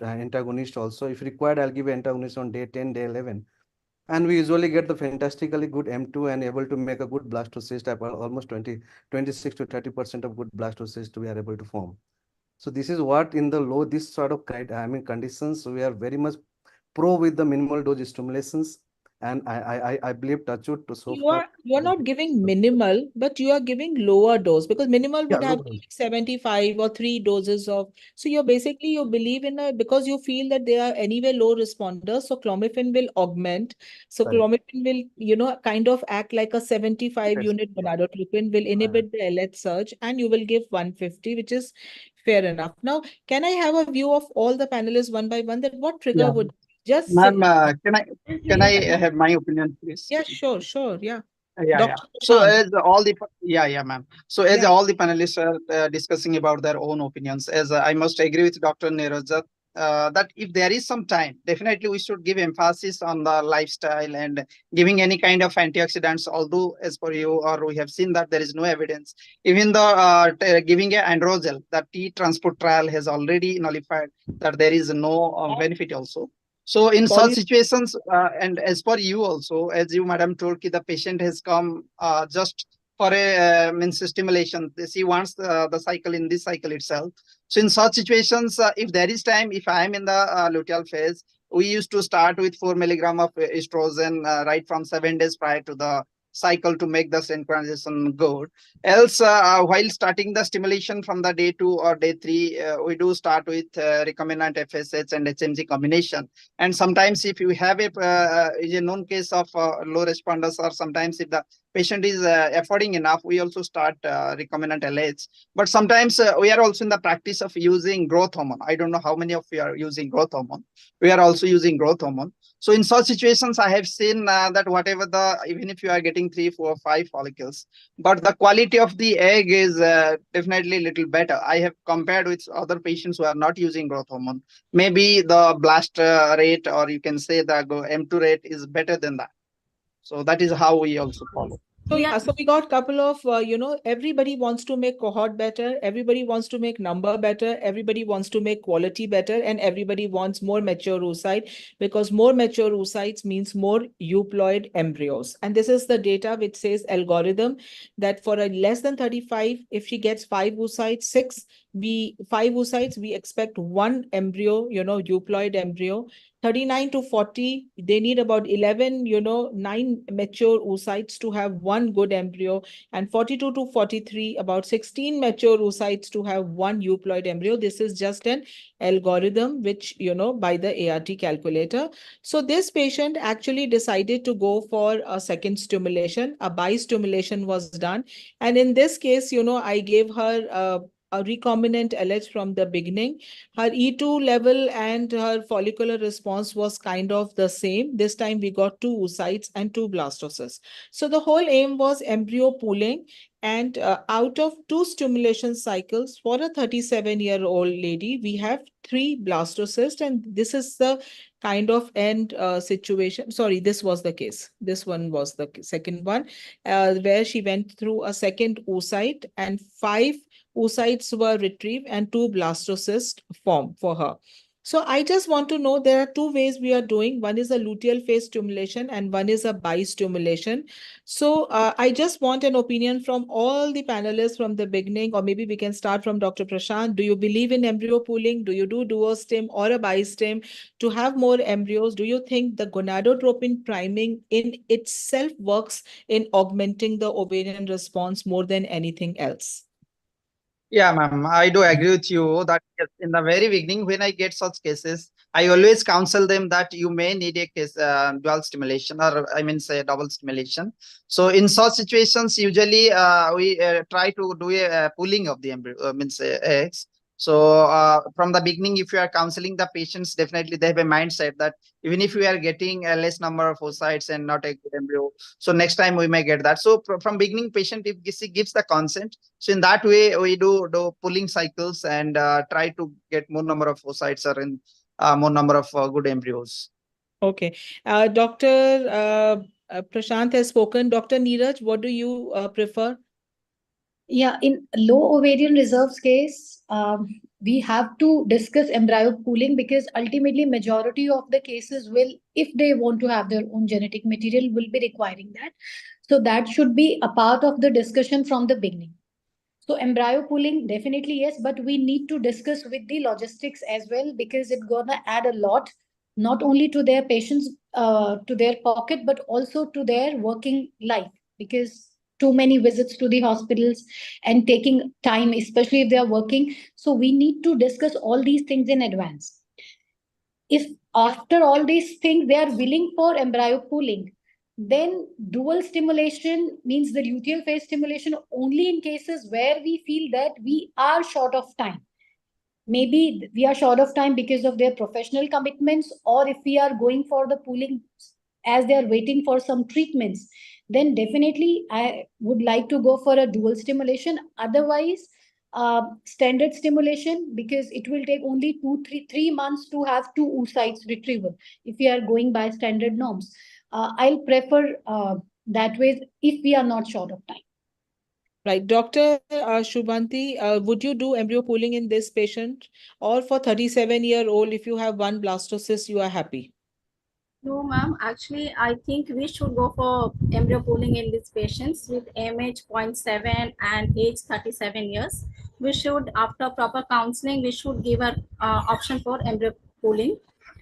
antagonist also. If required, I'll give antagonist on day 10, day 11. And we usually get the fantastically good M2 and able to make a good blastocyst, almost 26 to 30% of good blastocyst we are able to form. So this is what in the this sort of conditions, we are very much pro with the minimal dose stimulations. And I believe touchwood to so far. You are not giving minimal, but you are giving lower dose, because minimal would have 75 or 3 doses of. So you're basically, you believe in because you feel that they are anyway low responders. So clomiphene will augment. So clomiphene will, kind of act like a 75 unit gonadotropin, will inhibit the LH surge, and you will give 150, which is fair enough. Now, can I have a view of all the panelists one by one, that what trigger would just Ma'am, can I have my opinion, please? Yeah, sure. Yeah. Yeah. So as all the ma'am. So as all the panelists are discussing about their own opinions, as I must agree with Dr. Neeraj that if there is some time, definitely we should give emphasis on the lifestyle and giving any kind of antioxidants. Although as per you or we have seen that there is no evidence, even the giving a androgel, the T transport trial has already nullified that there is no benefit also. So in such situations, and as per you also, as you madam told, the patient has come just for a means stimulation. She wants the cycle in this cycle itself. So in such situations, if there is time, if I am in the luteal phase, we used to start with 4 milligram of estrogen right from 7 days prior to the cycle to make the synchronization good. Else, while starting the stimulation from the day 2 or day 3, we do start with recombinant FSH and HMG combination. And sometimes if you have a known case of low responders, or sometimes if the patient is affording enough, we also start recombinant LH. But sometimes we are also in the practice of using growth hormone. I don't know how many of you are using growth hormone. We are also using growth hormone. So in such situations, I have seen that whatever even if you are getting 3, 4, 5 follicles, but the quality of the egg is definitely a little better. I have compared with other patients who are not using growth hormone. Maybe the blast rate, or you can say the M2 rate is better than that. So that is how we also follow. So yeah, so we got a couple of, everybody wants to make cohort better. Everybody wants to make number better. Everybody wants to make quality better. And everybody wants more mature oocyte, because more mature oocytes means more euploid embryos. And this is the data which says algorithm that for a less than 35, if she gets 5 oocytes, 5 oocytes, we expect 1 embryo, euploid embryo. 39 to 40, they need about 11, 9 mature oocytes to have 1 good embryo, and 42 to 43, about 16 mature oocytes to have 1 euploid embryo. This is just an algorithm which, by the ART calculator. So this patient actually decided to go for a second stimulation. A bi-stimulation was done. And in this case, I gave her a recombinant LH from the beginning. Her E2 level and her follicular response was kind of the same. This time we got 2 oocytes and 2 blastocysts. So the whole aim was embryo pooling. And out of 2 stimulation cycles for a 37-year-old lady, we have 3 blastocysts. And this is the kind of end situation. Sorry, this was the case. This one was the second one, where she went through a second oocyte and 5 oocytes were retrieved and 2 blastocysts formed for her. So I just want to know, there are 2 ways we are doing. One is a luteal phase stimulation and one is a bi-stimulation. So I just want an opinion from all the panelists from the beginning, or maybe we can start from Dr. Prashant. Do you believe in embryo pooling? Do you do duo-stim or a bi-stim to have more embryos? Do you think the gonadotropin priming in itself works in augmenting the ovarian response more than anything else? Yeah, ma'am, I do agree with you that yes, in the very beginning, when I get such cases, I always counsel them that you may need a case dual stimulation, or I mean say double stimulation. So in such situations, usually we try to do a pooling of the embryo, means eggs. So from the beginning, if you are counseling the patients, definitely they have a mindset that even if we are getting a less number of oocytes and not a good embryo, so next time we may get that. So from beginning, patient, if he gives the consent, so in that way, we do pulling cycles and try to get more number of oocytes or in more number of good embryos. Okay. Dr. Prashant has spoken. Dr. Neeraj, what do you prefer? Yeah, in low ovarian reserves case, we have to discuss embryo pooling, because ultimately majority of the cases will, if they want to have their own genetic material, will be requiring that. So that should be a part of the discussion from the beginning. So embryo pooling, definitely yes, but we need to discuss with the logistics as well, because it's gonna add a lot, not only to their patients, to their pocket, but also to their working life, because too many visits to the hospitals and taking time, especially if they are working. So we need to discuss all these things in advance. If after all these things they are willing for embryo pooling, then dual stimulation means the luteal phase stimulation only in cases where we feel that we are short of time. Maybe we are short of time because of their professional commitments, or if we are going for the pooling as they are waiting for some treatments, then definitely I would like to go for a dual stimulation. Otherwise, standard stimulation, because it will take only 3 months to have 2 oocytes retrieval if we are going by standard norms. I'll prefer that way if we are not short of time. Right. Dr. Shubhanti, would you do embryo pooling in this patient? Or for 37-year-old, if you have 1 blastocyst, you are happy? No, ma'am. Actually, I think we should go for embryo pooling in these patients with AMH 0.7 and age 37 years. We should, after proper counseling, we should give an option for embryo pooling.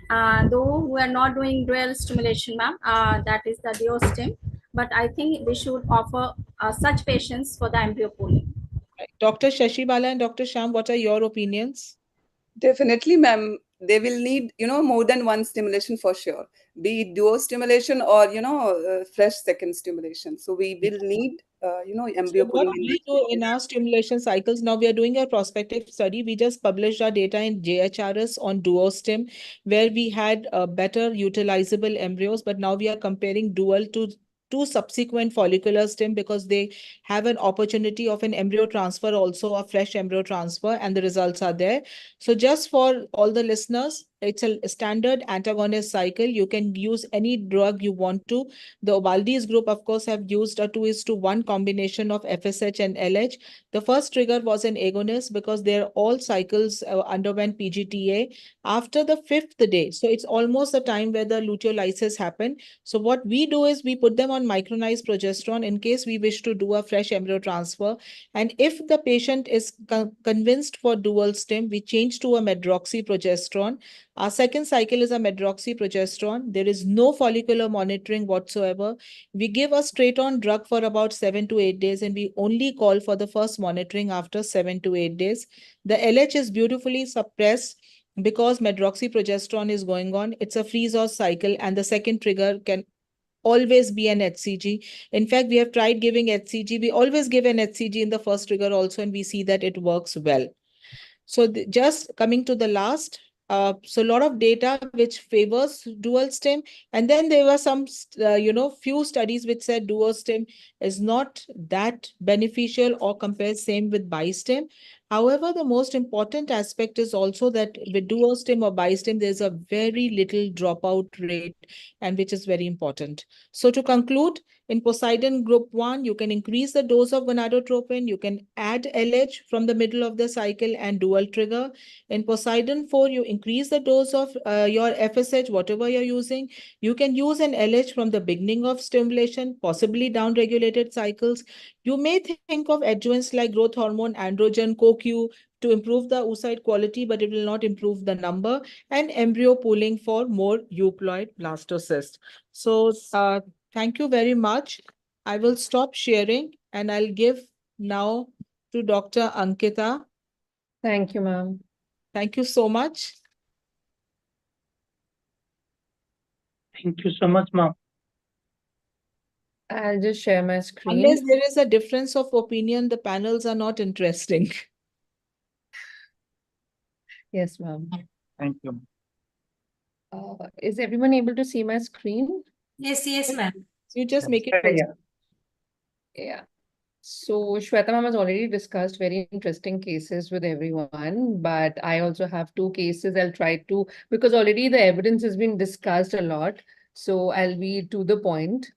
Though we are not doing dual stimulation, ma'am, that is the duo-stim. But I think we should offer such patients for the embryo pooling. Dr. Shashibala and Dr. Sham, what are your opinions? Definitely, ma'am. they will need, more than one stimulation for sure, be it duo stimulation or, fresh second stimulation. So we will need, embryo So what pulling in we this do case. in our stimulation cycles, now we are doing a prospective study. We just published our data in JHRS on duostim, where we had better utilizable embryos, but now we are comparing dual to two subsequent follicular stem because they have an opportunity of an embryo transfer, also a fresh embryo transfer, and the results are there. So just for all the listeners, it's a standard antagonist cycle. You can use any drug you want to. The Obaldi's group, of course, have used a 2:1 combination of FSH and LH. The first trigger was an agonist because their all cycles underwent PGTA after the fifth day. So it's almost the time where the luteolysis happened. So what we do is we put them on micronized progesterone in case we wish to do a fresh embryo transfer. And if the patient is convinced for dual stim, we change to a medroxyprogesterone. Our second cycle is a medroxyprogesterone. There is no follicular monitoring whatsoever. We give a straight on drug for about 7 to 8 days, and we only call for the first monitoring after 7 to 8 days. The LH is beautifully suppressed because medroxyprogesterone is going on. It's a freeze-off cycle, and the second trigger can always be an HCG. In fact, we have tried giving HCG. We always give an HCG in the first trigger also, and we see that it works well. So just coming to the last, so a lot of data which favors dual stim, and then there were some, few studies which said dual stim is not that beneficial or compares same with bi-stim. However, the most important aspect is also that with dual stim or bi-stim, there's a very little dropout rate, and which is very important. So to conclude, in Poseidon Group 1, you can increase the dose of gonadotropin, you can add LH from the middle of the cycle and dual trigger. In Poseidon 4, you increase the dose of your FSH, whatever you're using. You can use an LH from the beginning of stimulation, possibly down-regulated cycles. You may think of adjuvants like growth hormone, androgen, CoQ to improve the oocyte quality, but it will not improve the number, and embryo pooling for more euploid blastocyst. So thank you very much. I will stop sharing and I'll give now to Dr. Ankita. Thank you, ma'am. Thank you so much. Thank you so much, ma'am. I'll just share my screen. Unless there is a difference of opinion, the panels are not interesting. Yes, ma'am. Thank you. Is everyone able to see my screen? Yes, yes, ma'am. You just make it. Yeah. Yeah. So Shweta ma'am has already discussed very interesting cases with everyone, but I also have two cases. I'll try to, because already the evidence has been discussed a lot. So I'll be to the point.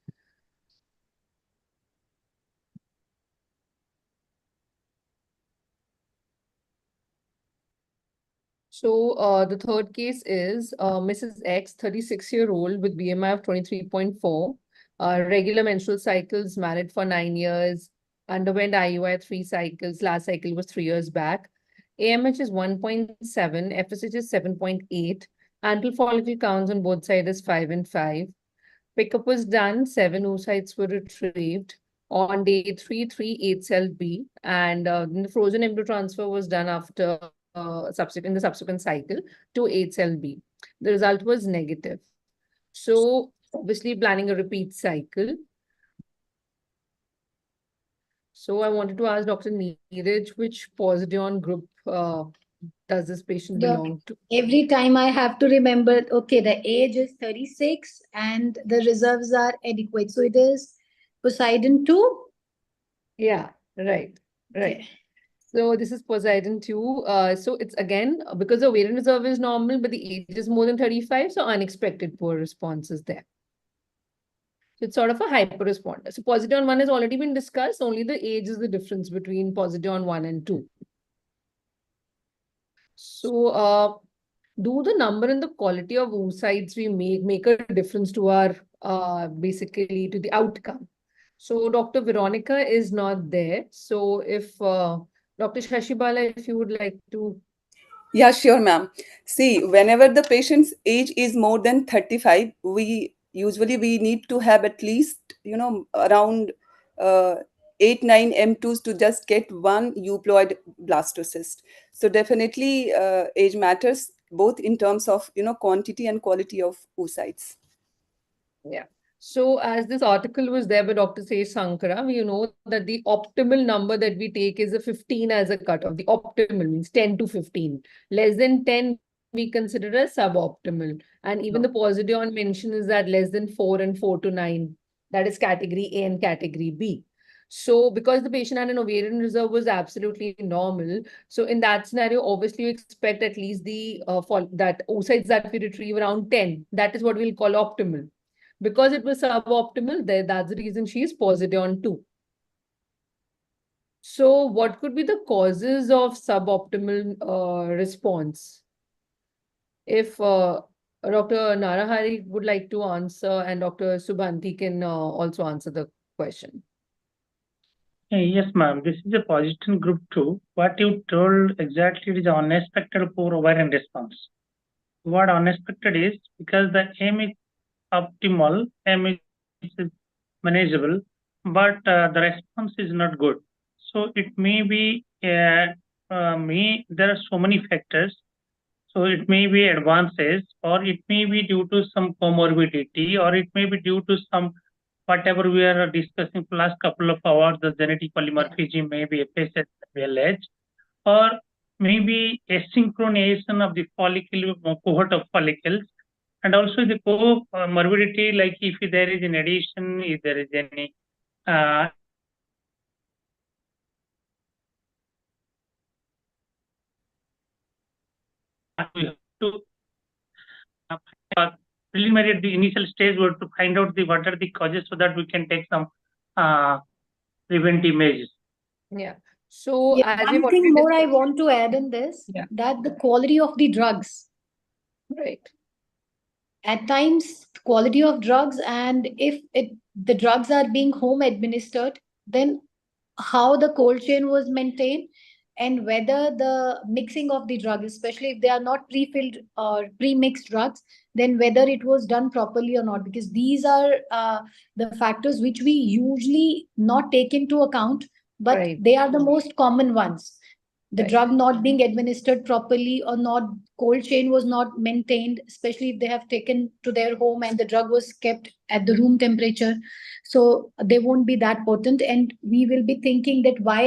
So the third case is Mrs. X, 36-year-old with BMI of 23.4, regular menstrual cycles, married for 9 years, underwent IUI 3 cycles, last cycle was 3 years back. AMH is 1.7, FSH is 7.8, antral follicle counts on both sides is 5 and 5. Pickup was done, 7 oocytes were retrieved. On day 3, 8 cell B, and the frozen embryo transfer was done after in the subsequent cycle to 8 cell B. The result was negative. So obviously planning a repeat cycle. So I wanted to ask Dr. Neeraj, which Positron group does this patient belong to? Every time I have to remember, okay, the age is 36 and the reserves are adequate. So it is Poseidon 2? Yeah, right. Okay. So this is Poseidon 2. So it's again, because the ovarian reserve is normal, but the age is more than 35, so unexpected poor response is there. So it's sort of a hyper responder. So Positron 1 has already been discussed, only the age is the difference between Positron 1 and 2. So do the number and the quality of oocytes we make a difference to our basically to the outcome? So Dr. Veronica is not there. So if Dr. Shashibala, if you would like to. Yeah, sure, ma'am. See, whenever the patient's age is more than 35, we need to have at least, around 8, 9 M2s to just get one euploid blastocyst. So definitely age matters. both in terms of, quantity and quality of oocytes. Yeah. So as this article was there by Dr. Sej Sankara, we know that the optimal number that we take is a 15 as a cutoff. The optimal means 10 to 15. Less than 10, we consider as suboptimal. And even the Posidion mention is that less than 4 and 4 to 9, that is category A and category B. So because the patient had an ovarian reserve was absolutely normal. So in that scenario, obviously you expect at least the that oocytes that we retrieve around 10. That is what we'll call optimal. Because it was suboptimal, that's the reason she is Posidion 2. So what could be the causes of suboptimal response? If Dr. Narahari would like to answer and Dr. Subhanti can also answer the question. Yes, ma'am. This is a Position group 2. What you told exactly is unexpected poor ovarian response. What unexpected is because the aim is optimal, aim is manageable, but the response is not good. So it may be there are so many factors. So it may be advances, or it may be due to some comorbidity, or it may be due to some whatever we are discussing for last couple of hours, the genetic polymorphism, maybe FSH, VLH, or maybe asynchronization of the follicle cohort of follicles, and also the comorbidity, like if there is an addition, if there is any we have to preliminary at the initial stage were to find out what are the causes so that we can take some preventive measures. Yeah. So Yeah, as one thing more I want to add in this, Yeah. that the quality of the drugs. Right. At times, quality of drugs, and if the drugs are being home administered, then how the cold chain was maintained, and whether the mixing of the drug, especially if they are not pre-filled or pre-mixed drugs, then whether it was done properly or not, because these are the factors which we usually not take into account, but Right. they are the most common ones. The Right. drug not being administered properly, or not, cold chain was not maintained, especially if they have taken to their home and the drug was kept at the room temperature, so they won't be that potent, and we will be thinking that why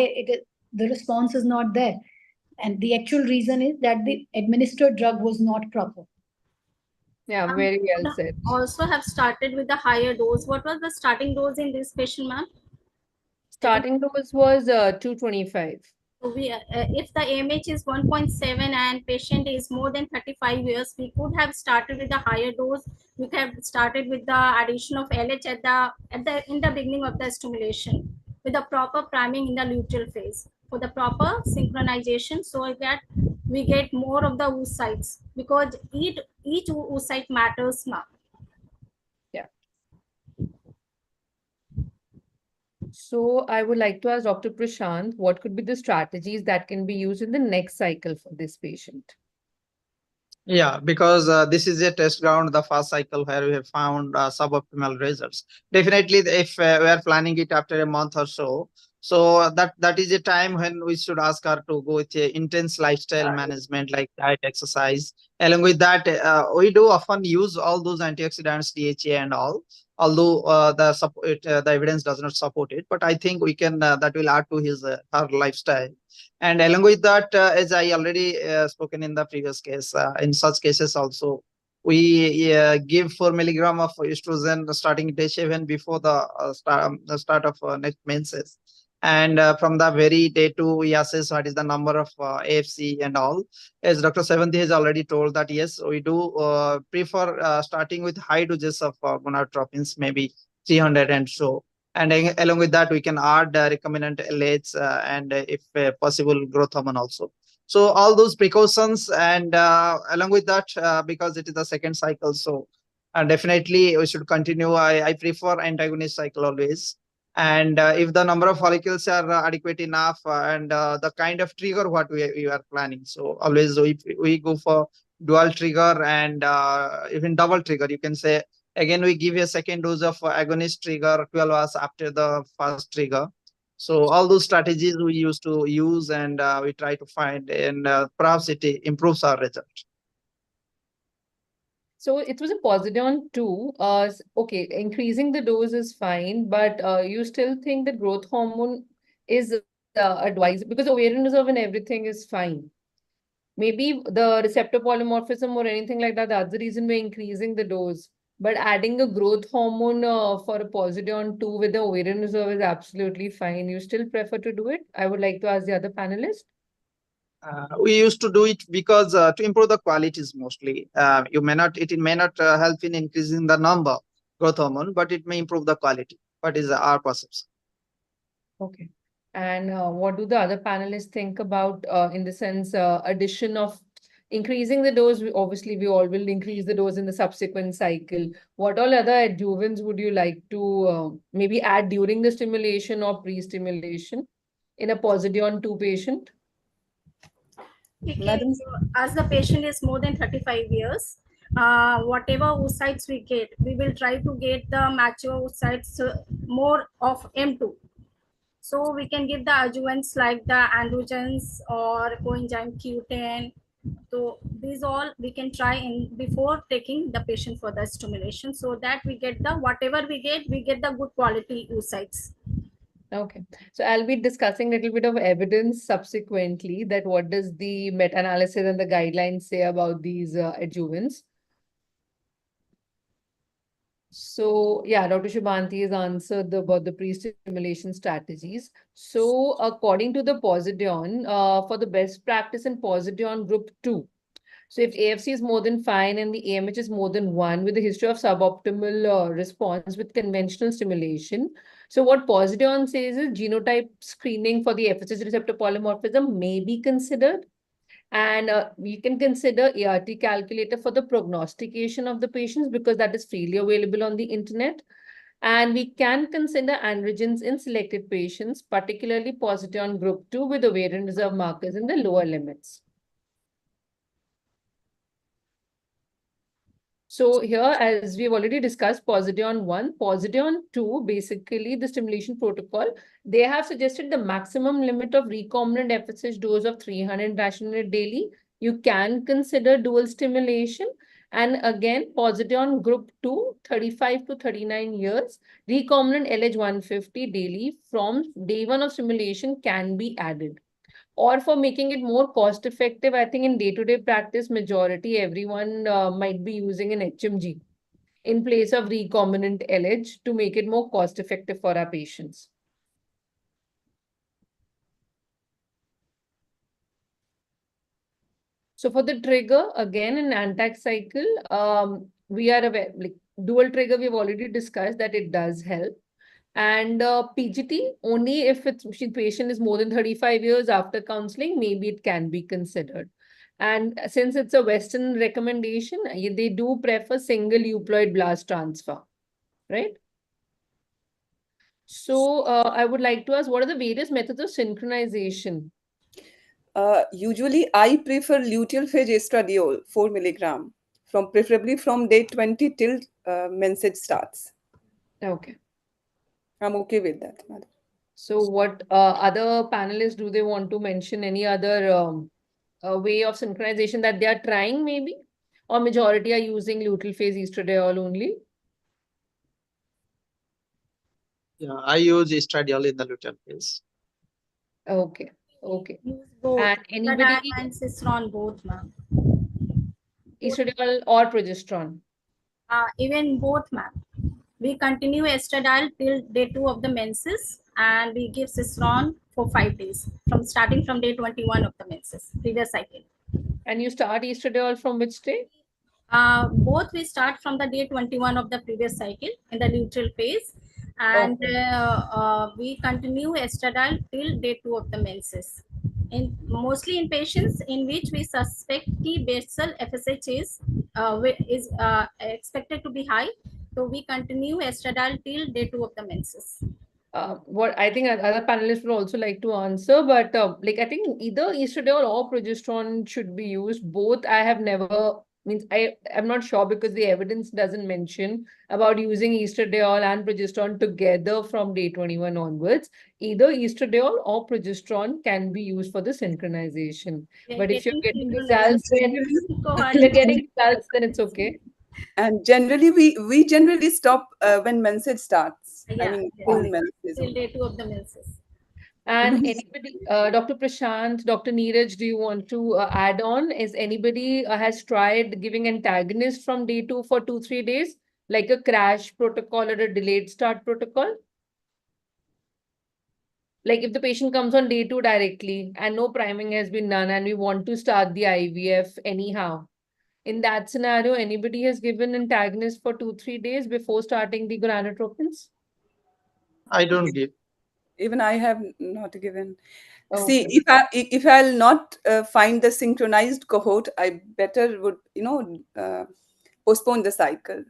the response is not there, and the actual reason is that the administered drug was not proper. Yeah, very well said. Also have started with the higher dose. What was the starting dose in this patient, ma'am? Starting dose was 225. If the AMH is 1.7 and patient is more than 35 years, we could have started with a higher dose. We could have started with the addition of LH in the beginning of the stimulation, with the proper priming in the luteal phase for the proper synchronization, so that we get more of the oocytes, because each oocyte matters now. Yeah. So I would like to ask Dr. Prashant, what could be the strategies that can be used in the next cycle for this patient? Yeah, because this is a test ground, the first cycle where we have found suboptimal results. Definitely, if we are planning it after a month or so, so that is a time when we should ask her to go with a intense lifestyle management like diet, exercise. Along with that, we do often use all those antioxidants, DHA and all. Although the evidence does not support it, but I think we can that will add to his her lifestyle. And along with that, as I already spoken in the previous case, in such cases also, we give 4 milligram of estrogen starting day 7 before the start of next menses. And from the very day 2, we assess what is the number of AFC and all. As Dr. Sevanthi has already told that, yes, we do prefer starting with high doses of gonadotropins, maybe 300 and so. And along with that, we can add recombinant LH and if possible, growth hormone also. So all those precautions, and along with that, because it is the second cycle, so definitely we should continue. I prefer antagonist cycle always. And if the number of follicles are adequate enough and the kind of trigger what we are planning, so always we go for dual trigger and even double trigger, you can say. Again, we give a second dose of agonist trigger 12 hours after the first trigger. So all those strategies we used to use, and we try to find, and perhaps it improves our result. So it was a Positron 2. Okay, increasing the dose is fine, but you still think the growth hormone is advised because ovarian reserve and everything is fine. Maybe the receptor polymorphism or anything like that, that's the reason we're increasing the dose. But adding a growth hormone for a Positron 2 with the ovarian reserve is absolutely fine. You still prefer to do it? I would like to ask the other panelists. We used to do it because to improve the qualities mostly. It may not help in increasing the number growth hormone, but it may improve the quality. What is our perception? Okay. And what do the other panelists think about, in the sense, addition of increasing the dose? Obviously, we all will increase the dose in the subsequent cycle. What all other adjuvants would you like to maybe add during the stimulation or pre-stimulation in a Positron 2 patient? Okay, so as the patient is more than 35 years, whatever oocytes we get, we will try to get the mature oocytes more of M2. So we can give the adjuvants like the androgens or coenzyme Q10. So these all we can try in before taking the patient for the stimulation, so that we get the whatever we get the good quality oocytes. Okay, so I'll be discussing a little bit of evidence subsequently, that what does the meta-analysis and the guidelines say about these adjuvants. So yeah, Dr. Shubhanti has answered about the pre-stimulation strategies. So according to the Positron, for the best practice in Positron group 2, so if AFC is more than 5 and the AMH is more than 1 with a history of suboptimal response with conventional stimulation. So what Positron says is genotype screening for the FSH receptor polymorphism may be considered. And we can consider ART calculator for the prognostication of the patients because that is freely available on the internet. And we can consider androgens in selected patients, particularly Positron group 2 with ovarian reserve markers in the lower limits. So here, as we've already discussed, Positron 1, Positron 2, basically the stimulation protocol, they have suggested the maximum limit of recombinant FSH dose of 300 rational daily. You can consider dual stimulation. And again, Positron group 2, 35 to 39 years, recombinant LH150 daily from day 1 of stimulation can be added. Or for making it more cost effective, I think in day-to-day practice, majority everyone might be using an HMG in place of recombinant LH to make it more cost effective for our patients. So for the trigger, again, in Antac cycle, we are aware, like dual trigger, we've already discussed that it does help. And PGT, only if the patient is more than 35 years after counseling, maybe it can be considered. And since it's a Western recommendation, they do prefer single euploid blast transfer, right? So I would like to ask, what are the various methods of synchronization? Usually, I prefer luteal phage estradiol 4 milligram, preferably from day 20 till mensage starts. Okay. I'm okay with that, madam. So what other panelists, do they want to mention any other way of synchronization that they are trying maybe? Or majority are using luteal phase estradiol only? Yeah, I use estradiol in the luteal phase. Okay, okay. Both. And anybody? And Cistron both, ma'am. Estradiol or progesterone? Even both, ma'am. We continue estradiol till day 2 of the menses, and we give Cistron for 5 days, starting from day 21 of the menses, previous cycle. And you start estradiol from which day? Both we start from the day 21 of the previous cycle in the luteal phase, and we continue estradiol till day 2 of the menses. Mostly in patients in which we suspect the basal FSH is expected to be high, so we continue estradiol till day 2 of the menses. What I think other panelists would also like to answer, but like I think either estradiol or progesterone should be used. Both I have never, I'm not sure because the evidence doesn't mention about using estradiol and progesterone together from day 21 onwards. Either estradiol or progesterone can be used for the synchronization. But if you're getting results, then it's okay. And generally, we generally stop when menses starts. I Yeah, mean, yes. full Till menses. day 2 of the menses. And anybody, Dr. Prashant, Dr. Neeraj, do you want to add on? Is anybody has tried giving antagonist from day 2 for 2-3 days, like a crash protocol or a delayed start protocol? Like if the patient comes on day 2 directly and no priming has been done and we want to start the IVF anyhow. In that scenario, anybody has given antagonist for 2-3 days before starting the gonadotropins? I don't give. Even I have not given. Okay. See, if I'll not find the synchronized cohort, I better would postpone the cycle.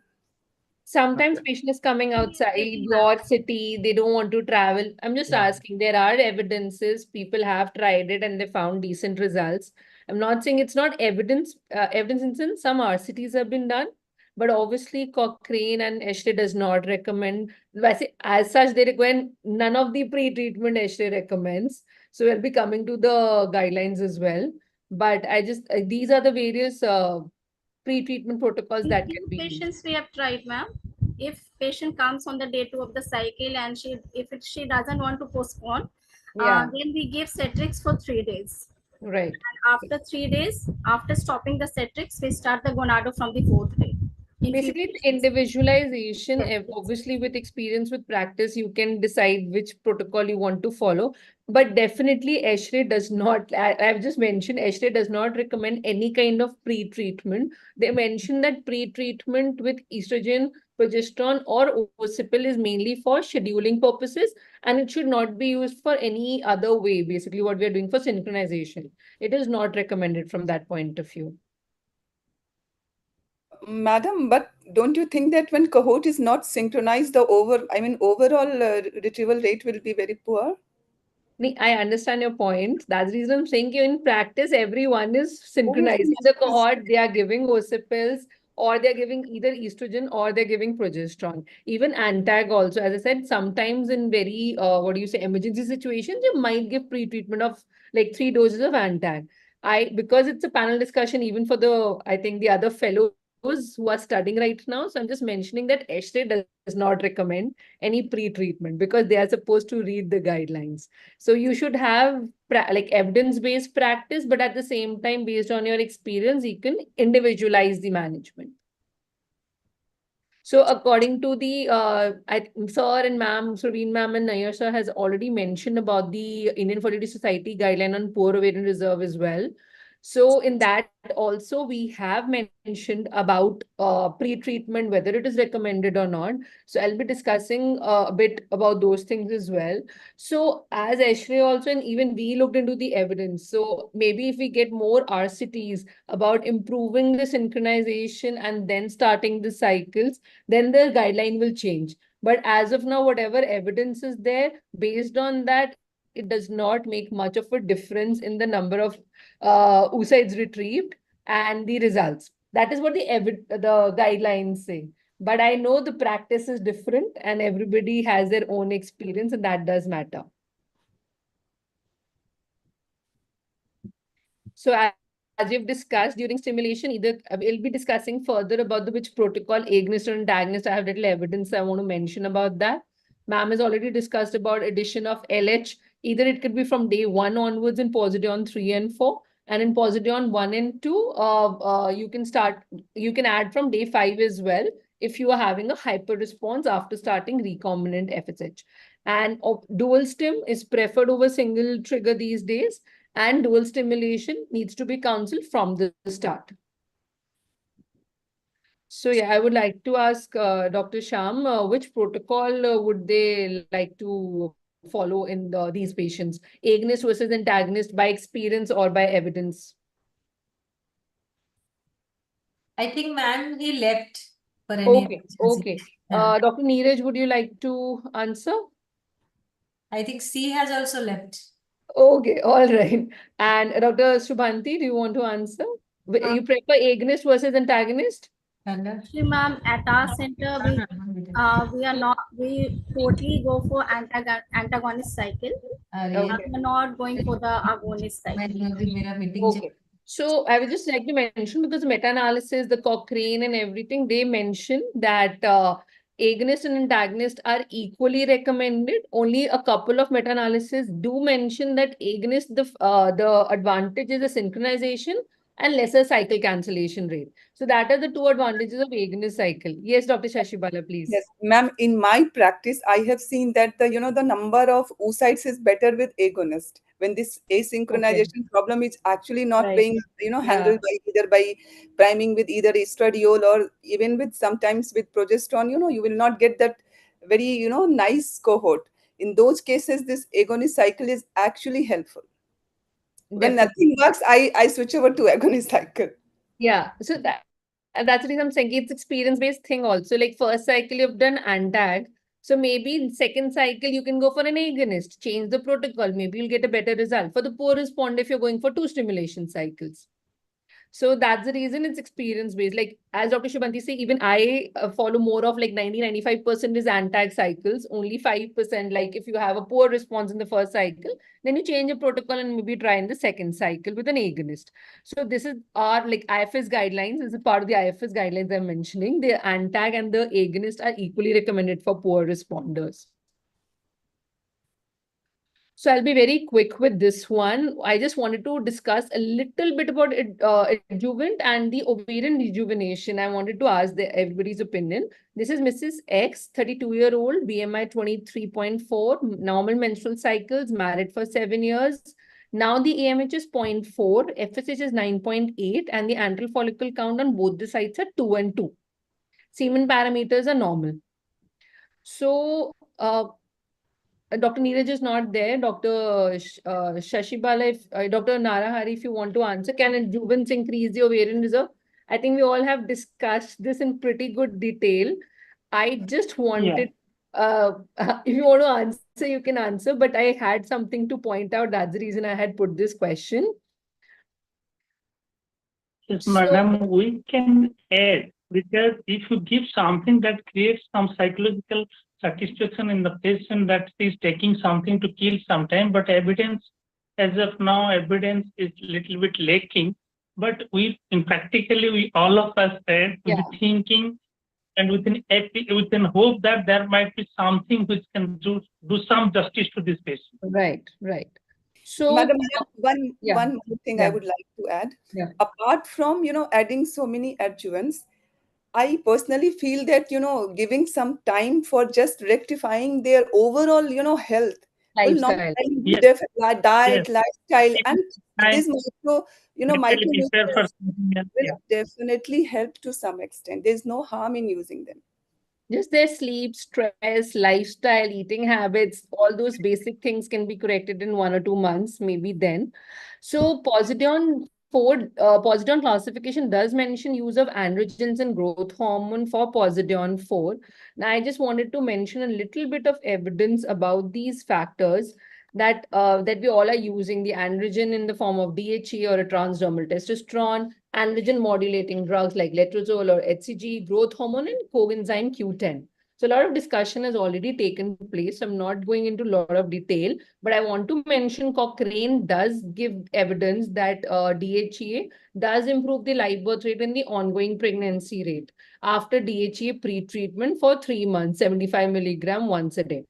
Sometimes patient is coming outside your city, they don't want to travel. I'm just asking, there are evidences, people have tried it and they found decent results. I'm not saying it's not evidence in some RCTs have been done, but obviously Cochrane and ESHRE does not recommend. As such, they recommend none of the pre-treatment ESHRE recommends. So we'll be coming to the guidelines as well. But I just, these are the various pre-treatment protocols In that few can be used. patients we have tried, ma'am. If patient comes on the day 2 of the cycle and she doesn't want to postpone, Yeah. then we give Cetrix for 3 days. Right. And after 3 days, after stopping the Cetrix, we start the gonado from the 4th day. In few Basically, it's patients. individualization. Yes, yes. Obviously, with experience, with practice, you can decide which protocol you want to follow. But definitely, ESHRE does not, I've just mentioned, ESHRE does not recommend any kind of pre-treatment. They mention that pre-treatment with estrogen, progesterone, or ocipil is mainly for scheduling purposes, and it should not be used for any other way. Basically, what we are doing for synchronization, it is not recommended from that point of view. Madam, but don't you think that when cohort is not synchronized, overall retrieval rate will be very poor? I understand your point. That's the reason I'm saying you in practice, everyone is Obviously, synchronizing the cohort. They are giving ocipils, or they're giving either estrogen or they're giving progesterone. Even antag also, as I said, sometimes in very what do you say, emergency situations, you might give pre-treatment of like 3 doses of antag. Because it's a panel discussion, even for the I think the other fellows who are studying right now. So I'm just mentioning that ESHRE does not recommend any pre-treatment because they are supposed to read the guidelines. So you should have like evidence-based practice, but at the same time, based on your experience, you can individualize the management. So according to the, Sir and Ma'am, Sureen Ma'am and Nair Sir has already mentioned about the Indian Fertility Society guideline on poor ovarian reserve as well. So in that also we have mentioned about pre-treatment, whether it is recommended or not. So I'll be discussing a bit about those things as well. So as ESHRE also, and even we looked into the evidence. So maybe if we get more RCTs about improving the synchronization and then starting the cycles, then the guideline will change. But as of now, whatever evidence is there, based on that, it does not make much of a difference in the number of oocytes retrieved and the results. That is what the guidelines say. But I know the practice is different and everybody has their own experience, and that does matter. So as we've discussed during stimulation, either we'll be discussing further about the which protocol, agonist or antagonist. I have little evidence I want to mention about that. Ma'am has already discussed about addition of LH. Either it could be from day 1 onwards in Positron 3 and 4. And in Positron 1 and 2, you can add from day 5 as well if you are having a hyper response after starting recombinant FSH. And dual stim is preferred over single trigger these days, and dual stimulation needs to be counseled from the start. So yeah, I would like to ask Dr. Sham, which protocol would they like to follow in these patients? Agonist versus antagonist by experience or by evidence? I think, ma'am, he left for any emergency. Okay. Yeah. Dr. Neeraj, would you like to answer? I think C has also left. Okay, all right. And Dr. Shubhanti, do you want to answer? You prefer agonist versus antagonist? Actually, ma'am, at our center, we totally go for antagonist cycle. Okay. We are not going for the agonist cycle. Okay. So I would just like to mention, because meta-analysis, the Cochrane and everything, they mention that agonist and antagonist are equally recommended. Only a couple of meta-analysis do mention that agonist, the advantage is the synchronization and lesser cycle cancellation rate. So that are the two advantages of agonist cycle. Yes, Dr. Shashibala, please. Yes, ma'am. In my practice, I have seen that the number of oocytes is better with agonist when this asynchronization problem is actually not Right. being handled by either by priming with either estradiol or even with sometimes with progesterone. You will not get that very nice cohort. In those cases, this agonist cycle is actually helpful. When nothing works, I switch over to agonist cycle. Yeah, so that's the reason I'm saying it's experience-based thing also. Like first cycle you've done antag, so maybe in second cycle you can go for an agonist, change the protocol, maybe you'll get a better result. For the poor responder, if you're going for 2 stimulation cycles. So that's the reason it's experience based. Like as Dr. Shubhanti say, even I follow more of like 90-95% is antag cycles, only 5%. Like if you have a poor response in the first cycle, then you change your protocol and maybe try in the second cycle with an agonist. So this is our like IFS guidelines. This is part of the IFS guidelines I'm mentioning. The antag and the agonist are equally recommended for poor responders. So I'll be very quick with this one. I just wanted to discuss a little bit about adjuvant and the ovarian rejuvenation. I wanted to ask everybody's opinion. This is Mrs. X, 32-year-old, BMI 23.4, normal menstrual cycles, married for 7 years. Now the AMH is 0.4, FSH is 9.8, and the antral follicle count on both the sides are 2 and 2. Semen parameters are normal. So, Dr. Neeraj is not there. Dr. Shashibala, Dr. Narahari, if you want to answer, can adjuvants increase the ovarian reserve? I think we all have discussed this in pretty good detail. I just wanted, if you want to answer, you can answer, but I had something to point out. That's the reason I had put this question. Yes, madam, we can add, because if you give something that creates some psychological satisfaction in the patient that is taking something to kill sometime, but evidence, as of now, evidence is little bit lacking. But practically, all of us will be thinking and within hope that there might be something which can do some justice to this patient. Right. So, Madam, one more thing I would like to add. Apart from adding so many adjuvants, I personally feel that giving some time for just rectifying their overall health will not lifestyle. only be their diet, lifestyle, and this micronutrients will definitely help to some extent. There's no harm in using them. Just their sleep, stress, lifestyle, eating habits, all those basic things can be corrected in 1 or 2 months, maybe then. So Positron classification does mention use of androgens and growth hormone for Positron 4. Now, I just wanted to mention a little bit of evidence about these factors that we all are using the androgen in the form of DHEA or a transdermal testosterone, androgen modulating drugs like letrozole or HCG, growth hormone, and coenzyme Q10. So a lot of discussion has already taken place. I'm not going into a lot of detail, but I want to mention Cochrane does give evidence that DHEA does improve the live birth rate and the ongoing pregnancy rate after DHEA pre-treatment for 3 months, 75 milligram once a day.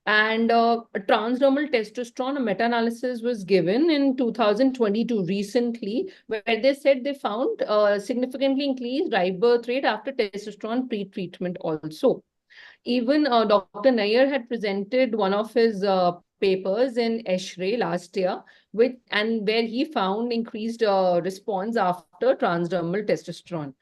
And a transdermal testosterone, a meta-analysis was given in 2022 recently, where they said they found significantly increased live birth rate after testosterone pre-treatment also. Even Dr. Nair had presented one of his papers in ESHRE last year, where he found increased response after transdermal testosterone.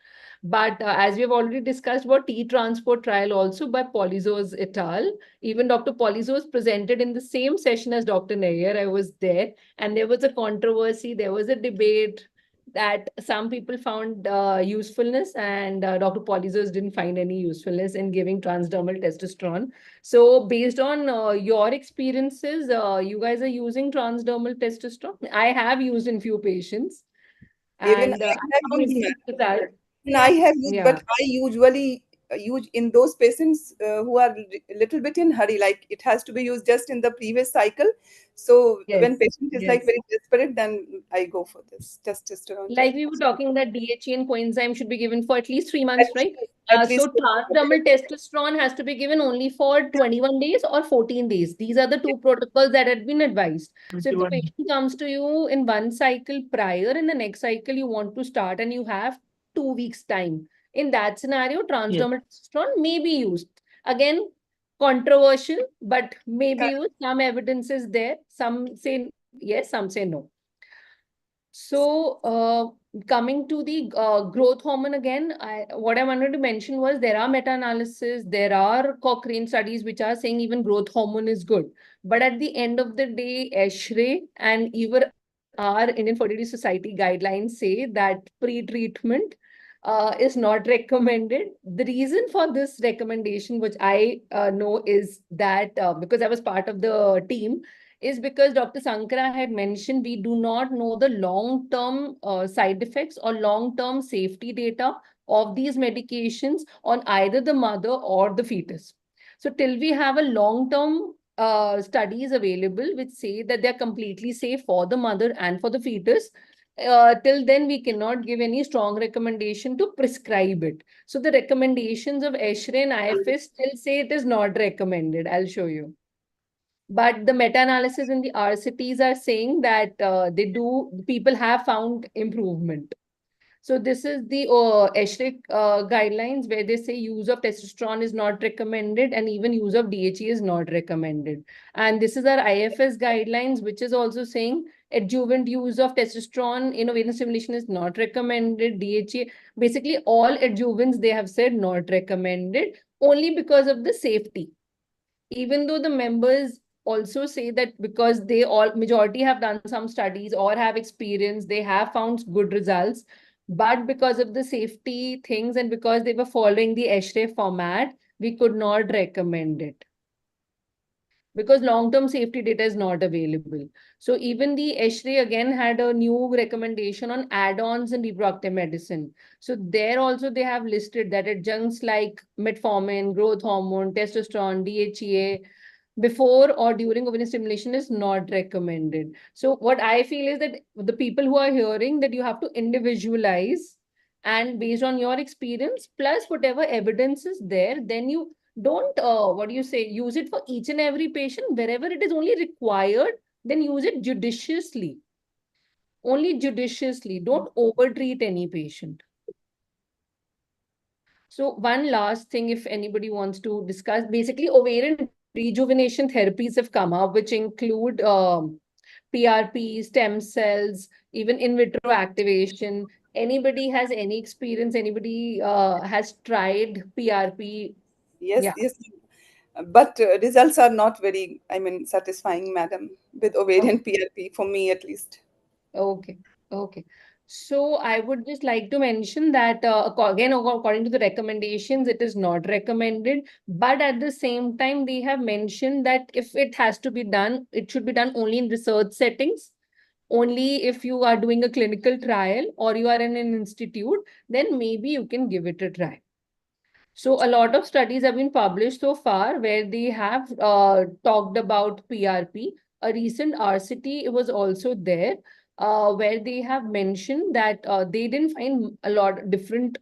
But as we have already discussed about T-transport trial also by Polizos et al. Even Dr. Polizos presented in the same session as Dr. Nair. I was there, and there was a controversy, there was a debate that some people found usefulness, and Dr. Polizos didn't find any usefulness in giving transdermal testosterone. So based on your experiences, you guys are using transdermal testosterone? I have used in few patients. Even And I have used, that. I have used, but I usually used in those patients who are a little bit in hurry, like it has to be used just in the previous cycle. So when patient is like very desperate, then I go for this testosterone. Like we were talking that DHA and coenzyme should be given for at least 3 months, right? At So least transdermal testosterone has to be given only for 21 days or 14 days. These are the two protocols that had been advised. So if the 21. patient comes to you in one cycle prior, in the next cycle you want to start and you have 2 weeks time. In that scenario, transdermal testosterone may be used. Again, controversial, but maybe used. Some evidence is there. Some say yes, some say no. So, coming to the growth hormone again, what I wanted to mention was there are meta-analysis, there are Cochrane studies which are saying even growth hormone is good. But at the end of the day, ESHRE and even our Indian Fertility Society guidelines say that pre-treatment is not recommended. The reason for this recommendation, which I know, is that because I was part of the team, is because Dr. Sankara had mentioned we do not know the long-term side effects or long-term safety data of these medications on either the mother or the fetus. So till we have a long-term studies available which say that they're completely safe for the mother and for the fetus, till then we cannot give any strong recommendation to prescribe it. So the recommendations of ESHRE and IFS still say it is not recommended. I'll show you. But the meta-analysis in the RCTs are saying that people have found improvement. So this is the ESHRE guidelines where they say use of testosterone is not recommended and even use of DHA is not recommended. And this is our IFS guidelines, which is also saying adjuvant use of testosterone in ovarian stimulation is not recommended. DHA, basically all adjuvants they have said not recommended only because of the safety. Even though the members also say that because they all majority have done some studies or have experience, they have found good results, but because of the safety things and because they were following the ESHRE format, we could not recommend it because long-term safety data is not available. So even the ESHRE again had a new recommendation on add-ons in reproductive medicine. So there also they have listed that adjuncts like metformin, growth hormone, testosterone, DHEA, before or during ovarian stimulation is not recommended. So what I feel is that the people who are hearing that you have to individualize and based on your experience plus whatever evidence is there, then you don't use it for each and every patient. Wherever it is only required, then use it judiciously. Only judiciously. Don't overtreat any patient. So one last thing, if anybody wants to discuss, basically ovarian rejuvenation therapies have come up, which include PRP, stem cells, even in vitro activation. Anybody has any experience? Anybody has tried PRP? Yes, Yeah. yes. But results are not very, satisfying, madam, with ovarian PRP, for me at least. Okay. Okay. So I would just like to mention that again, according to the recommendations, it is not recommended. But at the same time, they have mentioned that if it has to be done, it should be done only in research settings. Only if you are doing a clinical trial or you are in an institute, then maybe you can give it a try. So a lot of studies have been published so far where they have talked about PRP. A recent RCT was also there where they have mentioned that they didn't find a lot different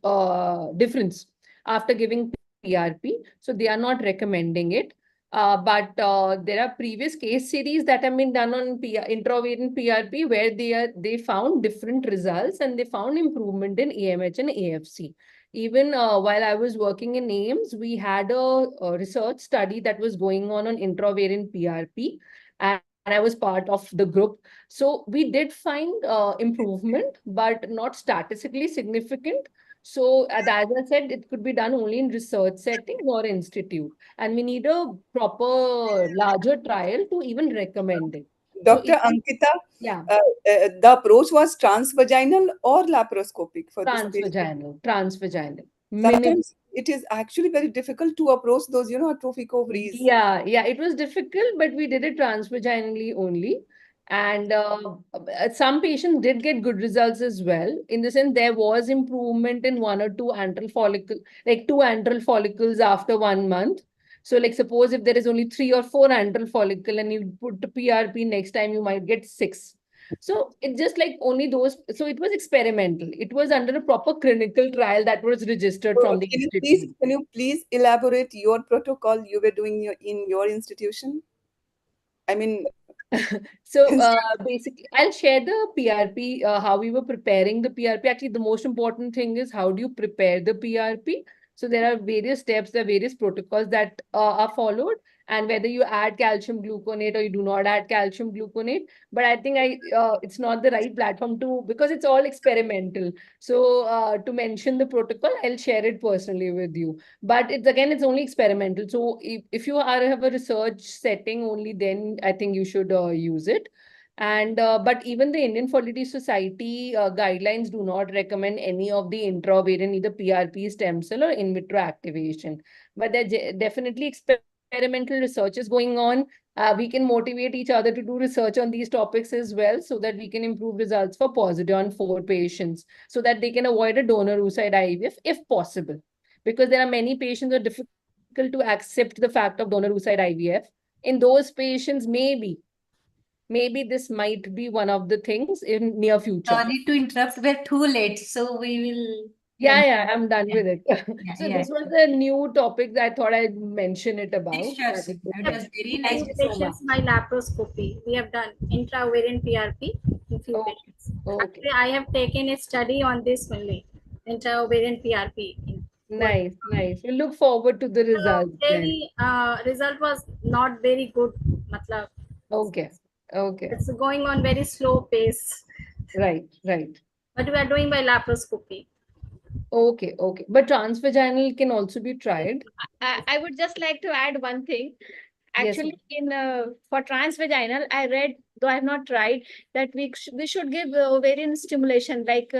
difference after giving PRP. So they are not recommending it. But there are previous case series that have been done on intraovarian PRP where they found different results and they found improvement in AMH and AFC. Even while I was working in AIMS, we had a research study that was going on intravariant PRP, and I was part of the group. So we did find improvement, but not statistically significant. So as I said, it could be done only in research setting or institute, and we need a proper larger trial to even recommend it. So Dr. Ankita, yeah, the approach was transvaginal or laparoscopic for this patient? transvaginal. Sometimes it is actually very difficult to approach those, atrophic ovaries. Yeah, it was difficult, but we did it transvaginally only. And some patients did get good results as well. In the sense, there was improvement in 1 or 2 antral follicle, like 2 antral follicles after 1 month. So, like suppose if there is only 3 or 4 antral follicle and you put the PRP, next time you might get 6. So it's just like only those. So it was experimental. It was under a proper clinical trial that was registered from the institute. Can you please elaborate your protocol you were doing in your institution? I mean, So basically, I'll share the PRP, how we were preparing the PRP. Actually, the most important thing is how do you prepare the PRP? So there are various steps, there are various protocols that are followed, and whether you add calcium gluconate or you do not add calcium gluconate. But I think it's not the right platform to, because it's all experimental. So to mention the protocol, I'll share it personally with you. But it's only experimental. So if you have a research setting only, then I think you should use it. And but even the Indian Fertility Society guidelines do not recommend any of the intra-ovarian, either PRP, stem cell, or in vitro activation. But there definitely experimental research is going on. We can motivate each other to do research on these topics as well, so that we can improve results for positive 4 patients, so that they can avoid a donor-oocyte IVF if possible, because there are many patients who are difficult to accept the fact of donor-oocyte IVF. In those patients, maybe this might be one of the things in near future. Sorry to interrupt, we're too late, so we will. Yeah, I'm done with it. So yeah. this was a new topic that I thought I'd mention it about. Sure, sir. That was very nice. Few patients by laparoscopy. We have done intra-ovarian PRP in few patients. Actually, I have taken a study on this only, intra-ovarian PRP. Nice. We look forward to the results then. Very result was not very good. Matlab, Okay. it's going on very slow pace. Right. But we are doing by laparoscopy. Okay. But transvaginal can also be tried. I would just like to add one thing. Yes, Actually, for transvaginal, I read, though I have not tried, that we should give ovarian stimulation, like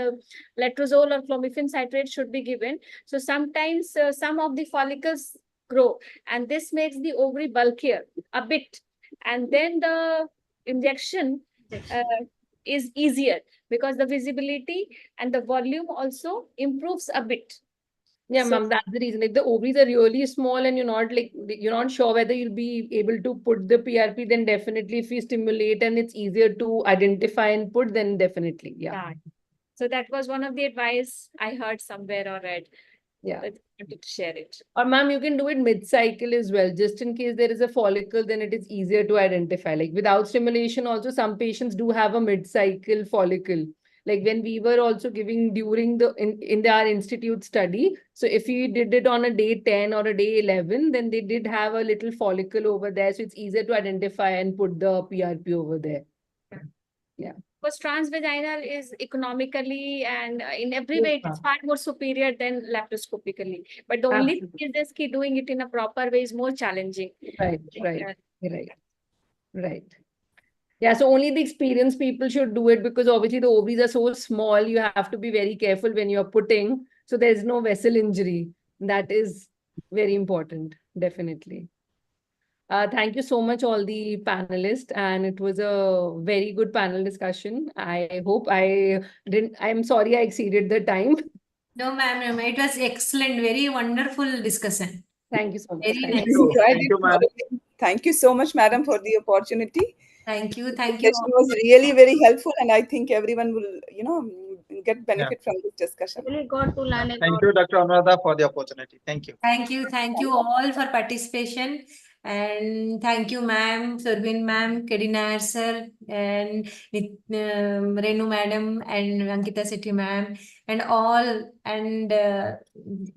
letrozole or clomiphene citrate should be given. So sometimes some of the follicles grow, and this makes the ovary bulkier a bit, and then the injection is easier because the visibility and the volume also improves a bit. Yeah, ma'am, that's the reason. If the ovaries are really small and you're not sure whether you'll be able to put the PRP, then definitely if we stimulate and it's easier to identify and put, then definitely, yeah. So that was one of the advice I heard somewhere or read. Yeah. I wanted to share it. Or ma'am, you can do it mid-cycle as well. Just in case there is a follicle, then it is easier to identify. Like without stimulation, also some patients do have a mid-cycle follicle. Like when we were also giving during our institute study. So if we did it on a day 10 or a day 11, then they did have a little follicle over there. So it's easier to identify and put the PRP over there. Yeah. Because transvaginal is economically and in every way it is far more superior than laparoscopically. But the only thing is this doing it in a proper way is more challenging. Right. Yeah, so only the experienced people should do it, because obviously the ovaries are so small. You have to be very careful when you're putting. So there's no vessel injury. That is very important, definitely. Thank you so much, all the panelists. And it was a very good panel discussion. I hope I'm sorry I exceeded the time. No, ma'am, it was excellent, very wonderful discussion. Thank you so much. Very nice. Thank you so much, madam, for the opportunity. Thank you. The session was really very helpful, and I think everyone will, get benefit from this discussion. Really got to learn a Thank you, Dr. Anuradha, for the opportunity. Thank you. Thank you all for participation. And thank you, ma'am, Surbin ma'am, Kedina sir, and Renu madam, and Ankita Sethi ma'am, and all, and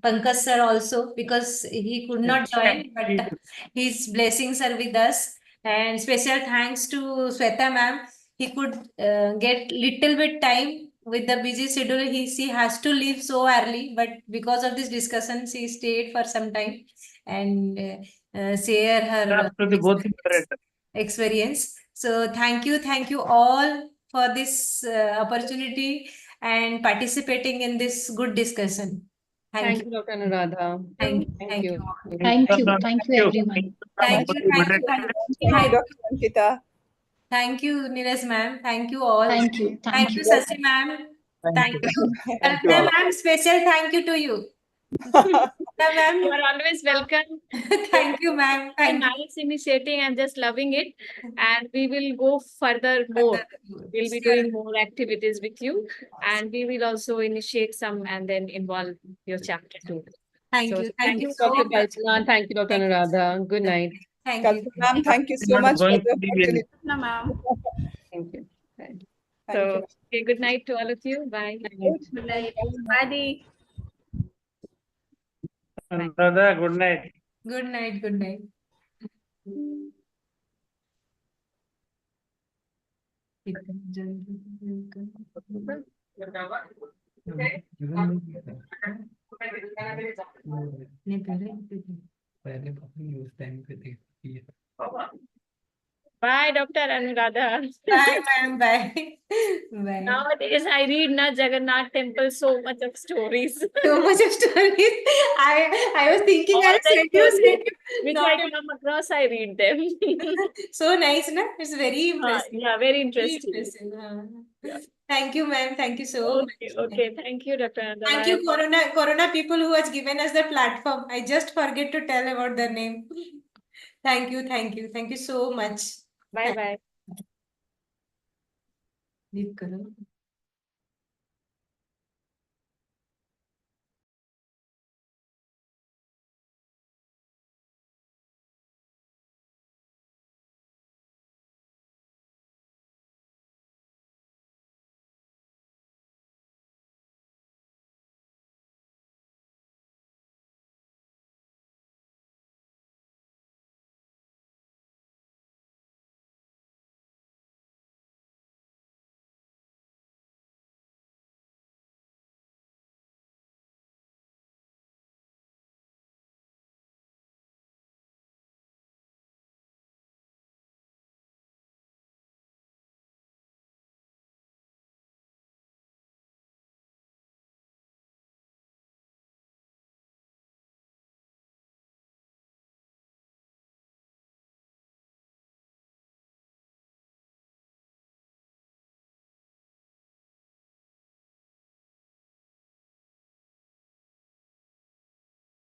Pankaj sir also, because he could not join, but his blessings are with us. And special thanks to Sweta ma'am. He could get little bit time with the busy schedule. She has to leave so early, but because of this discussion, she stayed for some time and share her experience. So thank you all for this opportunity and participating in this good discussion. Thank you, Dr. Anuradha. Thank you. Thank you everyone. Thank you. Dr. Ankita. Thank you, Neeraj ma'am. Thank you all. Thank you. Thank you, Sasi ma'am. Thank you. Thank you Kalpana all. ma'am, special thank you to you. You Ma'am, are always welcome. thank you, ma'am. Very Thank you. nice initiating. I'm just loving it. And we will go further more. We'll be doing more activities with you. And we will also initiate some and then involve your chapter too. Thank So you. thank Thank you you so so much. much. Kalpana, thank you, Dr. Anuradha. Good night. Thank you. Kalpana ma'am, thank you so Not much for going the to be opportunity. No, ma'am. Thank you. Bye. Thank you. So okay, good night to all of you. Bye. Good night. Bye, Dee. Brother, good night. Good night. Good night. Bye, Dr. Anuradha. Bye, ma'am. Bye. Bye. Nowadays, I read na Jagannath Temple so much of stories. So much of stories. I was thinking All I'll the send you. stories which Not I come across, I read them. so nice, na? It's very impressive. Yeah, very Very interesting. impressive. Yeah. Thank you, ma'am. Thank you so much. Okay. Thank you, Dr. Anuradha. Thank you, Corona people who has given us the platform. I just forget to tell about their name. Thank you, thank you, thank you so much. Bye bye. Leave करो.